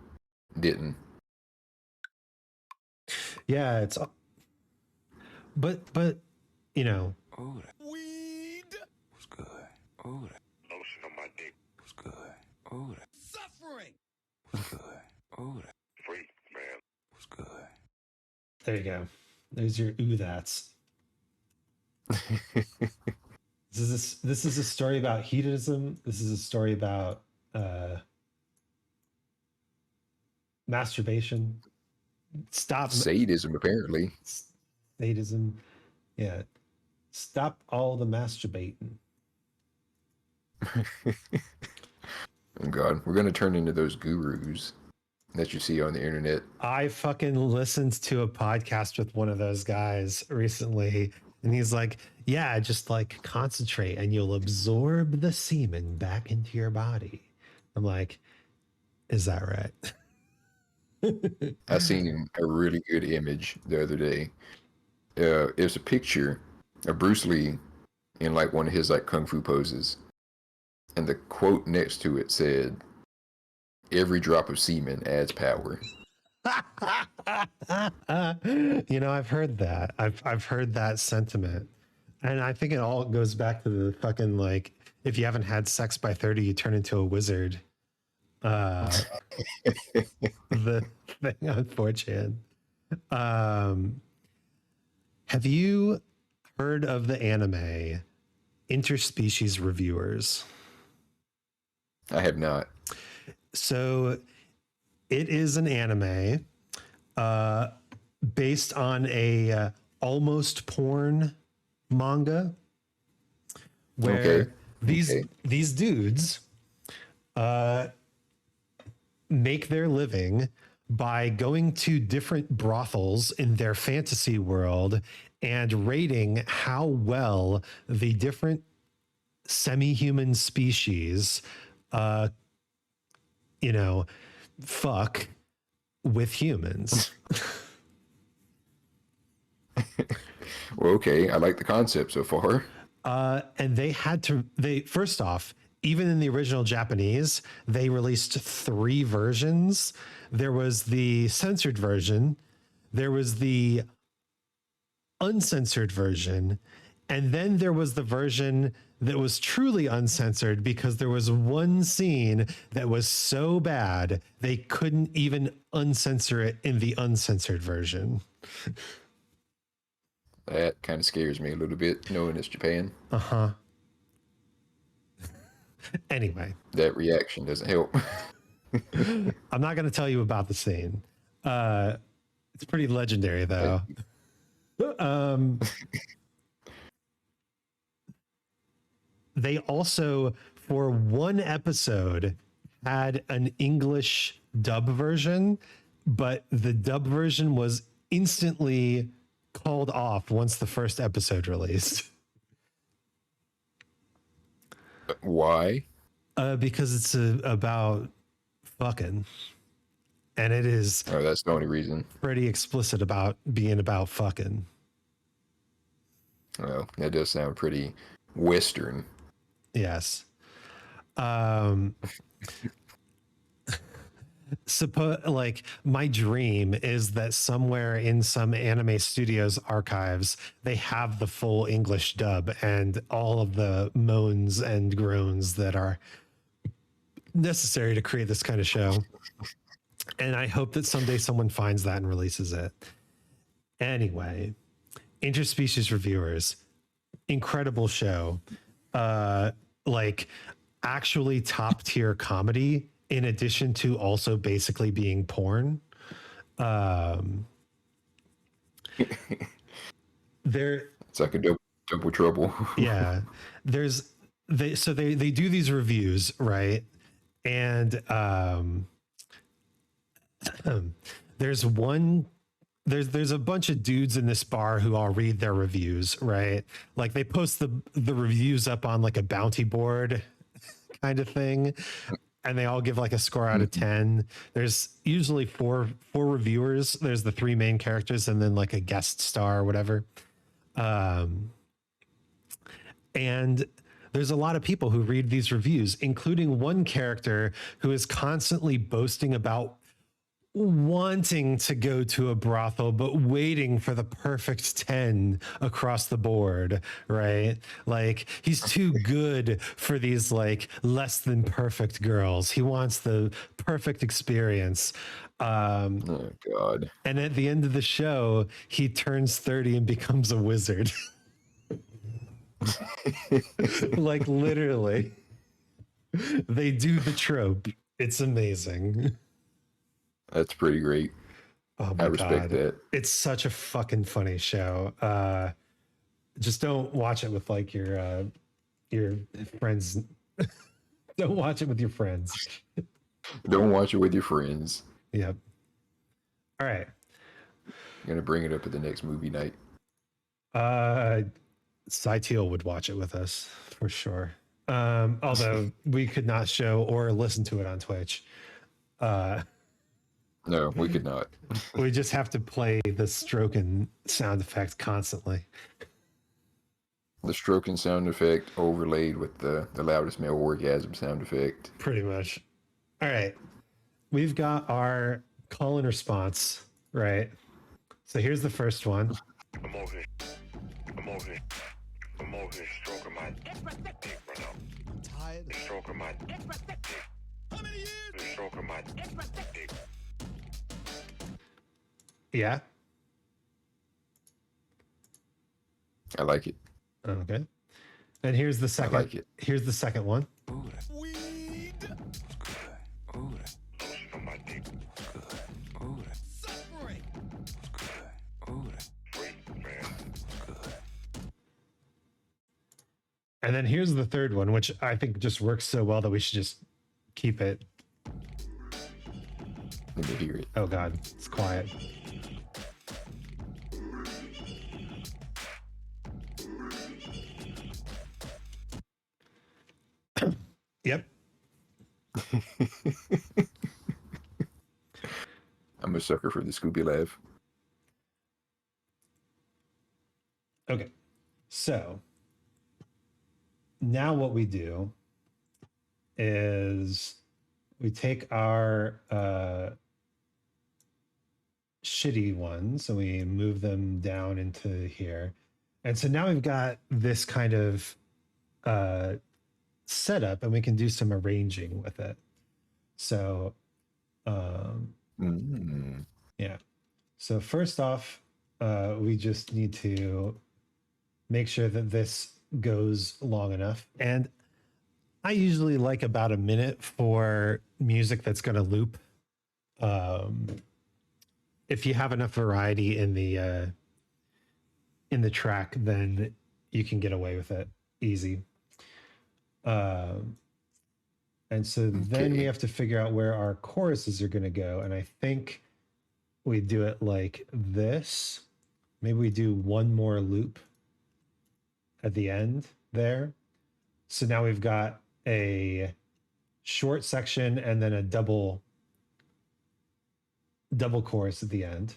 B: didn't.
A: Yeah, it's but you know,
E: Oh, that
C: Weed.
E: was good. Oh, that
D: Lotion on my dick.
E: was good. Oh, that
C: Suffering.
E: was good. Oh, that
D: Freak, man.
E: was good.
A: there you go. There's your ooh that's. This is a story about hedonism. This is a story about masturbation. Stop
B: Sadism, apparently.
A: sadism. Yeah. Stop all the masturbating.
B: Oh God, we're gonna turn into those gurus that you see on the internet.
A: I fucking listened to a podcast with one of those guys recently, and he's like, yeah, just like concentrate and you'll absorb the semen back into your body. I'm like, is that right?
B: I seen a really good image the other day. It's a picture of Bruce Lee in like one of his like kung fu poses, and the quote next to it said, "Every drop of semen adds power."
A: You know, I've heard that. I've heard that sentiment. And I think it all goes back to the fucking like, if you haven't had sex by 30, you turn into a wizard. The thing on 4chan. Have you heard of the anime Interspecies Reviewers?
B: I have not.
A: So it is an anime based on a almost porn manga where these dudes make their living by going to different brothels in their fantasy world and rating how well the different semi-human species fuck with humans.
B: Well, okay, I like the concept so far.
A: And first off, even in the original Japanese, they released 3 versions. There was the censored version, there was the uncensored version, and then there was the version that was truly uncensored because there was one scene that was so bad they couldn't even uncensor it in the uncensored version.
B: That kind of scares me a little bit, knowing it's Japan.
A: Uh-huh. Anyway,
B: That reaction doesn't help.
A: I'm not going to tell you about the scene. It's pretty legendary, though. They also, for one episode, had an English dub version, but the dub version was instantly called off once the first episode released.
B: Why?
A: Because it's about fucking. And it is
B: Oh, that's the only reason.
A: pretty explicit about being about fucking.
B: Well, that does sound pretty Western.
A: Yes. Like my dream is that somewhere in some anime studios archives they have the full English dub and all of the moans and groans that are necessary to create this kind of show. And I hope that someday someone finds that and releases it. Anyway, Interspecies Reviewers, incredible show. Like actually top tier comedy in addition to also basically being porn. There,
B: It's like a double trouble.
A: yeah, they do these reviews, right? And there's a bunch of dudes in this bar who all read their reviews, right? Like they post the reviews up on like a bounty board kind of thing, and they all give like a score out of 10. There's usually four reviewers. There's the 3 main characters and then like a guest star or whatever. And there's a lot of people who read these reviews, including one character who is constantly boasting about wanting to go to a brothel, but waiting for the perfect 10 across the board, right? Like he's too good for these like less than perfect girls. He wants the perfect experience.
B: Oh, God.
A: And at the end of the show, he turns 30 and becomes a wizard. Like literally. They do the trope. It's amazing.
B: That's pretty great.
A: Oh my
B: I respect
A: God.
B: that.
A: It's such a fucking funny show. Just don't watch it with like your friends. Don't watch it with your friends.
B: Don't watch it with your friends.
A: Yep. All right.
B: I'm going to bring it up at the next movie night.
A: Cyteal would watch it with us for sure. Although we could not show or listen to it on Twitch.
B: No, we could not.
A: We just have to play the stroking sound effect constantly.
B: The stroking sound effect overlaid with the loudest male orgasm sound effect.
A: Pretty much. All right. We've got our call and response, right? So here's the first one.
D: I'm over here stroking my dick right now.
C: I'm tired of
D: Stroking my dick.
C: how many years?
D: Stroking my dick.
A: Yeah.
B: I like it.
A: Okay. And here's the second.
B: like it.
A: Here's the second one.
E: Ooh, that
C: Weed.
E: was good. Ooh, that
D: Lotion on my dick.
E: was good. Ooh, that
C: Suffering.
E: was good. Ooh, that
D: Freak, man.
E: was good.
A: And then here's the third one, which I think just works so well that we should just keep it.
B: Let me hear it.
A: Oh God, it's quiet. Yep.
B: I'm a sucker for the Scooby laugh.
A: Okay. So now what we do is we take our shitty ones and we move them down into here. And so now we've got this kind of setup and we can do some arranging with it. So, yeah. So first off, we just need to make sure that this goes long enough. And I usually like about a minute for music that's going to loop. If you have enough variety in the track, then you can get away with it easy. And so then we have to figure out where our choruses are going to go. And I think we do it like this. Maybe we do one more loop at the end there. So now we've got a short section and then a double chorus at the end.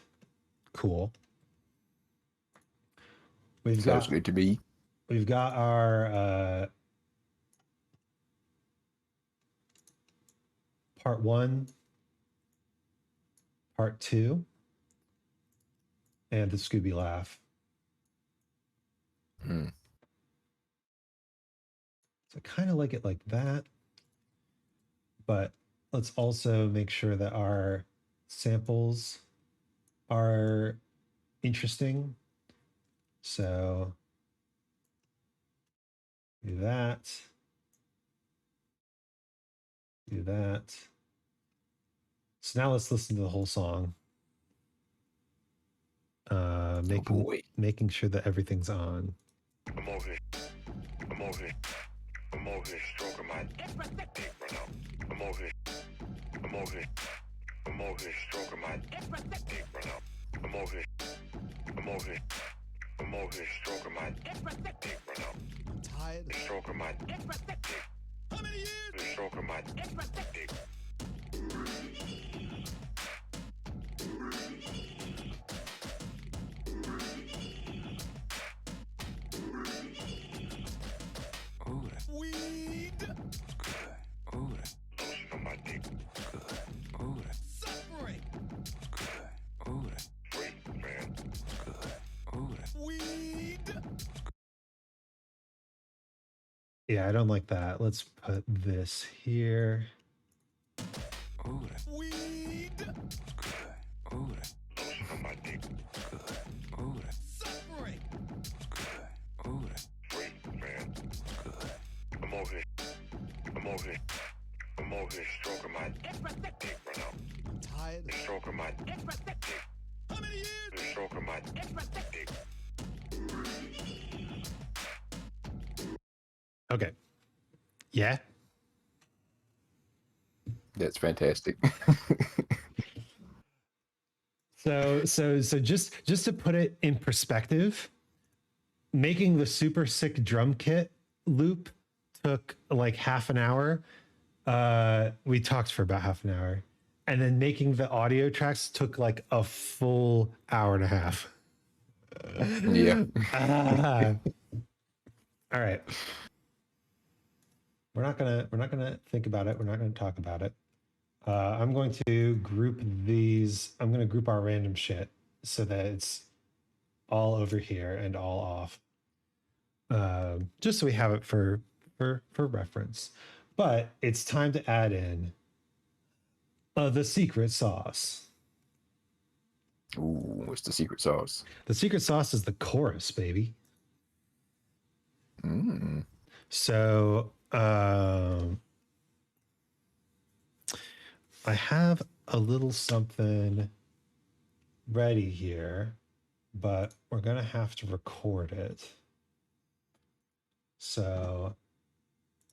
A: Cool.
B: Sounds good to me.
A: We've got our part 1, part 2, and the Scooby laugh. So I kind of like it like that, but let's also make sure that our samples are interesting. So do that. Do that. So now let's listen to the whole song. Making sure that everything's on.
D: I'm over here stroking my dick right now. I'm over here stroking my dick right now. I'm over here stroking my dick right now.
C: I'm tired of
D: Stroking my dick.
C: How many years?
D: Stroking my dick.
E: Oh, that
C: Weed.
E: was good. Oh, that
D: Lotion on my dick.
E: was good. Oh, that
C: Suffering.
E: was good. Oh, that
D: Freak, man.
E: was good. Oh, that
C: Weed.
A: Yeah, I don't like that. Let's put this here.
E: oh, that
C: Weed.
E: was good. Oh, that
D: Lotion on my dick.
E: was good. Oh, that
C: Suffering.
E: was good. Oh, that
D: Freak, man.
E: was good.
D: I'm over here stroking my dick right now.
C: I'm tired of
D: Stroking my dick.
C: How many years?
D: Stroking my dick.
A: Okay. Yeah.
B: That's fantastic.
A: So just to put it in perspective, making the super sick drum kit loop took like half an hour. We talked for about half an hour. And then making the audio tracks took like a full hour and a half.
B: Yeah.
A: All right. We're not gonna think about it. We're not gonna talk about it. I'm going to group these. I'm going to group our random shit so that it's all over here and all off, just so we have it for reference. But it's time to add in the secret sauce.
B: Ooh, what's the secret sauce?
A: The secret sauce is the chorus, baby. So I have a little something ready here, but we're going to have to record it. So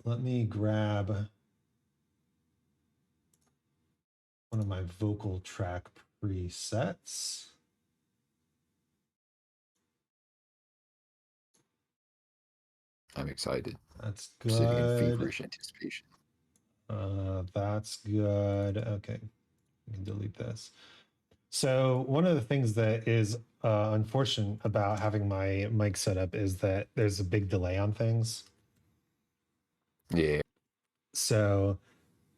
A: let me grab one of my vocal track presets.
B: I'm excited.
A: That's
B: Sitting in
A: good.
B: feverish anticipation.
A: That's good. Okay, we can delete this. So one of the things that is unfortunate about having my mic set up is that there's a big delay on things.
B: Yeah.
A: So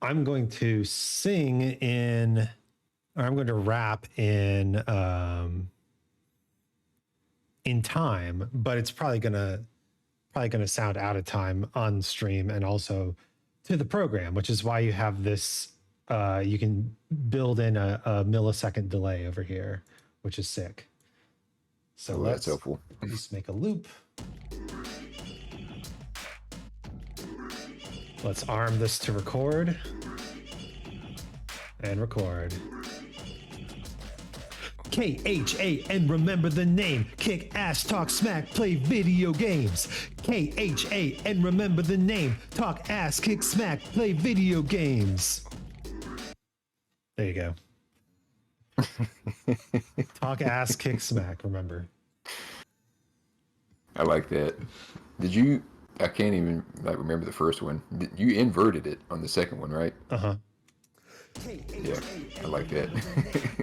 A: I'm going to sing in, or I'm going to rap in time, but it's probably gonna sound out of time on stream and also to the program, which is why you have this. You can build in a millisecond delay over here, which is sick. So
B: Oh,
A: let's
B: that's helpful.
A: just make a loop. Let's arm this to record and record. KHA, remember the name. Kick ass, talk smack, play video games. KHA, remember the name. Talk ass, kick smack, play video games. There you go. Talk ass, kick smack, remember.
B: I like that. Did you? I can't even remember the first one. You inverted it on the second one, right?
A: Uh-huh.
B: Yeah, I like that.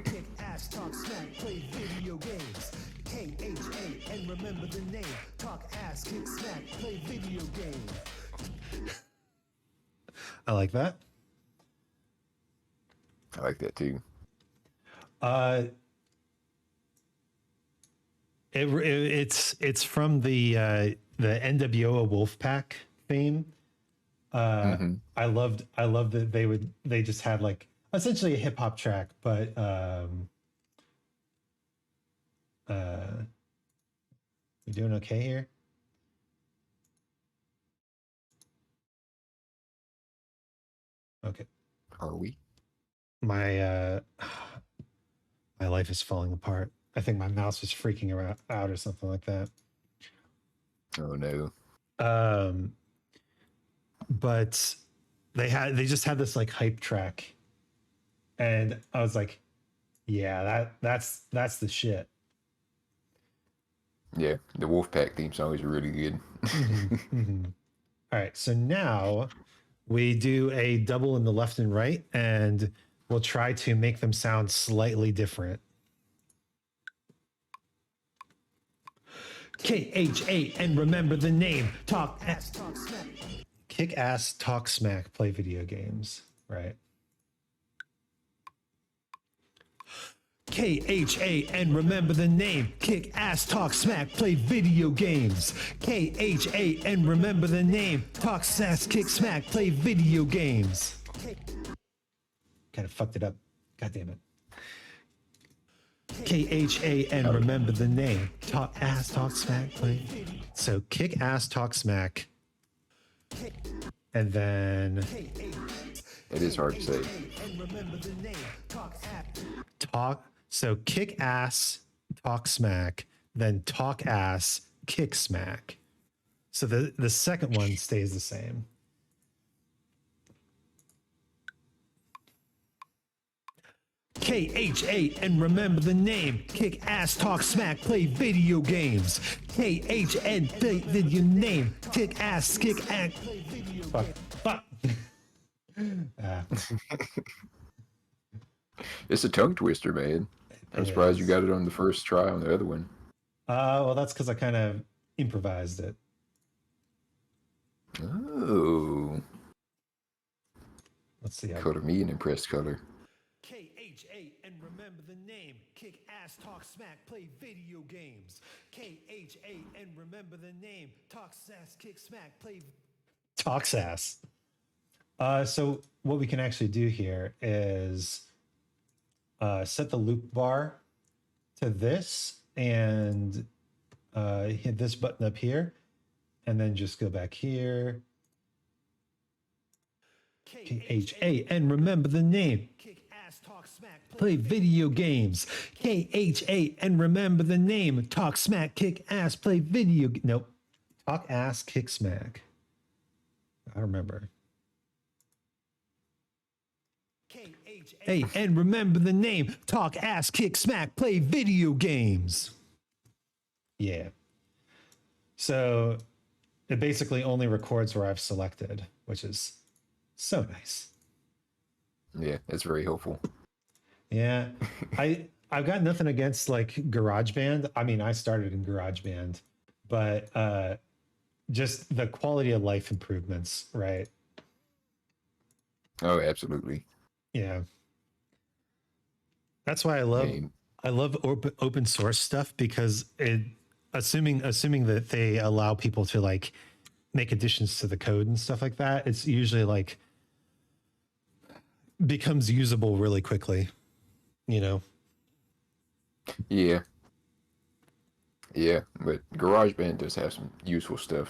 A: Kick ass, talk smack, play video games. KHA, and remember the name. Talk ass, kick smack, play video games. I like that.
B: I like that too.
A: It's from the NWO Wolfpack theme. I loved that they just had like essentially a hip hop track, but you doing okay here? Okay.
B: Are we?
A: My my life is falling apart. I think my mouse was freaking out or something like that.
B: Oh no.
A: But they just had this like hype track, and I was like, yeah, that's the shit.
B: Yeah, the Wolfpack theme song is really good.
A: All right, so now we do a double in the left and right, and we'll try to make them sound slightly different. KHA, and remember the name. Talk ass, talk smack. Kick ass, talk smack, play video games. Right. KHA, and remember the name. Kick ass, talk smack, play video games. KHA, and remember the name. Talk sass, kick smack, play video games. Kind of fucked it up. God damn it. KHA, and remember the name. Talk ass, talk smack, play. So kick ass, talk smack. And then
B: It is hard to say.
A: talk. So kick ass, talk smack, then talk ass, kick smack. So the second one stays the same. KHA, and remember the name. Kick ass, talk smack, play video games. KHN, play video name. Kick ass, kick ass. Fuck.
B: It's a tongue twister, man. I'm surprised you got it on the first try on the other one.
A: Well, that's because I kind of improvised it.
B: Oh.
A: Let's see.
B: Color me an impressed color.
A: KHA, and remember the name. Kick ass, talk smack, play video games. KHA, and remember the name. Talk sass, kick smack, play. Talk sass. So what we can actually do here is set the loop bar to this and hit this button up here, and then just go back here. KHA, and remember the name. Kick ass, talk smack, play video games. KHA, and remember the name. Talk smack, kick ass, play video. Nope. Talk ass, kick smack. I remember. KHA, and remember the name. Talk ass, kick smack, play video games. Yeah. So it basically only records where I've selected, which is so nice.
B: Yeah, it's very helpful.
A: Yeah. I've got nothing against like GarageBand. I mean, I started in GarageBand, but just the quality of life improvements, right?
B: Oh, absolutely.
A: Yeah. That's why I
B: I
A: love
B: mean,
A: open source stuff, because assuming that they allow people to like make additions to the code and stuff like that, it's usually like becomes usable really quickly, you know.
B: yeah, yeah. But GarageBand does have some useful stuff.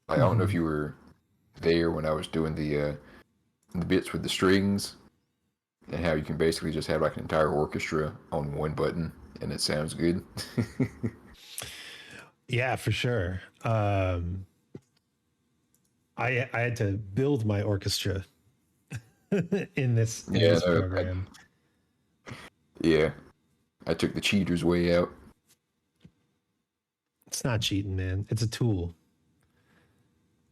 B: Like, I don't know if
A: Mhm.
B: you were there when I was doing the bits with the strings and how you can basically just have like an entire orchestra on one button and it sounds good.
A: Yeah, for sure. I had to build my orchestra in
B: Yeah,
A: this
B: no,
A: program.
B: yeah. I took the cheater's way out.
A: It's not cheating, man. It's a tool.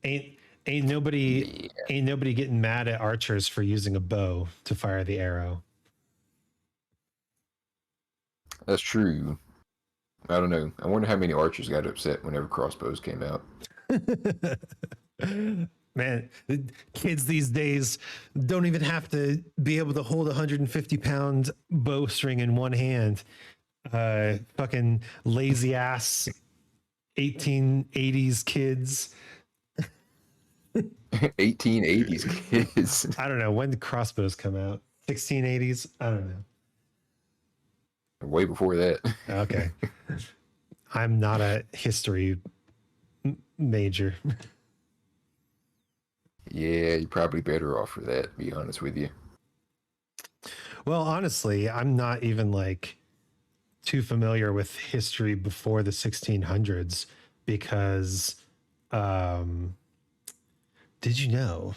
A: Ain't ain't nobody
B: Yeah,
A: ain't nobody getting mad at archers for using a bow to fire the arrow.
B: that's true. I don't know. I wonder how many archers got upset whenever crossbows came out.
A: Man, the kids these days don't even have to be able to hold a 150-pound bowstring in one hand. Fucking lazy ass 1880s kids.
B: 1880s kids.
A: I don't know when did crossbows come out. 1680s. I don't know.
B: Way before that.
A: Okay, I'm not a history major.
B: Yeah, you're probably better off for that, to be honest with you.
A: Well, honestly, I'm not even like too familiar with history before the 1600s, because um, did you know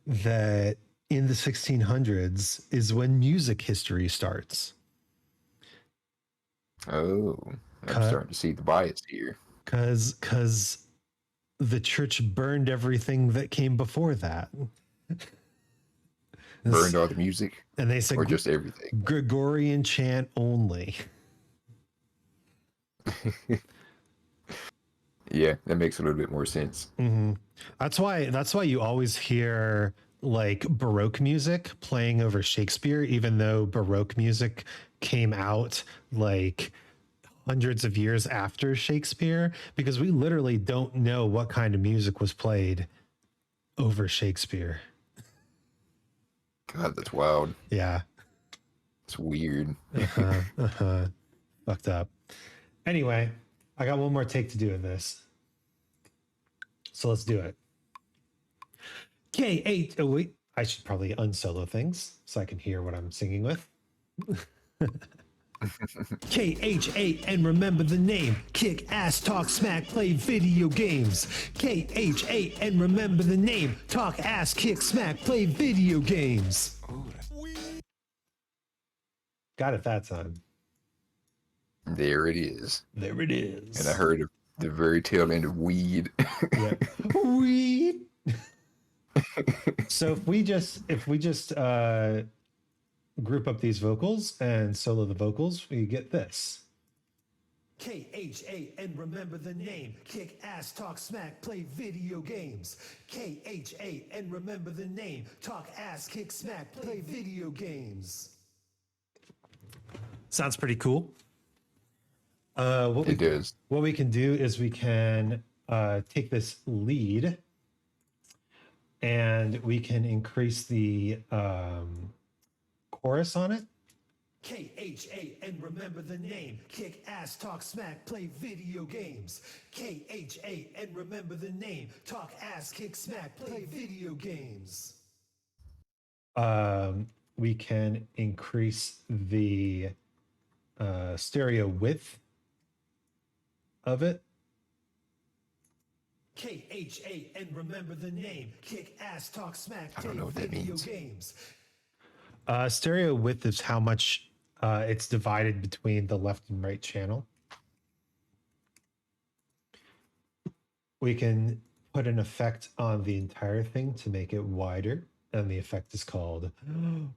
A: that in the 1600s is when music history starts?
B: Oh, I'm starting to see the bias here.
A: Because the church burned everything that came before that.
B: Burned all the music,
A: And they said
B: or just everything?
A: Gregorian chant only.
B: Yeah, that makes a little bit more sense.
A: Mm-hmm. That's why you always hear like Baroque music playing over Shakespeare, even though Baroque music came out like hundreds of years after Shakespeare, because we literally don't know what kind of music was played over Shakespeare.
B: God, that's wild.
A: Yeah.
B: It's weird.
A: Fucked up. Anyway, I got one more take to do of this. So let's do it. K8. Oh, wait. I should probably unsolo things so I can hear what I'm singing with. KH8 and remember the name. Kick ass, talk smack, play video games. KH8 and remember the name. Talk ass, kick smack, play video games.
E: Oh, that's
A: Got it that time.
B: There it is.
A: There it is.
B: And I heard the very tail end of weed.
A: Yep. Weed. So if we just group up these vocals and solo the vocals, we get this. KHA and remember the name. Kick ass, talk smack, play video games. KHA and remember the name. Talk ass, kick smack, play video games. Sounds pretty cool.
B: It does.
A: What we can do is we can take this lead and we can increase the chorus on it. KHA and remember the name. Kick ass, talk smack, play video games. KHA and remember the name. Talk ass, kick smack, play video games. We can increase the stereo width of it. KHA and remember the name. Kick ass, talk smack,
B: I
A: play
B: don't know what that
A: video
B: means.
A: games. Stereo width is how much it's divided between the left and right channel. We can put an effect on the entire thing to make it wider, and the effect is called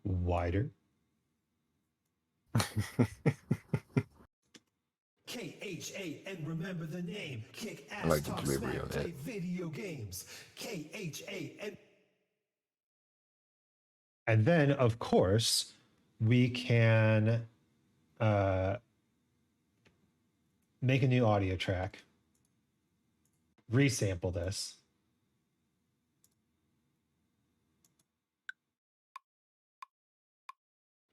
A: wider. KHA and remember the name. Kick ass,
B: I like the
A: talk
B: delivery
A: smack,
B: on that.
A: play video games. KHA and And then, of course, we can make a new audio track, resample this.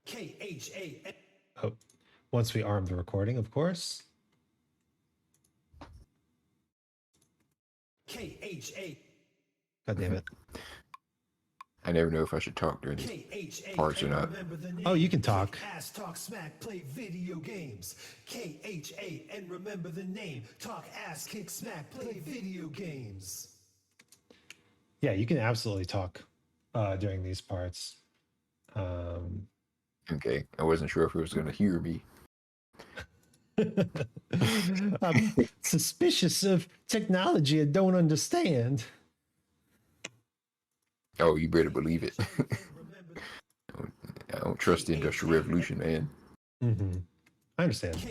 A: KHA. Oh, once we arm the recording, of course. KHA. God damn it.
B: I never know if I should talk during these parts or not.
A: Oh, you can talk.
G: Ass, talk smack, play video games. KHA, and remember the name. Talk ass, kick smack, play video games.
A: Yeah, you can absolutely talk during these parts.
B: Okay, I wasn't sure if he was going to hear me.
A: I'm suspicious of technology I don't understand.
B: Oh, you better believe it. I don't trust the Industrial Revolution, man.
A: Mm-hmm. I understand.
G: KHA,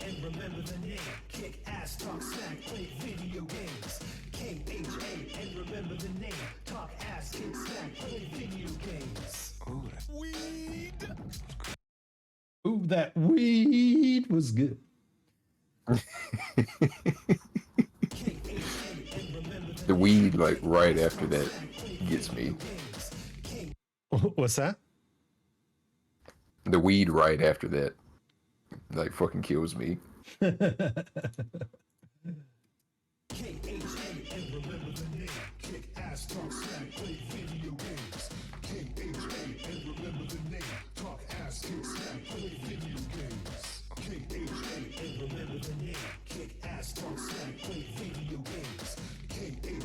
G: and remember the name. Kick ass, talk smack, play video games. KHA, and remember the name. Talk ass, kick smack, play video games.
E: Oh, that
C: Weed.
A: Ooh, that weed was good.
B: The weed, like, right after that gets me.
A: What's that?
B: The weed right after that, like, fucking kills me.
G: Ass, talk smack, play video games. KHA, and remember the name. Talk ass, kick smack, play video games. KHA, and remember the name. Kick ass, talk smack, play video games. KHA,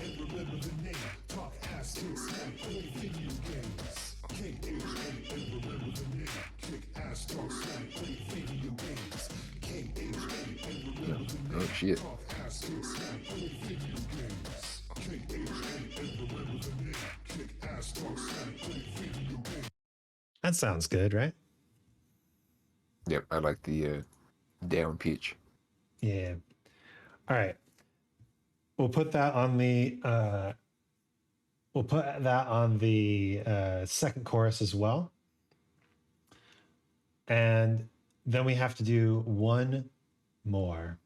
G: and remember the name. Talk ass, kick smack, play video games. KHA, and remember the name. Kick ass, talk smack, play video games. KHA, and remember the name.
B: Oh, shit.
G: Talk ass, kick smack, play video games. KHA, and remember the name. Kick ass, talk smack, play video games.
A: That sounds good, right?
B: Yep, I like the down pitch.
A: Yeah. All right. We'll put that on the second chorus as well. And then we have to do one more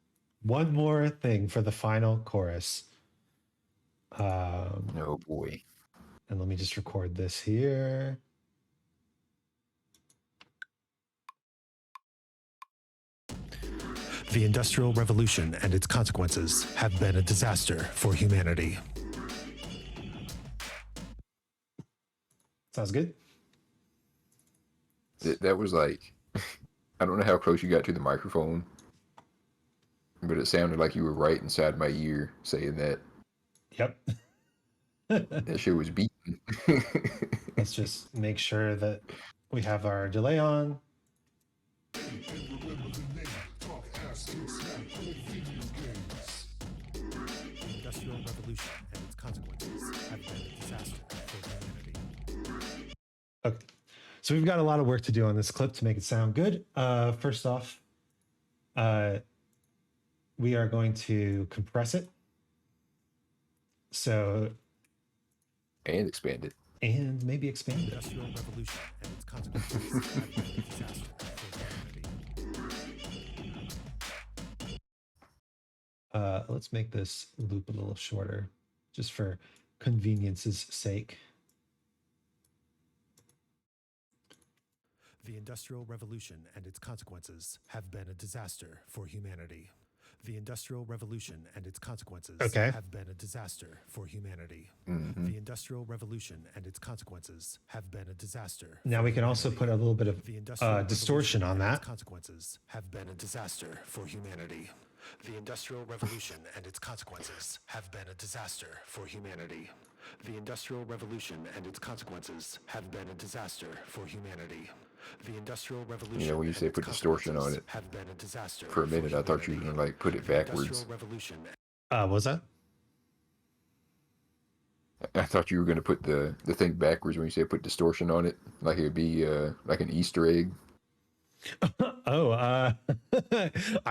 A: thing for the final chorus.
B: Oh boy.
A: And let me just record this here. The Industrial Revolution and its consequences have been a disaster for humanity. Sounds good?
B: That was like, I don't know how close you got to the microphone, but it sounded like you were right inside my ear saying that.
A: Yep.
B: That shit was beaten.
A: Let's just make sure that we have our delay on. The Industrial Revolution and its consequences have been a disaster for humanity. Okay. So we've got a lot of work to do on this clip to make it sound good. First off, we are going to compress it. So,
B: And expand it.
A: and maybe expand it. Industrial Revolution and its consequences have been a disaster for humanity. Let's make this loop a little shorter, just for convenience's sake. The Industrial Revolution and its consequences have been a disaster for humanity. The Industrial Revolution and its consequences have been a disaster for humanity.
B: Mm-hmm.
A: The Industrial Revolution and its consequences have been a disaster. Now we can also put a little bit of distortion on that. Consequences have been a disaster for humanity. The Industrial Revolution and its consequences have been a disaster for humanity. The Industrial Revolution and its consequences have been a disaster for humanity. The Industrial Revolution.
B: You know, when you say put distortion on it,
A: have been a disaster
B: for a minute I thought you were gonna like put it backwards.
A: What was that?
B: I thought you were gonna put the thing backwards when you say put distortion on it, like it would be like an Easter egg.
A: Oh, I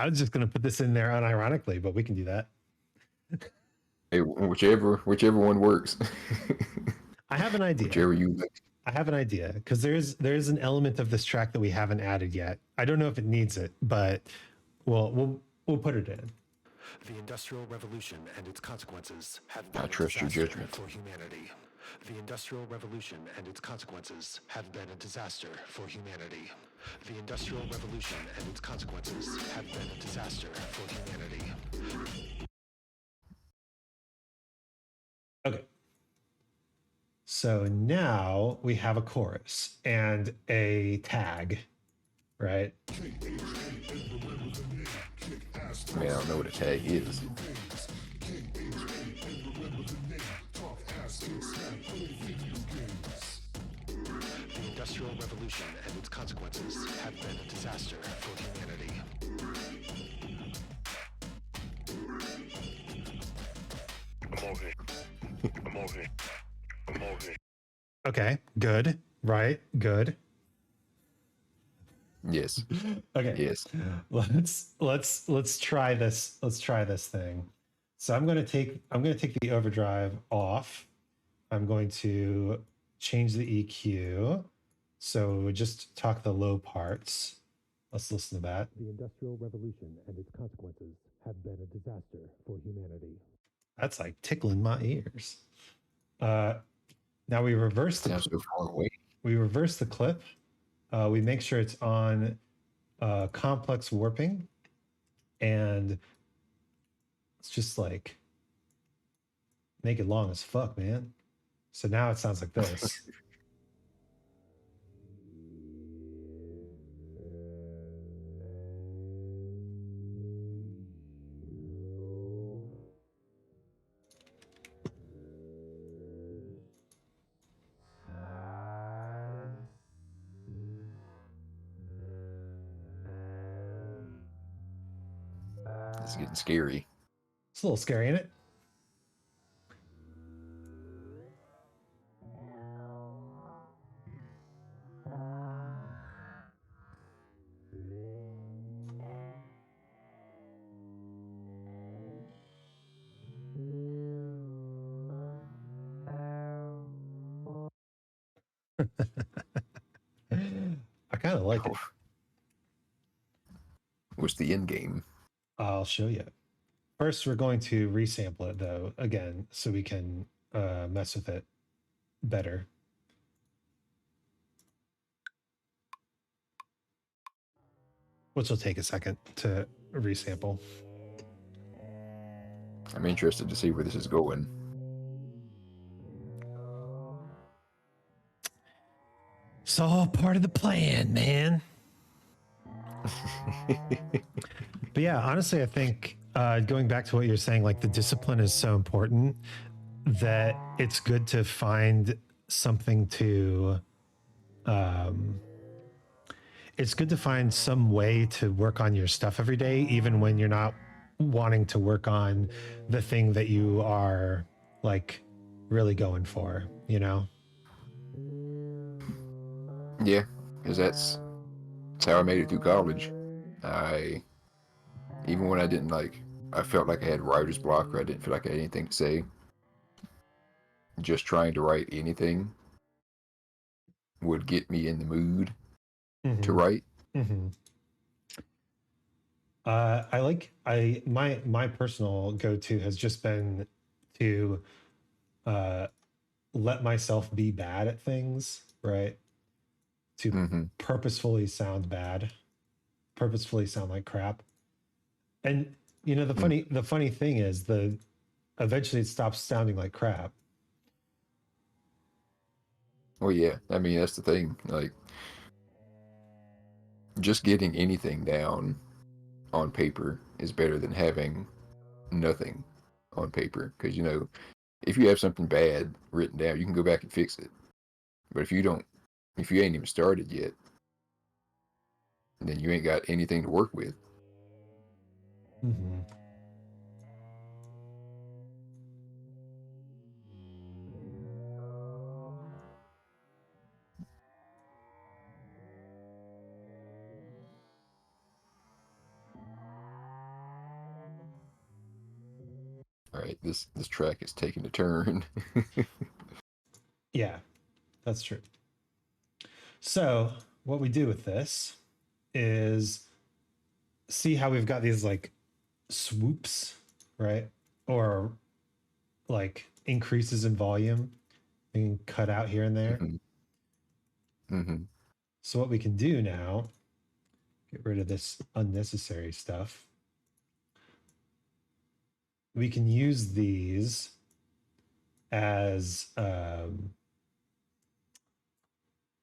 A: was just gonna put this in there unironically, but we can do that.
B: Hey, whichever one works.
A: I have an idea.
B: Whichever you like.
A: I have an idea because there's an element of this track that we haven't added yet. I don't know if it needs it, but we'll put it in.
G: The Industrial Revolution and its consequences have
B: I
G: been a
B: trust your
G: disaster
B: judgment.
G: for humanity. The Industrial Revolution and its consequences have been a disaster for humanity. The Industrial Revolution and its consequences have been a disaster for humanity.
A: Okay. So now we have a chorus and a tag, right?
B: I mean, I don't know what a tag is.
G: The Industrial Revolution and its consequences have been a disaster for humanity.
D: I'm over here. I'm over here. I'm over here.
A: Okay, good. Right, good.
B: Yes.
A: Okay.
B: Yes.
A: Let's try this. Let's try this thing. So I'm gonna take the overdrive off. I'm going to change the EQ. So just talk the low parts. Let's listen to that.
G: The Industrial Revolution and its consequences have been a disaster for humanity.
A: That's like tickling my ears. Now we reverse the
B: Sounds so far away.
A: clip. We make sure it's on complex warping, and it's just like make it long as fuck, man. So now it sounds like this.
B: It's getting scary.
A: It's a little scary, isn't it? I kind of like it.
B: What's the end game?
A: I'll show you. First, we're going to resample it though again, so we can mess with it better. Which will take a second to resample.
B: I'm interested to see where this is going.
A: It's all part of the plan, man. But yeah, honestly, I think going back to what you're saying, like the discipline is so important that it's good to find something to. It's good to find some way to work on your stuff every day, even when you're not wanting to work on the thing that you are like really going for, you know?
B: Yeah, because that's how I made it through college. Even when I didn't I felt like I had writer's block or I didn't feel like I had anything to say. Just trying to write anything would get me in the mood to write.
A: Mm-hmm. My personal go-to has just been to let myself be bad at things, right? To purposefully sound bad, purposefully sound like crap. And you know, the funny thing is eventually it stops sounding like crap.
B: Well, yeah, I mean, that's the thing. Like, just getting anything down on paper is better than having nothing on paper. Because, you know, if you have something bad written down, you can go back and fix it. But if you ain't even started yet, then you ain't got anything to work with.
A: Mm-hmm.
B: All right, this track is taking a turn.
A: Yeah, that's true. So what we do with this is see how we've got these like swoops, right? Or like increases in volume and cut out here and there. So what we can do now, get rid of this unnecessary stuff. We can use these as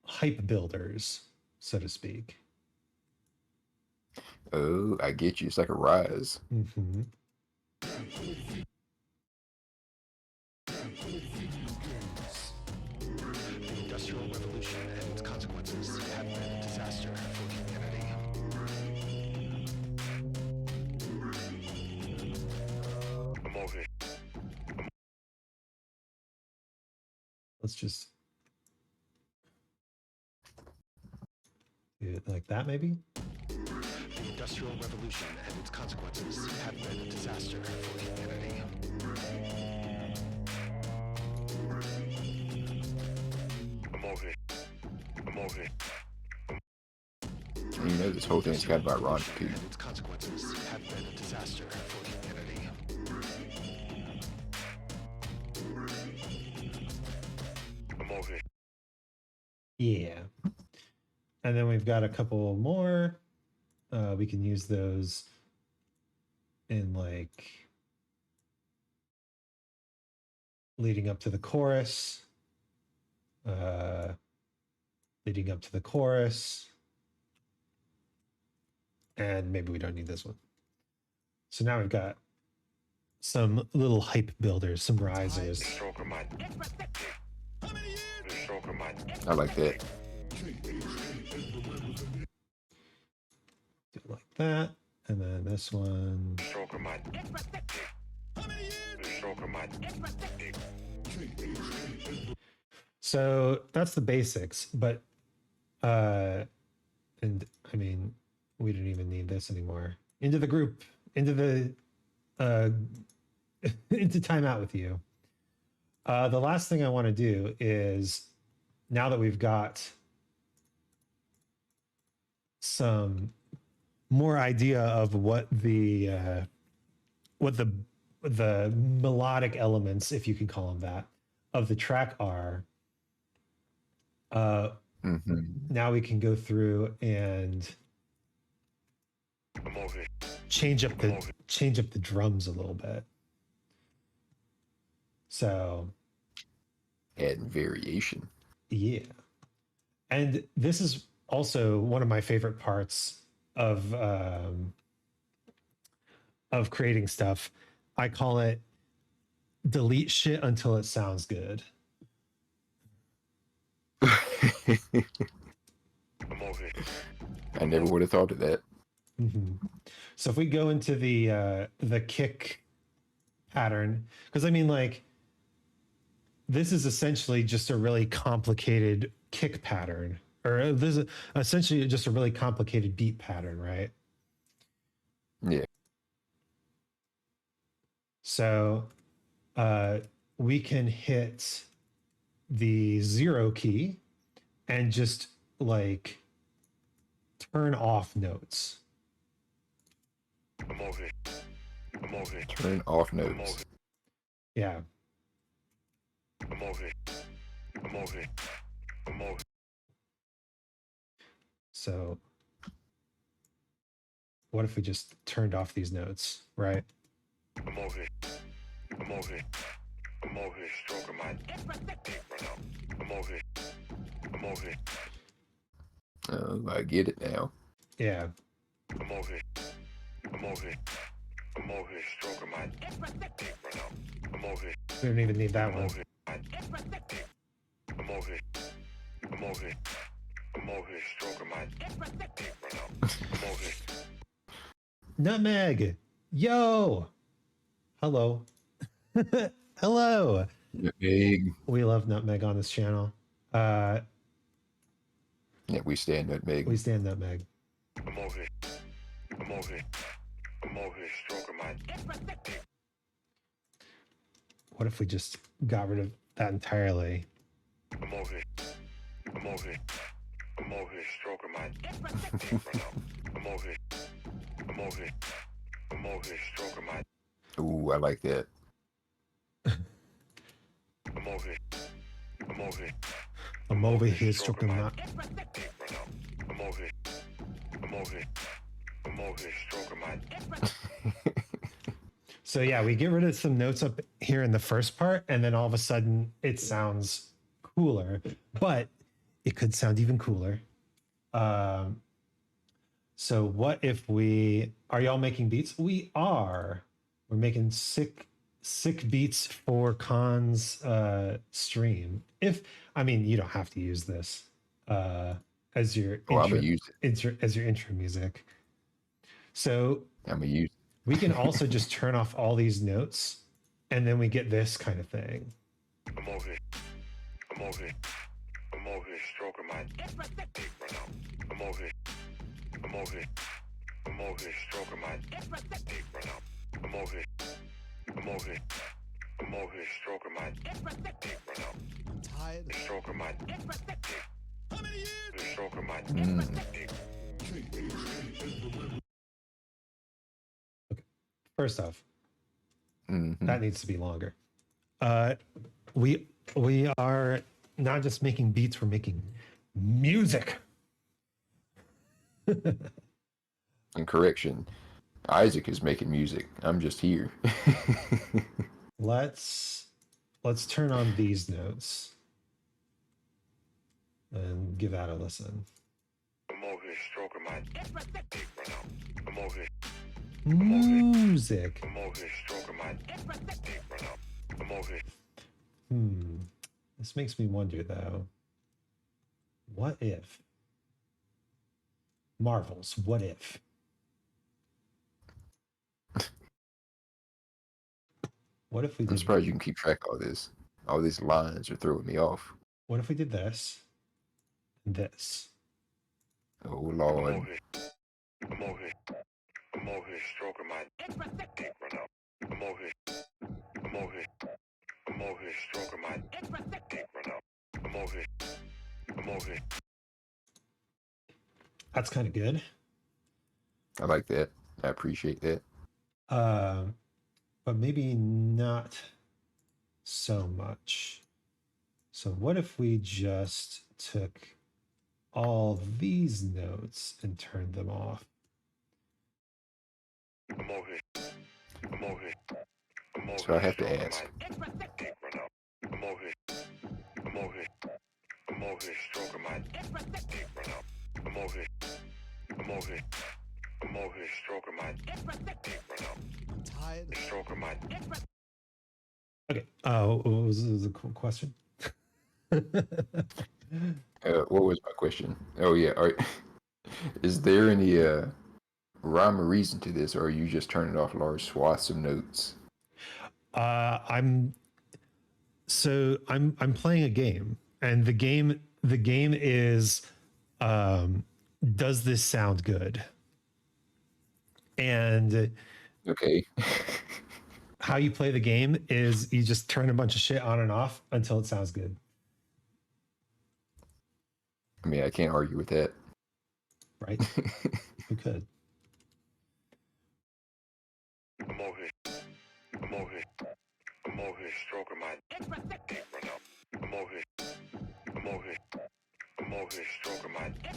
A: hype builders, so to speak.
B: Oh, I get you. It's like a rise.
A: Mm-hmm.
G: The Industrial Revolution and its consequences have been a disaster for humanity.
D: I'm over here.
A: Let's just do it like that, maybe.
G: The Industrial Revolution and its consequences have been a disaster for humanity.
D: I'm over here. I'm over here.
B: And you know this whole thing's kind of ironic too.
G: And its consequences have been a disaster for humanity.
D: I'm over here.
A: Yeah. And then we've got a couple more. We can use those in like leading up to the chorus. Leading up to the chorus. And maybe we don't need this one. So now we've got some little hype builders, some risers.
D: Stroking my dick. Stroking my dick.
B: I like that.
A: Do it like that. And then this one.
D: Stroking my dick. Stroking my dick.
A: So that's the basics, but and I mean, we don't even need this anymore. Into the group, into the into timeout with you. The last thing I want to do is, now that we've got some more idea of what the melodic elements, if you can call them that, of the track are. Now we can go through and
D: I'm over here.
A: change up the drums a little bit. So
B: Add variation.
A: yeah, and this is also one of my favorite parts of creating stuff. I call it delete shit until it sounds good.
D: I'm over here.
B: I never would have thought of that.
A: Mm-hmm. So if we go into the kick pattern, because I mean, like, this is essentially just a really complicated kick pattern, or this is essentially just a really complicated beat pattern, right?
B: Yeah.
A: So we can hit the 0 key and just like turn off notes.
D: I'm over here. I'm over here.
B: Turn off notes.
A: Yeah.
D: I'm over here. I'm over here. I'm over here.
A: So what if we just turned off these notes, right?
D: I'm over here. I'm over here. I'm over here stroking my dick right now. I'm over here. I'm over here.
B: Oh, I get it now.
A: Yeah.
D: I'm over here. I'm over here. I'm over here stroking my dick right now. I'm over here.
A: We don't even need that
D: I'm
A: one.
D: over here. I'm over here. I'm over here. I'm over here stroking my dick right now. I'm over here.
A: Nutmeg. Yo. Hello. Hello.
B: Nutmeg.
A: We love Nutmeg on this channel.
B: Yeah, we stand nutmeg.
A: We stand Nutmeg.
D: I'm over here. I'm over here. I'm over here stroking my dick.
A: What if we just got rid of that entirely?
D: I'm over here. I'm over here. I'm over here stroking my dick right now. I'm over here stroking my.
B: Ooh, I like that.
D: I'm over here.
A: I'm over here stroking my.
D: dick right now. I'm over here stroking my.
A: So yeah, we get rid of some notes up here in the first part, and then all of a sudden it sounds cooler, but it could sound even cooler. So what if are y'all making beats? We are. We're making sick beats for Khan's stream. You don't have to use this as your
B: Oh, I'm
A: intro,
B: gonna use it.
A: as your intro music. So
B: I'm gonna use it.
A: we can also just turn off all these notes, and then we get this kind of thing.
D: I'm over here stroking my dick right now. I'm over here stroking my dick right now. I'm over here stroking my dick right now.
C: I'm tired of
D: Stroking my dick.
C: how many years?
D: Stroking my dick.
A: First off,
B: Mhm.
A: that needs to be longer. We are not just making beats; we're making music.
B: And correction, Isaac is making music. I'm just here.
A: Let's turn on these notes and give that a listen.
D: I'm over here stroking my dick right now. I'm over here
A: Music.
D: stroking my dick right now. I'm over here.
A: This makes me wonder though. What if Marvels? What if? What if we
B: I'm
A: did?
B: surprised you can keep track of all this. All these lines are throwing me off.
A: What if we did this? And this.
B: Oh
D: I'm
B: Lord.
D: over here stroking my dick right now. I'm over here stroking my dick right now. I'm over here.
A: That's kind of good.
B: I like that. I appreciate that.
A: But maybe not so much. So what if we just took all these notes and turned them off?
D: I'm over here
B: So I have to
D: stroking
B: ask.
D: my dick right now. I'm over here stroking my dick right now. I'm over here stroking my dick right now.
C: I'm tired of
D: Stroking my dick.
A: Okay. What was the question?
B: What was my question? Oh yeah. Is there any rhyme or reason to this, or are you just turning off large swaths of notes?
A: I'm playing a game, and the game is does this sound good? And
B: Okay.
A: how you play the game is you just turn a bunch of shit on and off until it sounds good.
B: I mean, I can't argue with that.
A: Right? We could.
D: I'm over here stroking my dick right now. I'm over here stroking my dick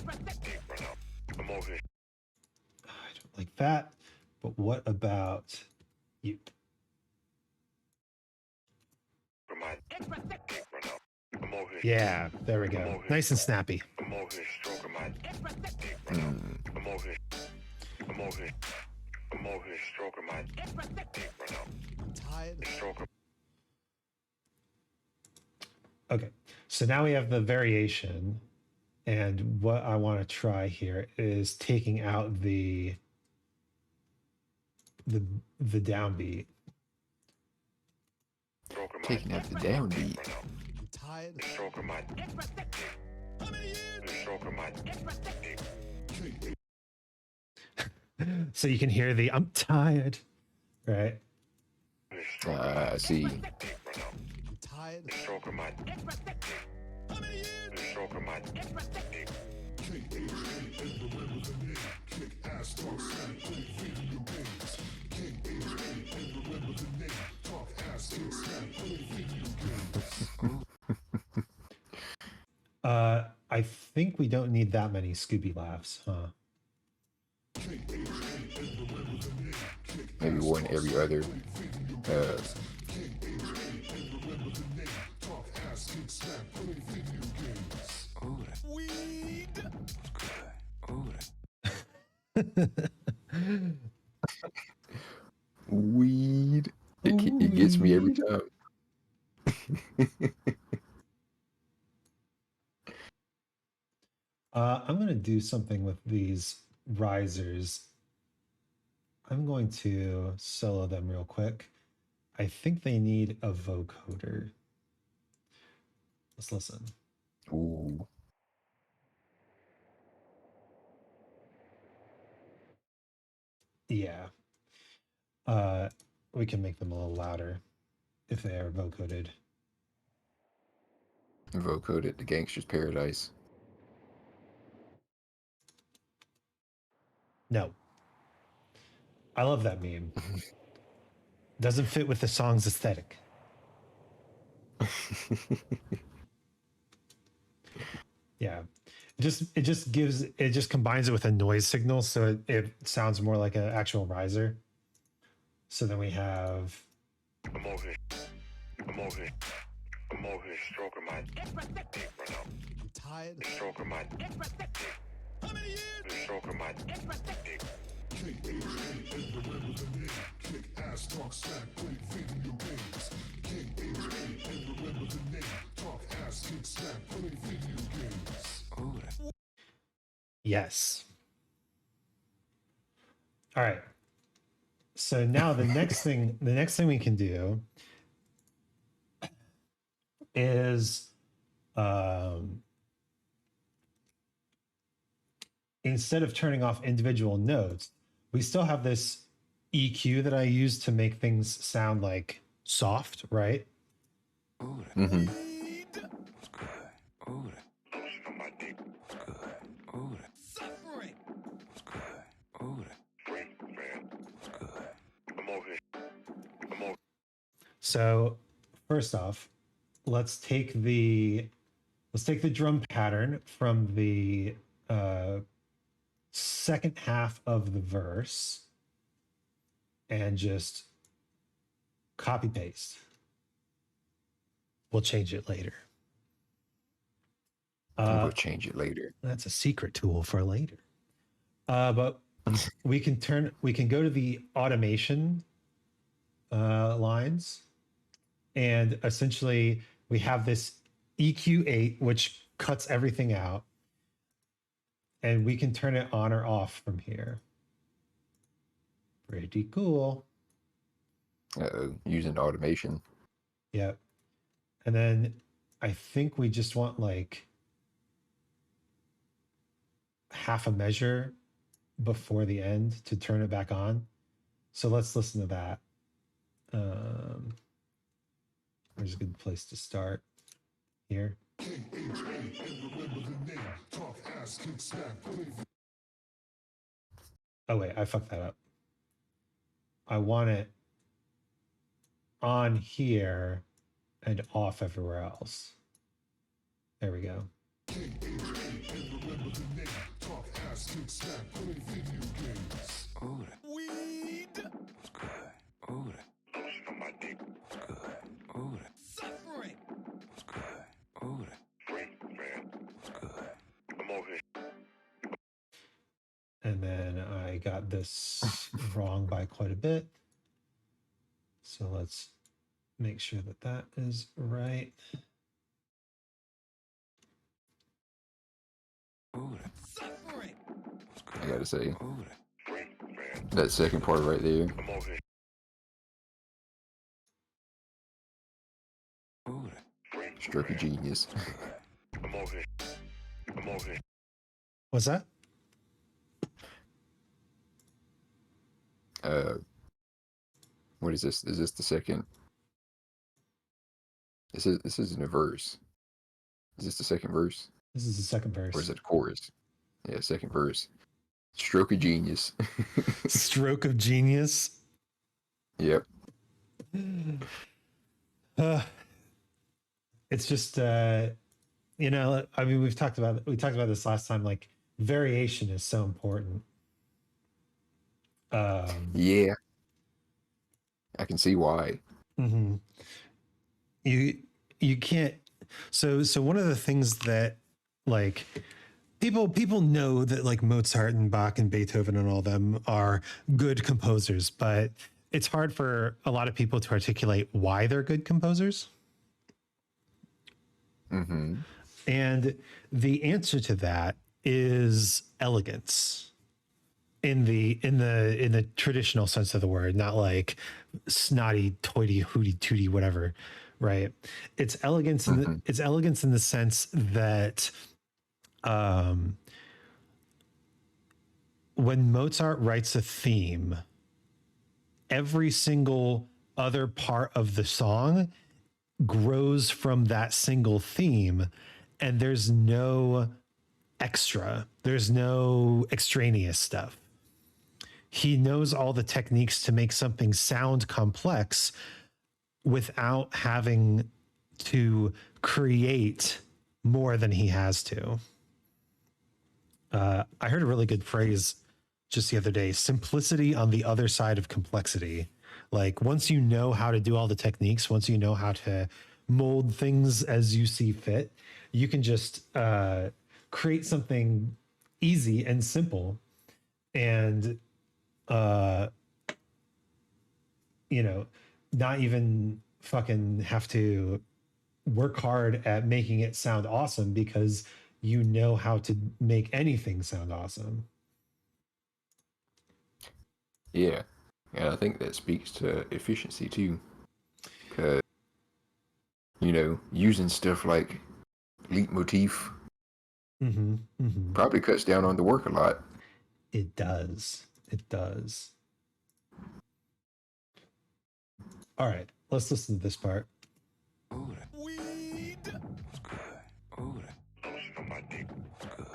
D: right now. I'm over here.
A: I don't like that. But what about you?
D: stroking my dick right now. I'm over here.
A: Yeah, there we go. Nice and snappy.
D: I'm over here stroking my dick right
B: Mm.
D: now. I'm over here stroking my dick right now.
C: I'm tired of
D: Stroking.
A: Okay, so now we have the variation, and what I want to try here is taking out the downbeat.
D: Stroking my
B: Taking out the downbeat.
D: right now.
C: I'm tired of
D: Stroking my dick.
C: how many years?
D: Stroking my dick.
A: So you can hear the I'm tired, right?
B: I see.
C: I'm tired of
D: Stroking my
C: how many years?
D: stroking my dick.
G: K-H-A, and remember the name. Kick ass, talk smack, play video games. K-H-A, and remember the name. Talk ass, kick smack, play video games.
A: I think we don't need that many Scooby laughs, huh?
G: K-H-A, and remember the name. Kick
B: Maybe
G: ass,
B: one
G: talk
B: every
G: smack,
B: other.
G: play video games. K-H-A, and remember the name. Talk ass, kick smack, play video games.
E: Oh, that
C: Weed.
E: was good. Oh, that
B: Weed. It gets me every
A: Weed.
B: time.
A: I'm going to do something with these risers. I'm going to solo them real quick. I think they need a vocoder. Let's listen.
B: Ooh.
A: Yeah. We can make them a little louder if they are vocoded.
B: Vocoded the Gangster's Paradise.
A: No. I love that meme. Doesn't fit with the song's aesthetic. Yeah. It just combines it with a noise signal so it sounds more like an actual riser. So then we have
D: I'm over here stroking my dick right now.
C: I'm tired of
D: Stroking my dick.
C: how many years?
D: Stroking my dick.
G: K-H-A, and remember the name. Kick ass, talk smack, play video games. K-H-A, and remember the name. Talk ass, kick smack, play video games.
E: oh, that
A: yes. All right. So now the next thing we can do is instead of turning off individual notes, we still have this EQ that I use to make things sound like soft, right?
E: oh, that
B: Mm-hmm.
E: was good. Oh, that
D: On my dick.
E: was good. Oh, that
C: Suffering.
E: was good. Oh, that
D: Freak, man.
E: was good.
D: I'm over here.
A: So first off, let's take the drum pattern from the second half of the verse and just copy paste. We'll change it later.
B: We'll change it later.
A: That's a secret tool for later. But we can go to the automation lines, and essentially we have this EQ8 which cuts everything out, and we can turn it on or off from here. Pretty cool.
B: Using automation.
A: Yep. And then I think we just want like half a measure before the end to turn it back on. So let's listen to that. Where's a good place to start? Here.
G: K-H-A, and remember the name. Talk ass, kick smack, play
A: Oh wait, I fucked that up. I want it on here and off everywhere else. There we go.
G: K-H-A, and remember the name. Talk ass, kick smack, play video games.
E: Oh, that
C: Weed.
E: was good. Oh, that
D: On my dick.
E: was good. Oh, that
C: Suffering.
E: was good. Oh, that
D: Freak, man.
E: was good.
D: I'm over here.
A: And then I got this wrong by quite a bit. So let's make sure that that is right.
E: Oh, that
C: Suffering.
E: was good.
B: I gotta say,
E: Oh, that
D: Freak, man.
B: that second part right there.
D: I'm over here.
E: oh, that
D: Freak,
B: Stroke of
D: man.
B: genius.
D: I'm over here. I'm over here.
A: What's that?
B: What is this? Is this the second? This is in a verse. Is this the second verse?
A: This is the second
B: Or is
A: verse.
B: it chorus? Yeah, second verse. Stroke of genius.
A: Stroke of genius.
B: Yep.
A: It's just you know, I mean, we talked about this last time. Like, variation is so important.
B: Yeah. I can see why.
A: Mm-hmm. You can't. So one of the things that, like, people know that, like, Mozart and Bach and Beethoven and all them are good composers, but it's hard for a lot of people to articulate why they're good composers.
B: Mm-hmm.
A: And the answer to that is elegance in the traditional sense of the word, not like snotty, toity, hooty, tooty, whatever, right? It's elegance it's elegance in the sense that when Mozart writes a theme, every single other part of the song grows from that single theme, and there's no extra, there's no extraneous stuff. He knows all the techniques to make something sound complex without having to create more than he has to. I heard a really good phrase just the other day: simplicity on the other side of complexity. Like, once you know how to do all the techniques, once you know how to mold things as you see fit, you can just create something easy and simple, and you know, not even fucking have to work hard at making it sound awesome, because you know how to make anything sound awesome.
B: Yeah. And I think that speaks to efficiency too. Because, you know, using stuff like leitmotif probably cuts down on the work a lot.
A: It does. It does. All right, let's listen to this part.
E: Ooh, that
C: Weed.
E: was good. Ooh, that
D: Don't suck my dick.
E: was good.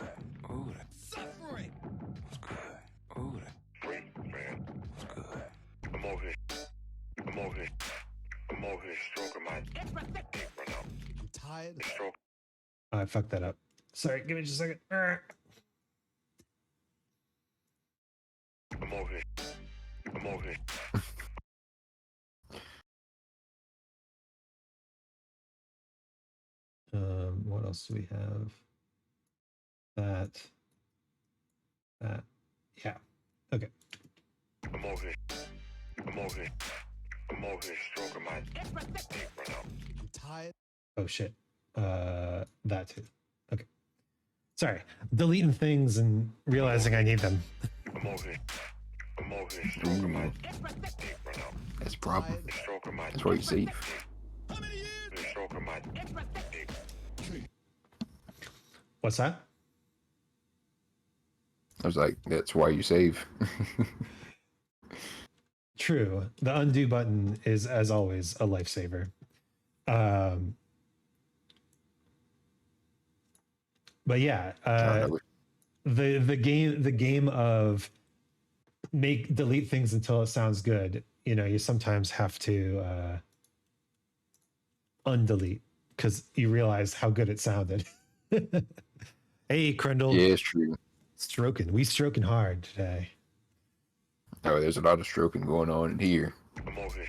E: Ooh, that
C: Suffering.
E: was good. Ooh, that
D: Free, man.
E: was good.
D: I'm over here stroking my dick right now.
C: I'm tired of
D: Stroke.
A: I fucked that up. Sorry, give me just a second.
D: I'm over here.
A: What else do we have? That. Yeah. Okay.
D: I'm over here stroking my dick right now.
C: I'm tired.
A: Oh shit. That too. Okay. Sorry. Deleting things and realizing I need them.
D: I'm over here stroking my dick right now.
B: That's a problem.
D: Stroking my
B: That's why you save.
C: How many years?
D: Stroking my dick.
A: What's that?
B: I was like, that's why you save.
A: True. The undo button is, as always, a lifesaver. But yeah, the game of delete things until it sounds good. You know, you sometimes have to undelete because you realize how good it sounded. Hey, Crendel.
B: Yeah, it's true.
A: We stroking hard today.
B: Oh, there's a lot of stroking going on in here.
D: I'm over here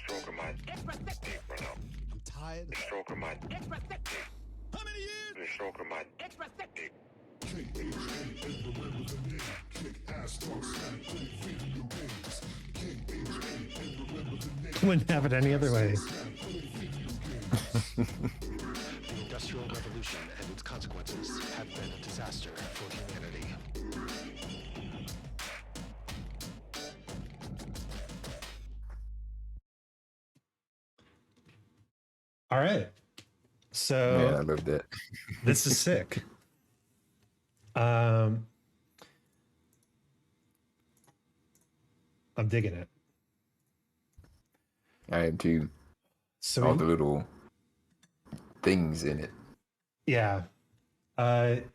D: stroking my dick right now.
C: I'm tired of
D: Stroking my dick.
C: how many years?
D: Stroking my dick.
G: KHA and remember the name. Kick ass, talk smack, play video games. KHA and remember the name.
A: Wouldn't have it any other way.
G: Smack, play video games.
H: The Industrial Revolution and its consequences have been a disaster for humanity.
A: All right. So
B: Yeah, I love that.
A: this is sick. I'm digging it.
B: I am too.
A: So
B: All the little things in it.
A: yeah. Like,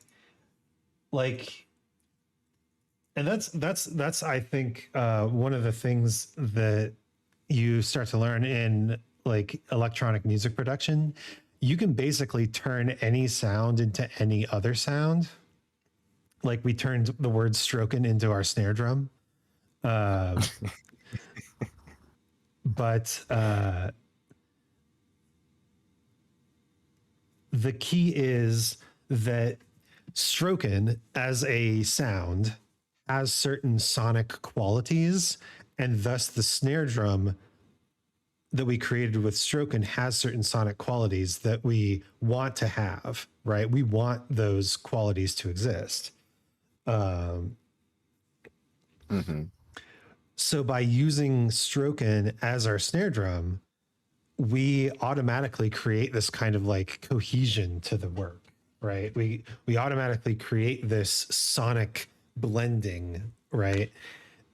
A: and that's I think one of the things that you start to learn in like electronic music production. You can basically turn any sound into any other sound. Like we turned the word stroken into our snare drum. But the key is that stroken as a sound has certain sonic qualities, and thus the snare drum that we created with stroken has certain sonic qualities that we want to have, right? We want those qualities to exist. So by using stroken as our snare drum, we automatically create this kind of like cohesion to the work, right? We automatically create this sonic blending, right?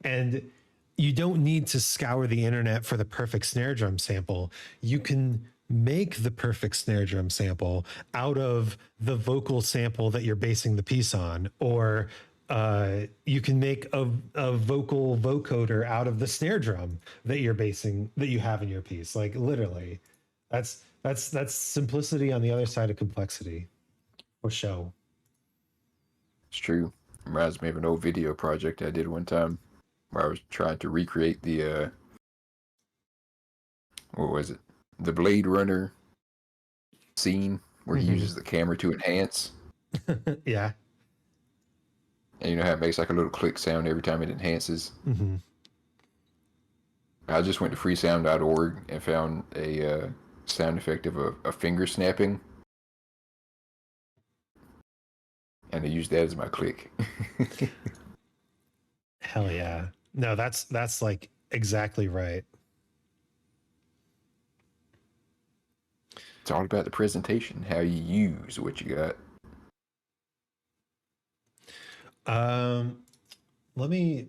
A: And you don't need to scour the internet for the perfect snare drum sample. You can make the perfect snare drum sample out of the vocal sample that you're basing the piece on, or you can make a vocal vocoder out of the snare drum that you have in your piece. Like literally, that's simplicity on the other side of complexity, for show.
B: It's true. Reminds me of an old video project I did one time where I was trying to recreate the what was it? The Blade Runner scene where he uses the camera to enhance.
A: Yeah.
B: And you know how it makes like a little click sound every time it enhances?
A: Mm-hmm.
B: I just went to freesound.org and found a sound effect of a finger snapping. And I used that as my click.
A: Hell yeah. No, that's like exactly right.
B: It's all about the presentation, how you use what you got.
A: Let me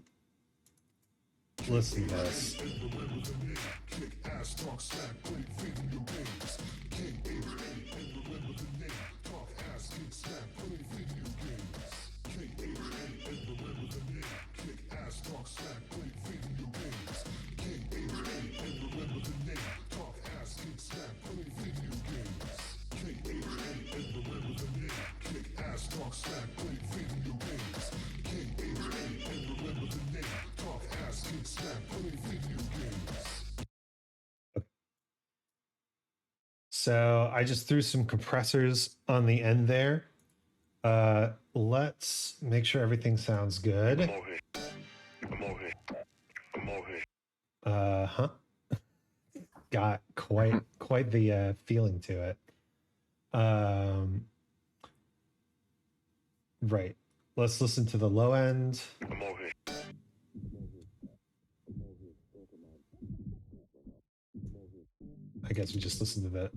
A: listen to this.
G: Kick ass, talk smack, play video games. KHA, and remember the name. Talk ass, kick smack, play video games. KHA, and remember the name. Kick ass, talk smack, play video games. KHA, and remember the name. Talk ass, kick smack, play video games. KHA, and remember the name. Kick ass, talk smack, play video games. KHA, and remember the name. Talk ass, kick smack, play video games.
A: So I just threw some compressors on the end there. Let's make sure everything sounds good.
D: I'm over here.
A: Huh. Got quite the feeling to it. Right. Let's listen to the low end.
D: I'm over here.
A: I guess we just listen to that.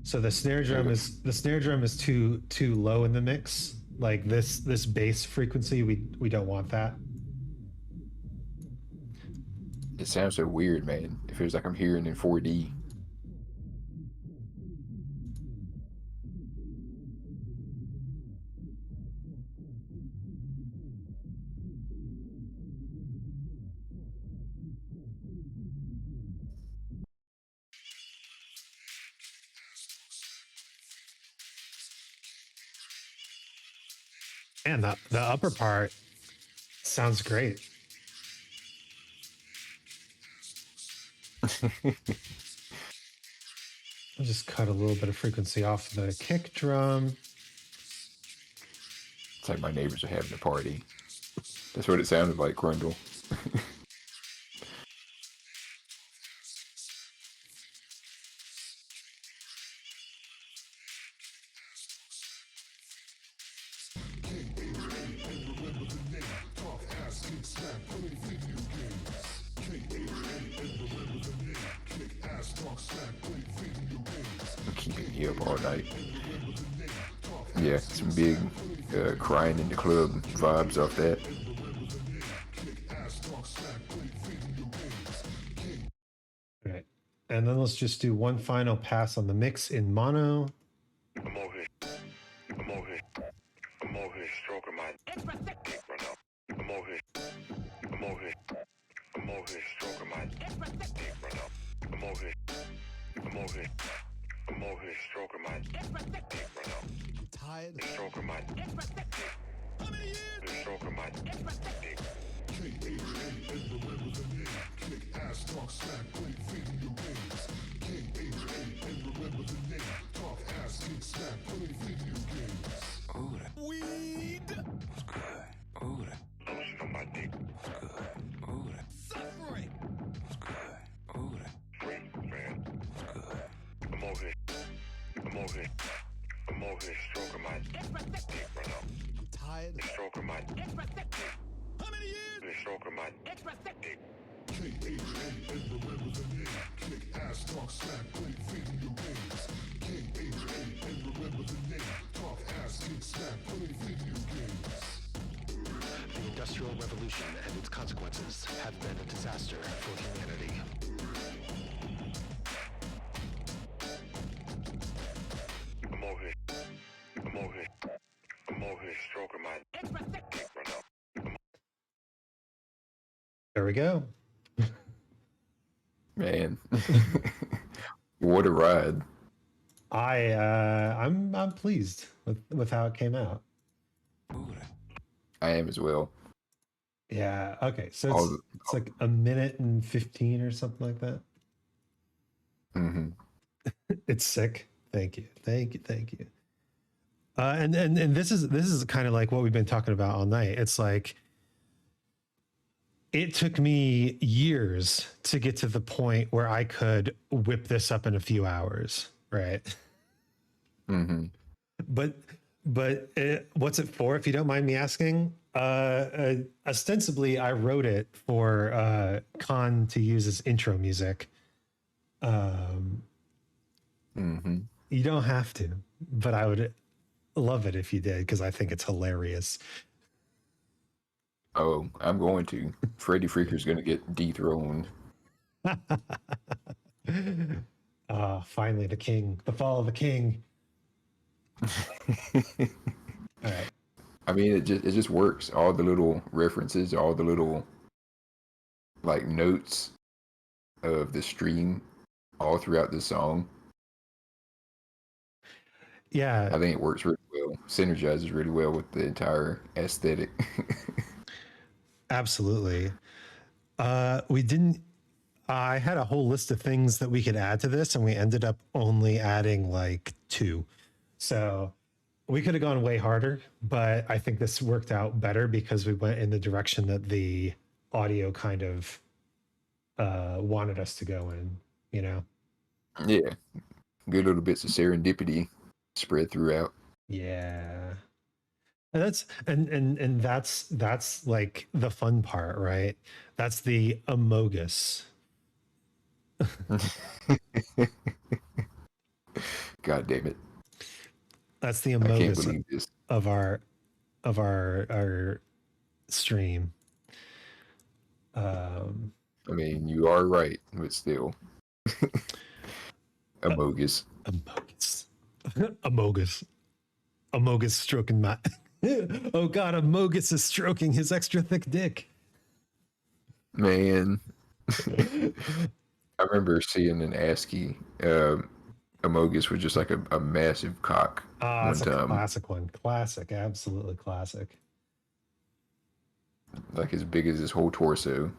A: So the snare drum is too low in the mix. Like this bass frequency, we don't want that.
B: It sounds so weird, man. It feels like I'm hearing in 4D.
A: And the upper part sounds great. I'll just cut a little bit of frequency off the kick drum.
B: It's like my neighbors are having a party. That's what it sounded like, Grundle. I'm keeping you up all night. Yeah, some big crying in the club vibes off that.
A: All right. And then let's just do one final pass on the mix in mono.
D: I'm over here stroking my dick right now. I'm over here stroking my dick right now. I'm over here stroking my dick right now.
C: I'm tired of
D: Stroking my dick.
C: how many years?
D: Stroking my dick.
G: Kick ass, talk smack, play video games. KHA, and remember the name. Talk ass, kick smack, play video games.
E: Oh, that
C: Weed.
E: was good. Oh, that
D: Lotion on my dick.
E: was good. Oh, that
C: Suffering.
E: was good. Oh, that
D: Free, man.
E: was good.
D: I'm over here stroking my dick right now.
C: I'm tired of
D: Stroking my dick.
C: how many years?
D: Stroking my dick.
G: KHA, and remember the name. Kick ass, talk smack, play video games. KHA, and remember the name. Talk ass, kick smack, play video games.
H: The Industrial Revolution and its consequences have been a disaster for humanity.
D: I'm over here stroking my dick right now.
A: There we go.
B: Man, what a ride!
A: I'm pleased with how it came out.
E: Oh, that
B: I am as well.
A: Yeah. Okay. So
B: All
A: it's like a minute and 15 or something like that.
B: hmm
A: It's sick. Thank you. And this is kind of like what we've been talking about all night. It's like it took me years to get to the point where I could whip this up in a few hours, right?
B: hmm
A: But what's it for, if you don't mind me asking? Ostensibly, I wrote it for Khan to use as intro music. You don't have to, but I would love it if you did, because I think it's hilarious.
B: Oh, I'm going to. Freddy Freaker's going to get dethroned.
A: Finally, the fall of the king. All right.
B: I mean, it just works. All the little references, all the little like notes of the stream, all throughout the song.
A: Yeah.
B: I think it works really well. Synergizes really well with the entire aesthetic.
A: Absolutely. We didn't. I had a whole list of things that we could add to this, and we ended up only adding like 2. So we could have gone way harder, but I think this worked out better because we went in the direction that the audio kind of wanted us to go in. You know?
B: Yeah, good little bits of serendipity spread throughout.
A: Yeah. And that's like the fun part, right? That's the amogus.
B: God damn it!
A: That's the
B: I can't
A: amogus
B: believe this.
A: of our stream.
B: I mean, you are right, but still, amogus.
A: Amogus stroking my. Oh God, Amogus is stroking his extra thick dick.
B: Man, I remember seeing an ASCII. Amogus was just like a massive cock one
A: It's a
B: time,
A: classic one. Classic, absolutely classic.
B: like as big as his whole torso.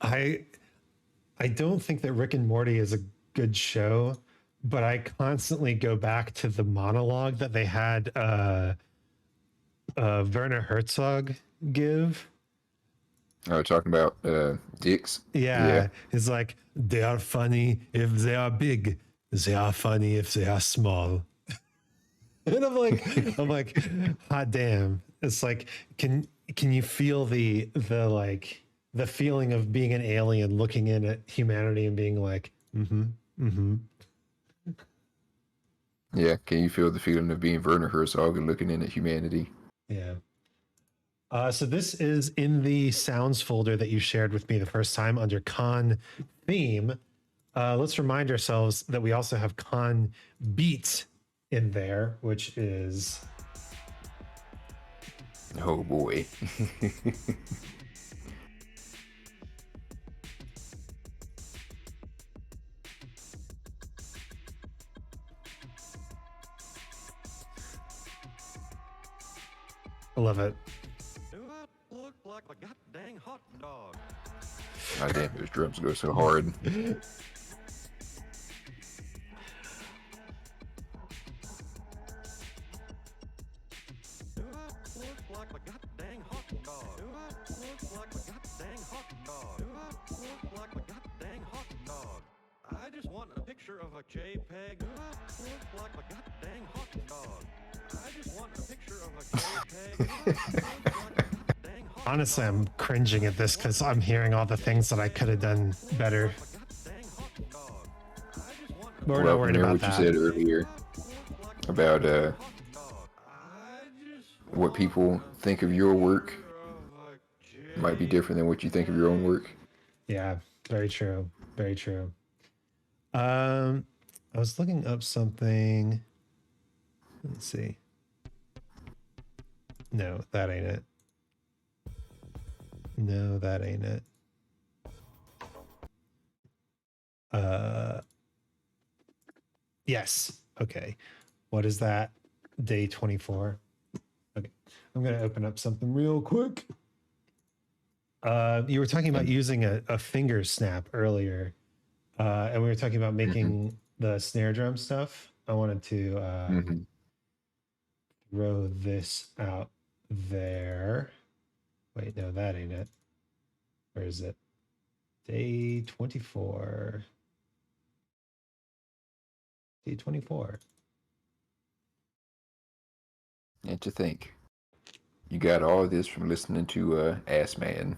A: I don't think that Rick and Morty is a good show, but I constantly go back to the monologue that they had Werner Herzog give.
B: Oh, talking about dicks.
A: Yeah, it's like, they are funny if they are big. They are funny if they are small. And I'm like, hot damn. It's like, can you feel the feeling of being an alien looking in at humanity and being like,
B: Yeah, can you feel the feeling of being Werner Herzog and looking in at humanity?
A: Yeah. So this is in the sounds folder that you shared with me the first time under con theme. Let's remind ourselves that we also have con beat in there, which is
B: Oh boy.
A: I love it.
I: Look like a goddamn hot dog.
B: God damn, those drums go so hard.
I: Look like a goddamn hot dog. Look like a goddamn hot dog. Look like a goddamn hot dog. I just want a picture of a JPEG. Look like a goddamn hot dog. I just want a picture of a JPEG. Look like a goddamn hot
A: Honestly, I'm cringing at this because I'm hearing all the things that I could have done better. But we're not worried
B: remember
A: about
B: what
A: that.
B: you said earlier about what people think of your work might be different than what you think of your own work.
A: Yeah, very true. Very true. I was looking up something. Let's see. No, that ain't it. No, that ain't it. Yes. Okay. What is that? Day 24. Okay. I'm going to open up something real quick. You were talking about using a finger snap earlier. And we were talking about making the snare drum stuff. I wanted to throw this out there. Wait, no, that ain't it. Where is it? Day 24. Day 24.
B: And to think, you got all of this from listening to Ass Man.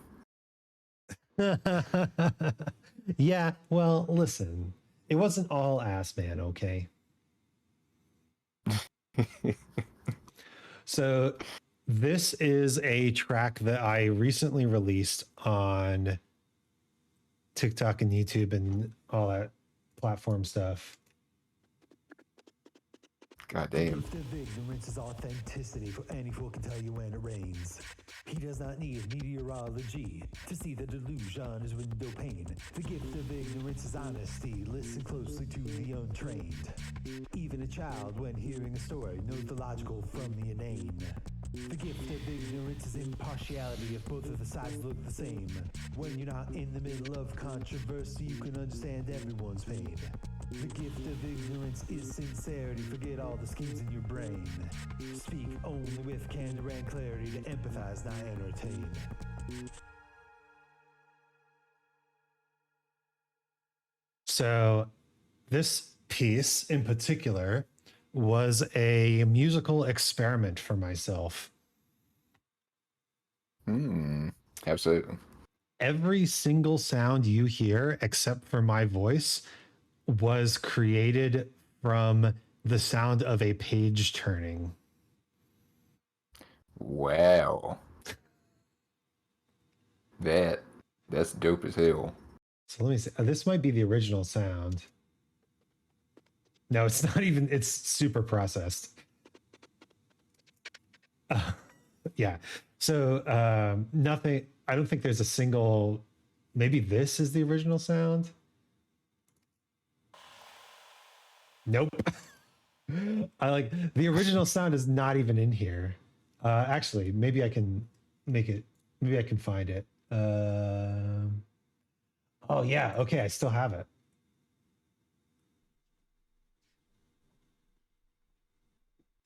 A: Yeah, well, listen. It wasn't all Ass Man, okay? So this is a track that I recently released on TikTok and YouTube and all that platform stuff.
B: God damn.
J: The gift of ignorance is authenticity, for any fool can tell you when it rains. He does not need meteorology to see the delusion is window pane. The gift of ignorance is honesty. Listen closely to the untrained. Even a child, when hearing a story, knows the logical from the inane. The gift of ignorance is impartiality if both of the sides look the same. When you're not in the middle of controversy, you can understand everyone's pain. The gift of ignorance is sincerity. Forget all the schemes in your brain. Speak only with candor and clarity to empathize, not entertain.
A: So this piece in particular was a musical experiment for myself.
B: Absolutely.
A: Every single sound you hear, except for my voice, was created from the sound of a page turning.
B: Wow. That's dope as hell.
A: So let me see. This might be the original sound. No, it's not even, it's super processed. Yeah. So nothing, I don't think there's a single, maybe this is the original sound. Nope. I like the original sound is not even in here. Actually, maybe I can make it, maybe I can find it. Oh yeah, okay, I still have it.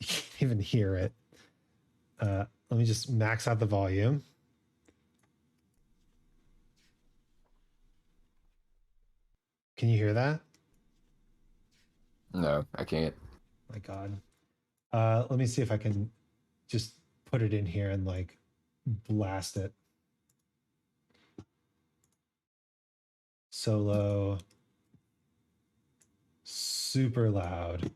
A: You can't even hear it. Let me just max out the volume. Can you hear that?
B: No, I can't.
A: My God. Let me see if I can just put it in here and like blast it. Solo. Super loud.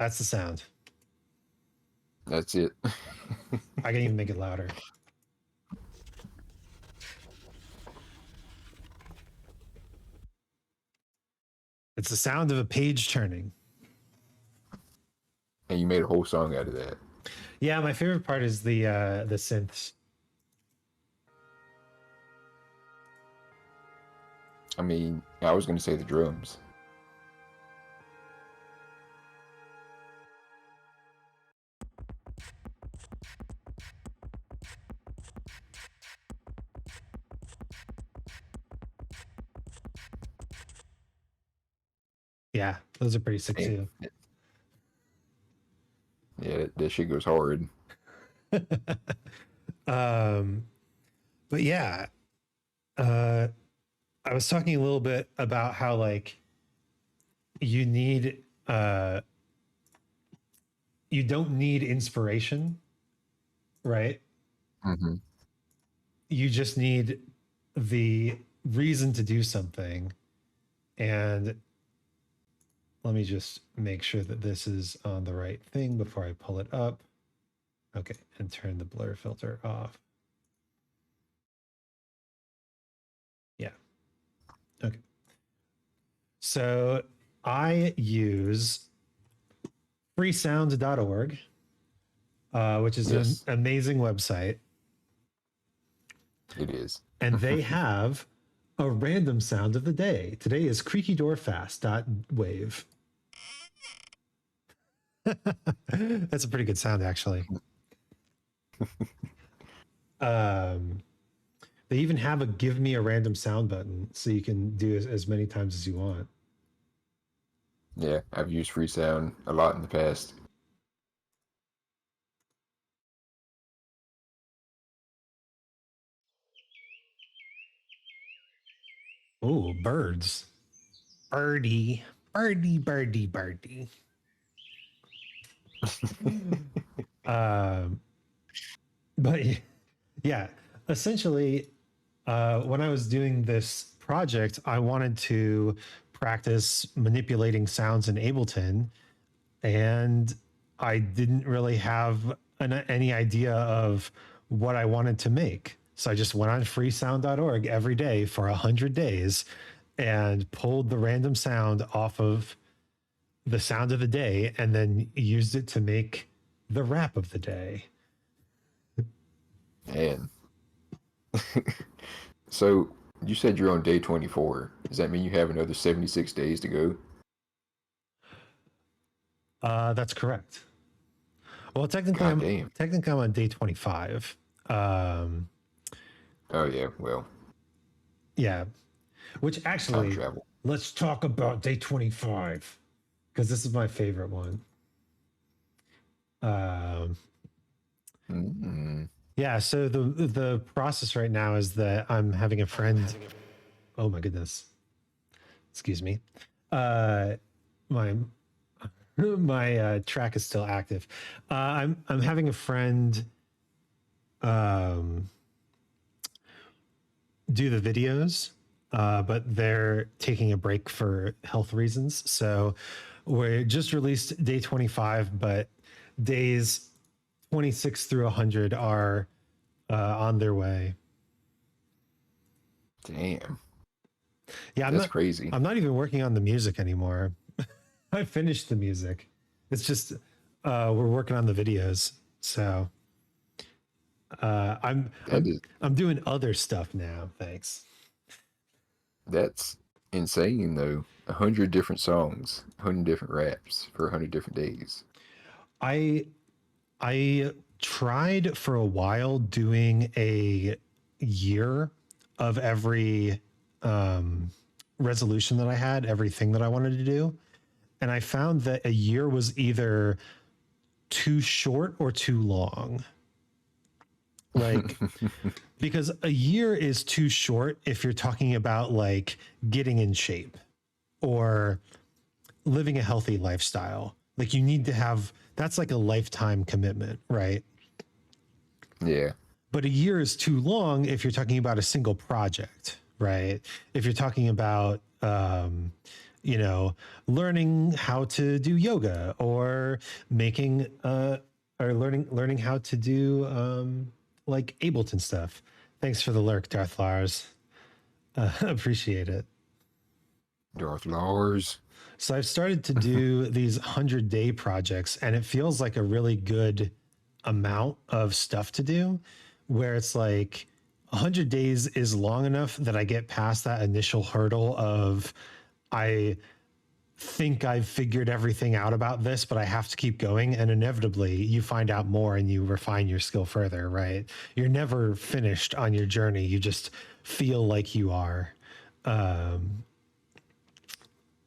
A: That's the sound.
B: That's it.
A: I can even make it louder. It's the sound of a page turning.
B: And you made a whole song out of that.
A: Yeah, my favorite part is the synths.
B: I mean, I was going to say the drums.
A: Yeah, those are pretty sick too.
B: Yeah, that shit goes hard.
A: But yeah, I was talking a little bit about how like you don't need inspiration, right?
B: Mm-hmm.
A: You just need the reason to do something. And let me just make sure that this is on the right thing before I pull it up. Okay, and turn the blur filter off. Yeah. Okay. So I use freesound.org, which is an amazing website.
B: It is.
A: And they have a random sound of the day. Today is creaky door fast.wave. That's a pretty good sound, actually. They even have a give me a random sound button, so you can do as many times as you want.
B: Yeah, I've used Freesound a lot in the past.
A: Oh, birds. Birdie, birdie, birdie, birdie. But yeah, essentially, when I was doing this project, I wanted to practice manipulating sounds in Ableton, and I didn't really have any idea of what I wanted to make. So I just went on freesound.org every day for 100 days and pulled the random sound off of the sound of the day and then used it to make the rap of the day.
B: Man. So you said you're on day 24. Does that mean you have another 76 days to go?
A: That's correct. Well, technically, I'm on day 25.
B: Oh yeah, well.
A: Yeah, which actually, let's talk about day 25 because this is my favorite one. Yeah, so the process right now is that I'm having a friend. Oh my goodness, excuse me. My track is still active. I'm having a friend do the videos, but they're taking a break for health reasons. So we just released day 25, but days 26 through 100 are on their way.
B: Damn.
A: Yeah,
B: that's crazy.
A: I'm not even working on the music anymore. I finished the music. It's just we're working on the videos. So I'm doing other stuff now. Thanks.
B: That's insane though. 100 different songs, 100 different raps for 100 different days.
A: I tried for a while doing a year of every resolution that I had, everything that I wanted to do. And I found that a year was either too short or too long. Like, because a year is too short if you're talking about like getting in shape or living a healthy lifestyle. Like you need to have, that's like a lifetime commitment, right?
B: Yeah.
A: But a year is too long if you're talking about a single project, right? If you're talking about you know, learning how to do yoga, or making or learning how to do like Ableton stuff. Thanks for the lurk, Darth Lars. Appreciate it.
B: Darth Lars.
A: So I've started to do these 100-day projects, and it feels like a really good amount of stuff to do, where it's like 100 days is long enough that I get past that initial hurdle of I think I've figured everything out about this, but I have to keep going. And inevitably you find out more and you refine your skill further, right? You're never finished on your journey. You just feel like you are.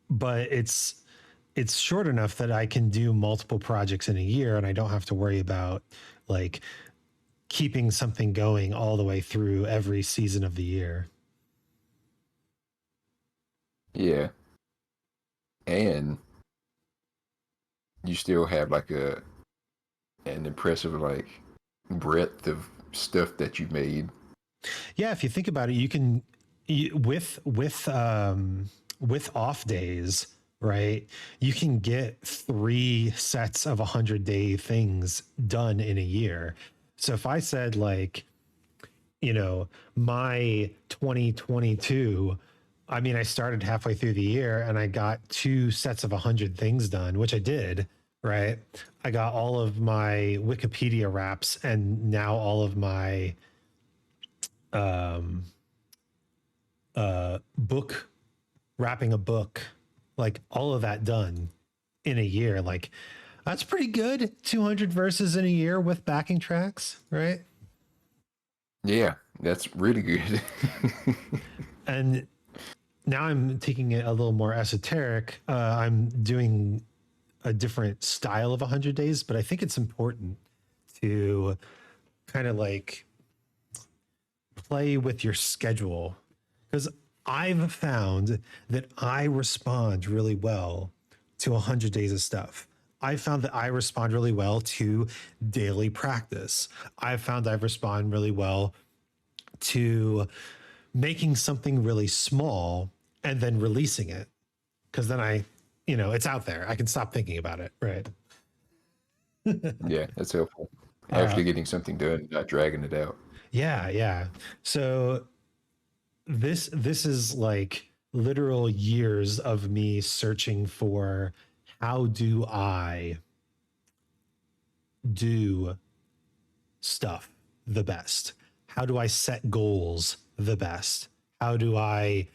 A: But it's short enough that I can do multiple projects in a year, and I don't have to worry about like keeping something going all the way through every season of the year.
B: Yeah. And you still have like an impressive like breadth of stuff that you made.
A: Yeah, if you think about it, you can with off days, right? You can get 3 sets of 100-day things done in a year. So if I said like, you know, my 2022, I mean, I started halfway through the year and I got 2 sets of 100 things done, which I did, right? I got all of my Wikipedia wraps and now all of my book, wrapping a book, like all of that done in a year. Like that's pretty good. 200 verses in a year with backing tracks, right?
B: Yeah, that's really good.
A: And now I'm taking it a little more esoteric. I'm doing a different style of 100 days, but I think it's important to kind of like play with your schedule, because I've found that I respond really well to 100 days of stuff. I found that I respond really well to daily practice. I've found I respond really well to making something really small and then releasing it, because then I, you know, it's out there. I can stop thinking about it, right?
B: Yeah, that's helpful. Actually getting something done, not dragging it out.
A: Yeah. So this is like literal years of me searching for how do I do stuff the best? How do I set goals the best? How do I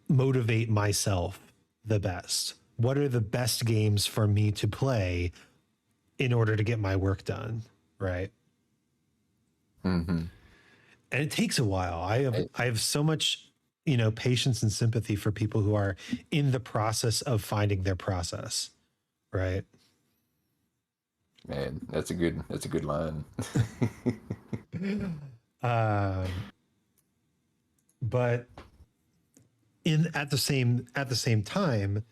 A: motivate myself the best? What are the best games for me to play in order to get my work done, right?
B: Mm-hmm.
A: And it takes a while. I have so much, you know, patience and sympathy for people who are in the process of finding their process, right?
B: Man, that's a good line.
A: But at the same time,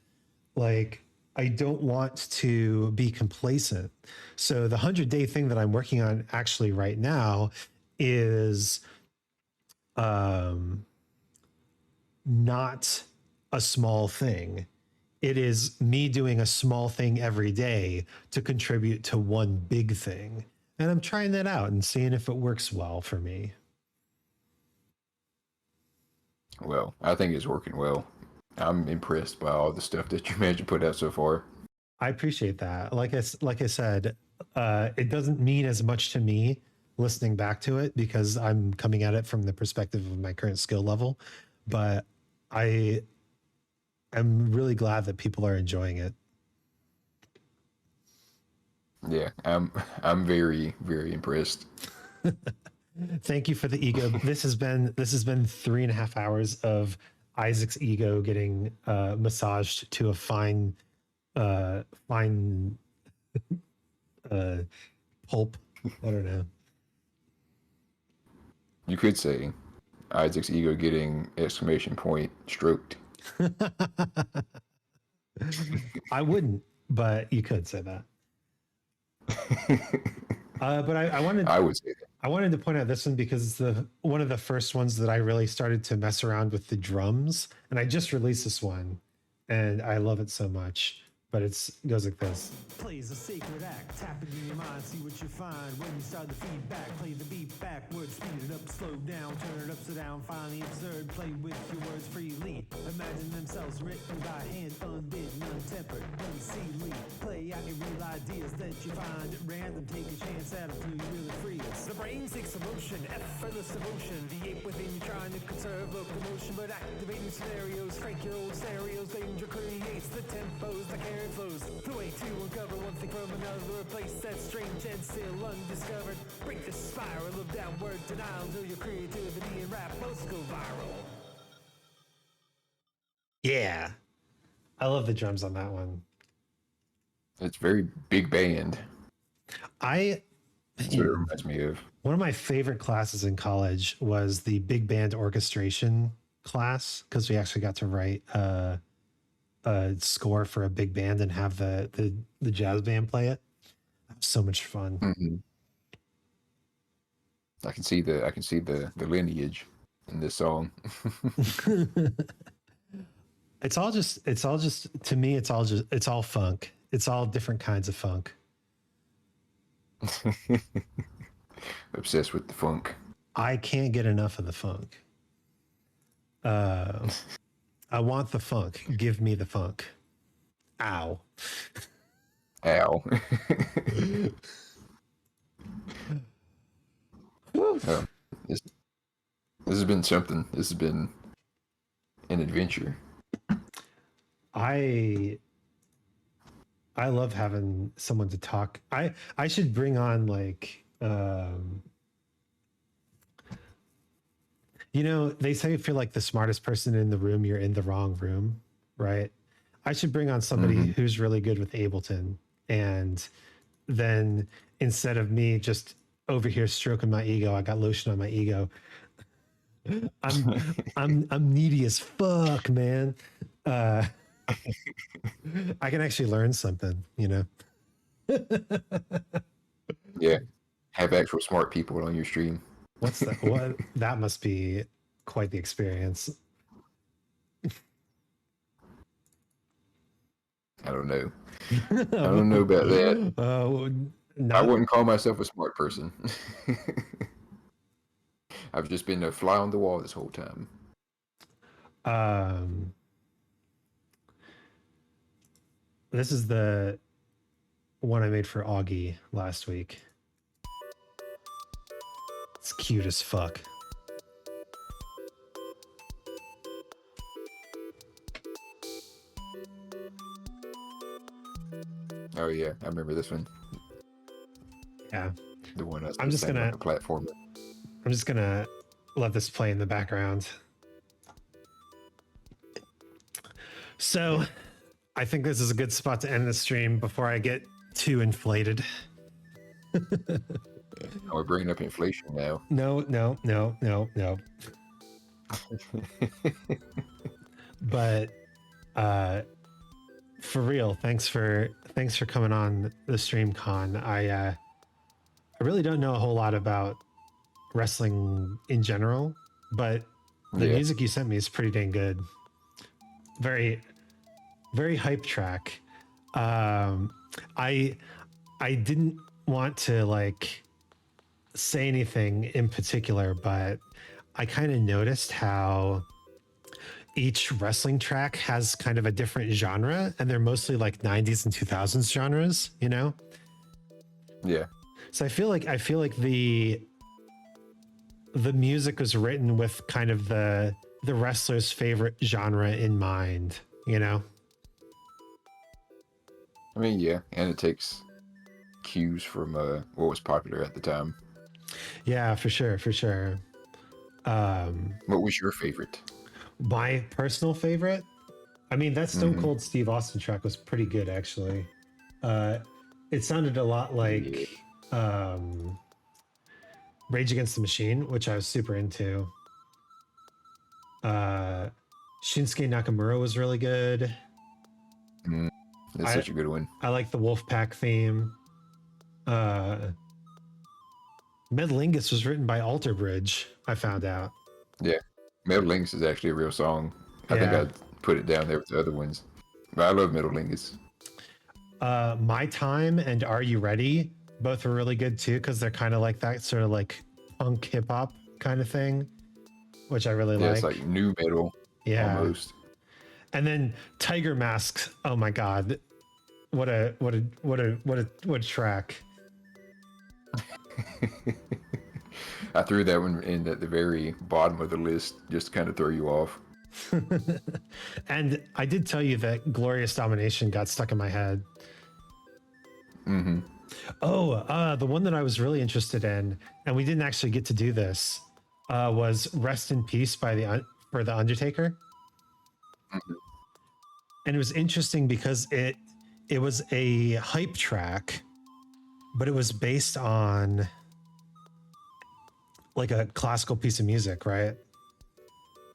A: like I don't want to be complacent. So the 100-day thing that I'm working on actually right now is not a small thing. It is me doing a small thing every day to contribute to one big thing. And I'm trying that out and seeing if it works well for me.
B: Well, I think it's working well. I'm impressed by all the stuff that you managed to put out so far.
A: I appreciate that. Like I said, it doesn't mean as much to me listening back to it because I'm coming at it from the perspective of my current skill level, but I am really glad that people are enjoying it.
B: Yeah, I'm very, very impressed.
A: Thank you for the ego. This has been 3.5 hours of Isaac's ego getting massaged to a fine pulp. I don't know.
B: You could say Isaac's ego getting exclamation point stroked.
A: I wouldn't, but you could say that. But I would say that. I wanted to point out this one because it's one of the first ones that I really started to mess around with the drums, and I just released this one and I love it so much. But it goes like this.
J: Plays a sacred act, tap it in your mind, see what you find. When you start the feedback, play the beat backwards, speed it up, slow down, turn it upside down, find the absurd, play with your words freely. Imagine themselves written by hand, unbidden, untempered, unseemly. Play out your real ideas that you find at random, take a chance at them till you really free us. The brain seeks emotion, effortless devotion. The ape within you trying to conserve locomotion, but activating scenarios, crank your old stereos, danger creates the tempos, the carry flows. The way to uncover one thing from another, a place that's strange and still undiscovered. Break the spiral of downward denial until your creativity and rap both go viral.
A: Yeah, I love the drums on that one.
B: It's very big band.
A: That's
B: what it reminds me of.
A: One of my favorite classes in college was the big band orchestration class, because we actually got to write a score for a big band and have the jazz band play it. So much fun.
B: Mm-hmm. I can see the lineage in this song.
A: It's all just to me, it's all funk. It's all different kinds of funk.
B: Obsessed with the funk.
A: I can't get enough of the funk. I want the funk. Give me the funk. Ow.
B: Ow. This has been something. This has been an adventure.
A: I love having someone to talk. I should bring on like they say if you're like the smartest person in the room, you're in the wrong room, right? I should bring on somebody who's really good with Ableton, and then instead of me just over here stroking my ego, I got lotion on my ego. I'm needy as fuck, man. I can actually learn something,
B: Yeah. Have actual smart people on your stream.
A: What's that? What? That must be quite the experience.
B: I don't know. I don't know about that. I wouldn't call myself a smart person. I've just been a fly on the wall this whole time.
A: This is the one I made for Augie last week. It's cute as fuck.
B: Oh yeah, I remember this one.
A: Yeah.
B: The one
A: I'm just gonna
B: the platform.
A: I'm just gonna let this play in the background. So I think this is a good spot to end the stream before I get too inflated.
B: We're bringing up inflation now.
A: No. But for real, thanks for coming on the stream, Con. I really don't know a whole lot about wrestling in general, but the music you sent me is pretty dang good. Very, very hype track. I didn't want to like say anything in particular, but I kind of noticed how each wrestling track has kind of a different genre, and they're mostly like 90s and 2000s genres,
B: Yeah.
A: So I feel like the music was written with kind of the wrestler's favorite genre in mind,
B: I mean, yeah, and it takes cues from what was popular at the time.
A: Yeah, for sure.
B: What was your favorite?
A: My personal favorite? I mean, that Stone Cold Steve Austin track was pretty good, actually. It sounded a lot like Rage Against the Machine, which I was super into. Shinsuke Nakamura was really good.
B: That's such a good one.
A: I like the Wolfpack theme. Medlingus was written by Alter Bridge, I found out.
B: Yeah. Metal Links is actually a real song. I think I'd put it down there with the other ones. But I love Metalingus.
A: My Time and Are You Ready both were really good too, because they're kind of like that sort of like punk hip hop kind of thing, which I really
B: Yeah,
A: like.
B: it's like new metal
A: Yeah.
B: almost.
A: And then Tiger Mask. Oh my God. What a track.
B: I threw that one in at the very bottom of the list just to kind of throw you off.
A: And I did tell you that Glorious Domination got stuck in my head.
B: Mm-hmm.
A: Oh, the one that I was really interested in, and we didn't actually get to do this, was Rest in Peace by for the Undertaker.
B: Mm-hmm.
A: And it was interesting because it was a hype track, but it was based on like a classical piece of music, right?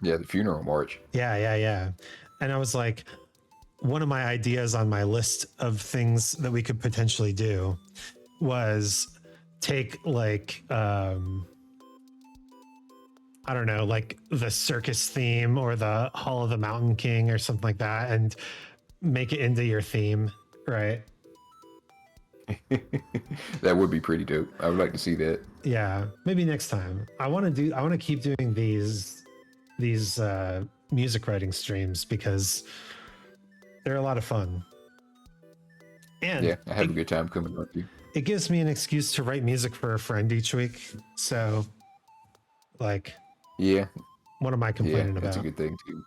B: Yeah, the Funeral March.
A: Yeah. And I was like, one of my ideas on my list of things that we could potentially do was take like I don't know, like the circus theme or the Hall of the Mountain King or something like that, and make it into your theme, right?
B: That would be pretty dope. I would like to see that.
A: Yeah, maybe next time. I want to keep doing these music writing streams because they're a lot of fun. And
B: yeah, I have a good time coming with you.
A: It gives me an excuse to write music for a friend each week. So, like,
B: yeah,
A: what am I complaining about?
B: That's a good thing too.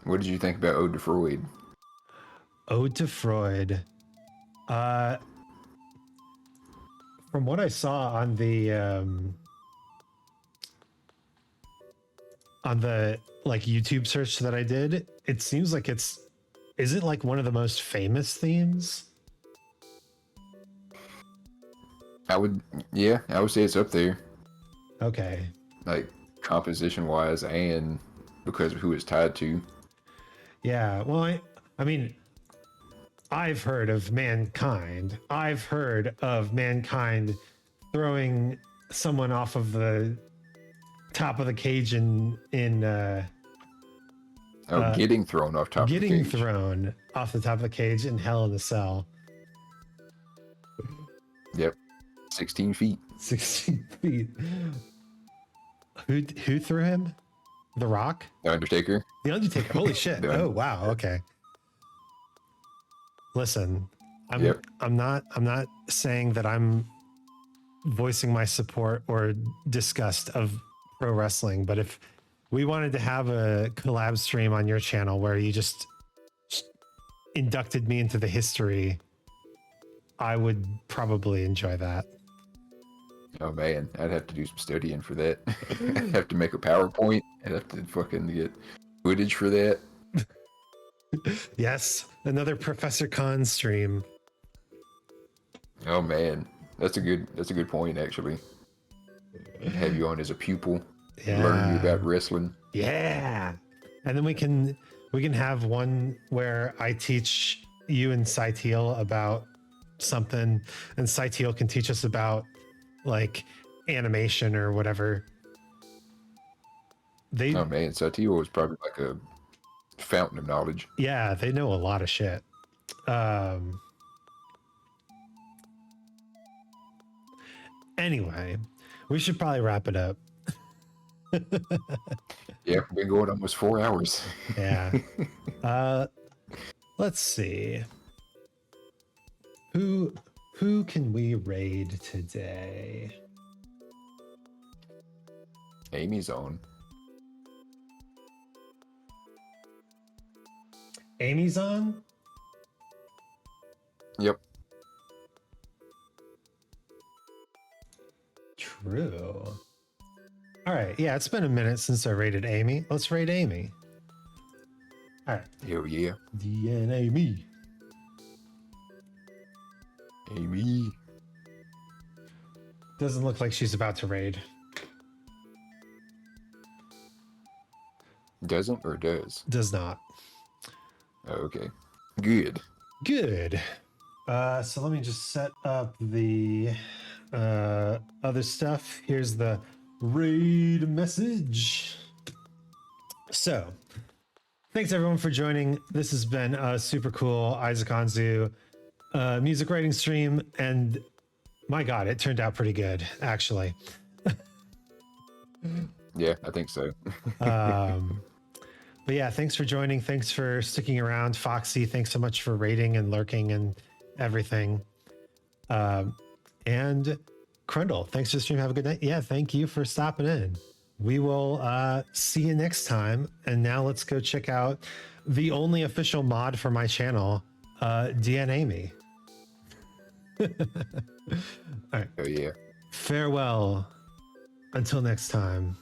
B: What did you think about Ode to Freud?
A: Ode to Freud. From what I saw on the like YouTube search that I did, it seems like is it like one of the most famous themes?
B: I would say it's up there.
A: Okay.
B: Like composition wise and because of who it's tied to.
A: Yeah, well, I mean, I've heard of Mankind. I've heard of Mankind throwing someone off of the top of the cage
B: getting thrown off top of the cage.
A: Getting thrown off the top of the cage in Hell in a Cell.
B: Yep. 16 feet.
A: 16 feet. Who threw him? The Rock?
B: The Undertaker.
A: The Undertaker. Holy shit. Oh wow. Okay. Listen, I'm not saying that I'm voicing my support or disgust of pro wrestling, but if we wanted to have a collab stream on your channel where you just inducted me into the history, I would probably enjoy that.
B: Oh man, I'd have to do some studying for that. I'd have to make a PowerPoint. I'd have to fucking get footage for that.
A: Yes, another Professor Khan stream.
B: Oh man, that's a good point actually. Have you on as a pupil, learn you about wrestling.
A: Yeah, and then we can have one where I teach you and Saitiel about something, and Saitiel can teach us about like animation or whatever.
B: Oh man, Saitiel was probably like a fountain of knowledge.
A: Yeah, they know a lot of shit. Anyway, we should probably wrap it up.
B: Yeah, we've been going almost 4 hours.
A: Yeah. Let's see. Who can we raid today?
B: Amy's on.
A: Amy's on?
B: Yep.
A: True. All right. Yeah, it's been a minute since I raided Amy. Let's raid Amy. All right.
B: Hell yeah.
A: DNA me.
B: Amy.
A: Doesn't look like she's about to raid.
B: Doesn't or does?
A: Does not.
B: Oh, okay. Good.
A: Good. So let me just set up the other stuff. Here's the raid message. So Thanks everyone for joining. This has been a super cool Isaac Anzu music writing stream, and my God, it turned out pretty good, actually.
B: Yeah, I think so.
A: But yeah, thanks for joining. Thanks for sticking around. Foxy, thanks so much for rating and lurking and everything. And Crundle, thanks for the stream. Have a good night. Yeah, thank you for stopping in. We will see you next time. And now let's go check out the only official mod for my channel, DNA Me. All right.
B: Oh yeah.
A: Farewell. Until next time.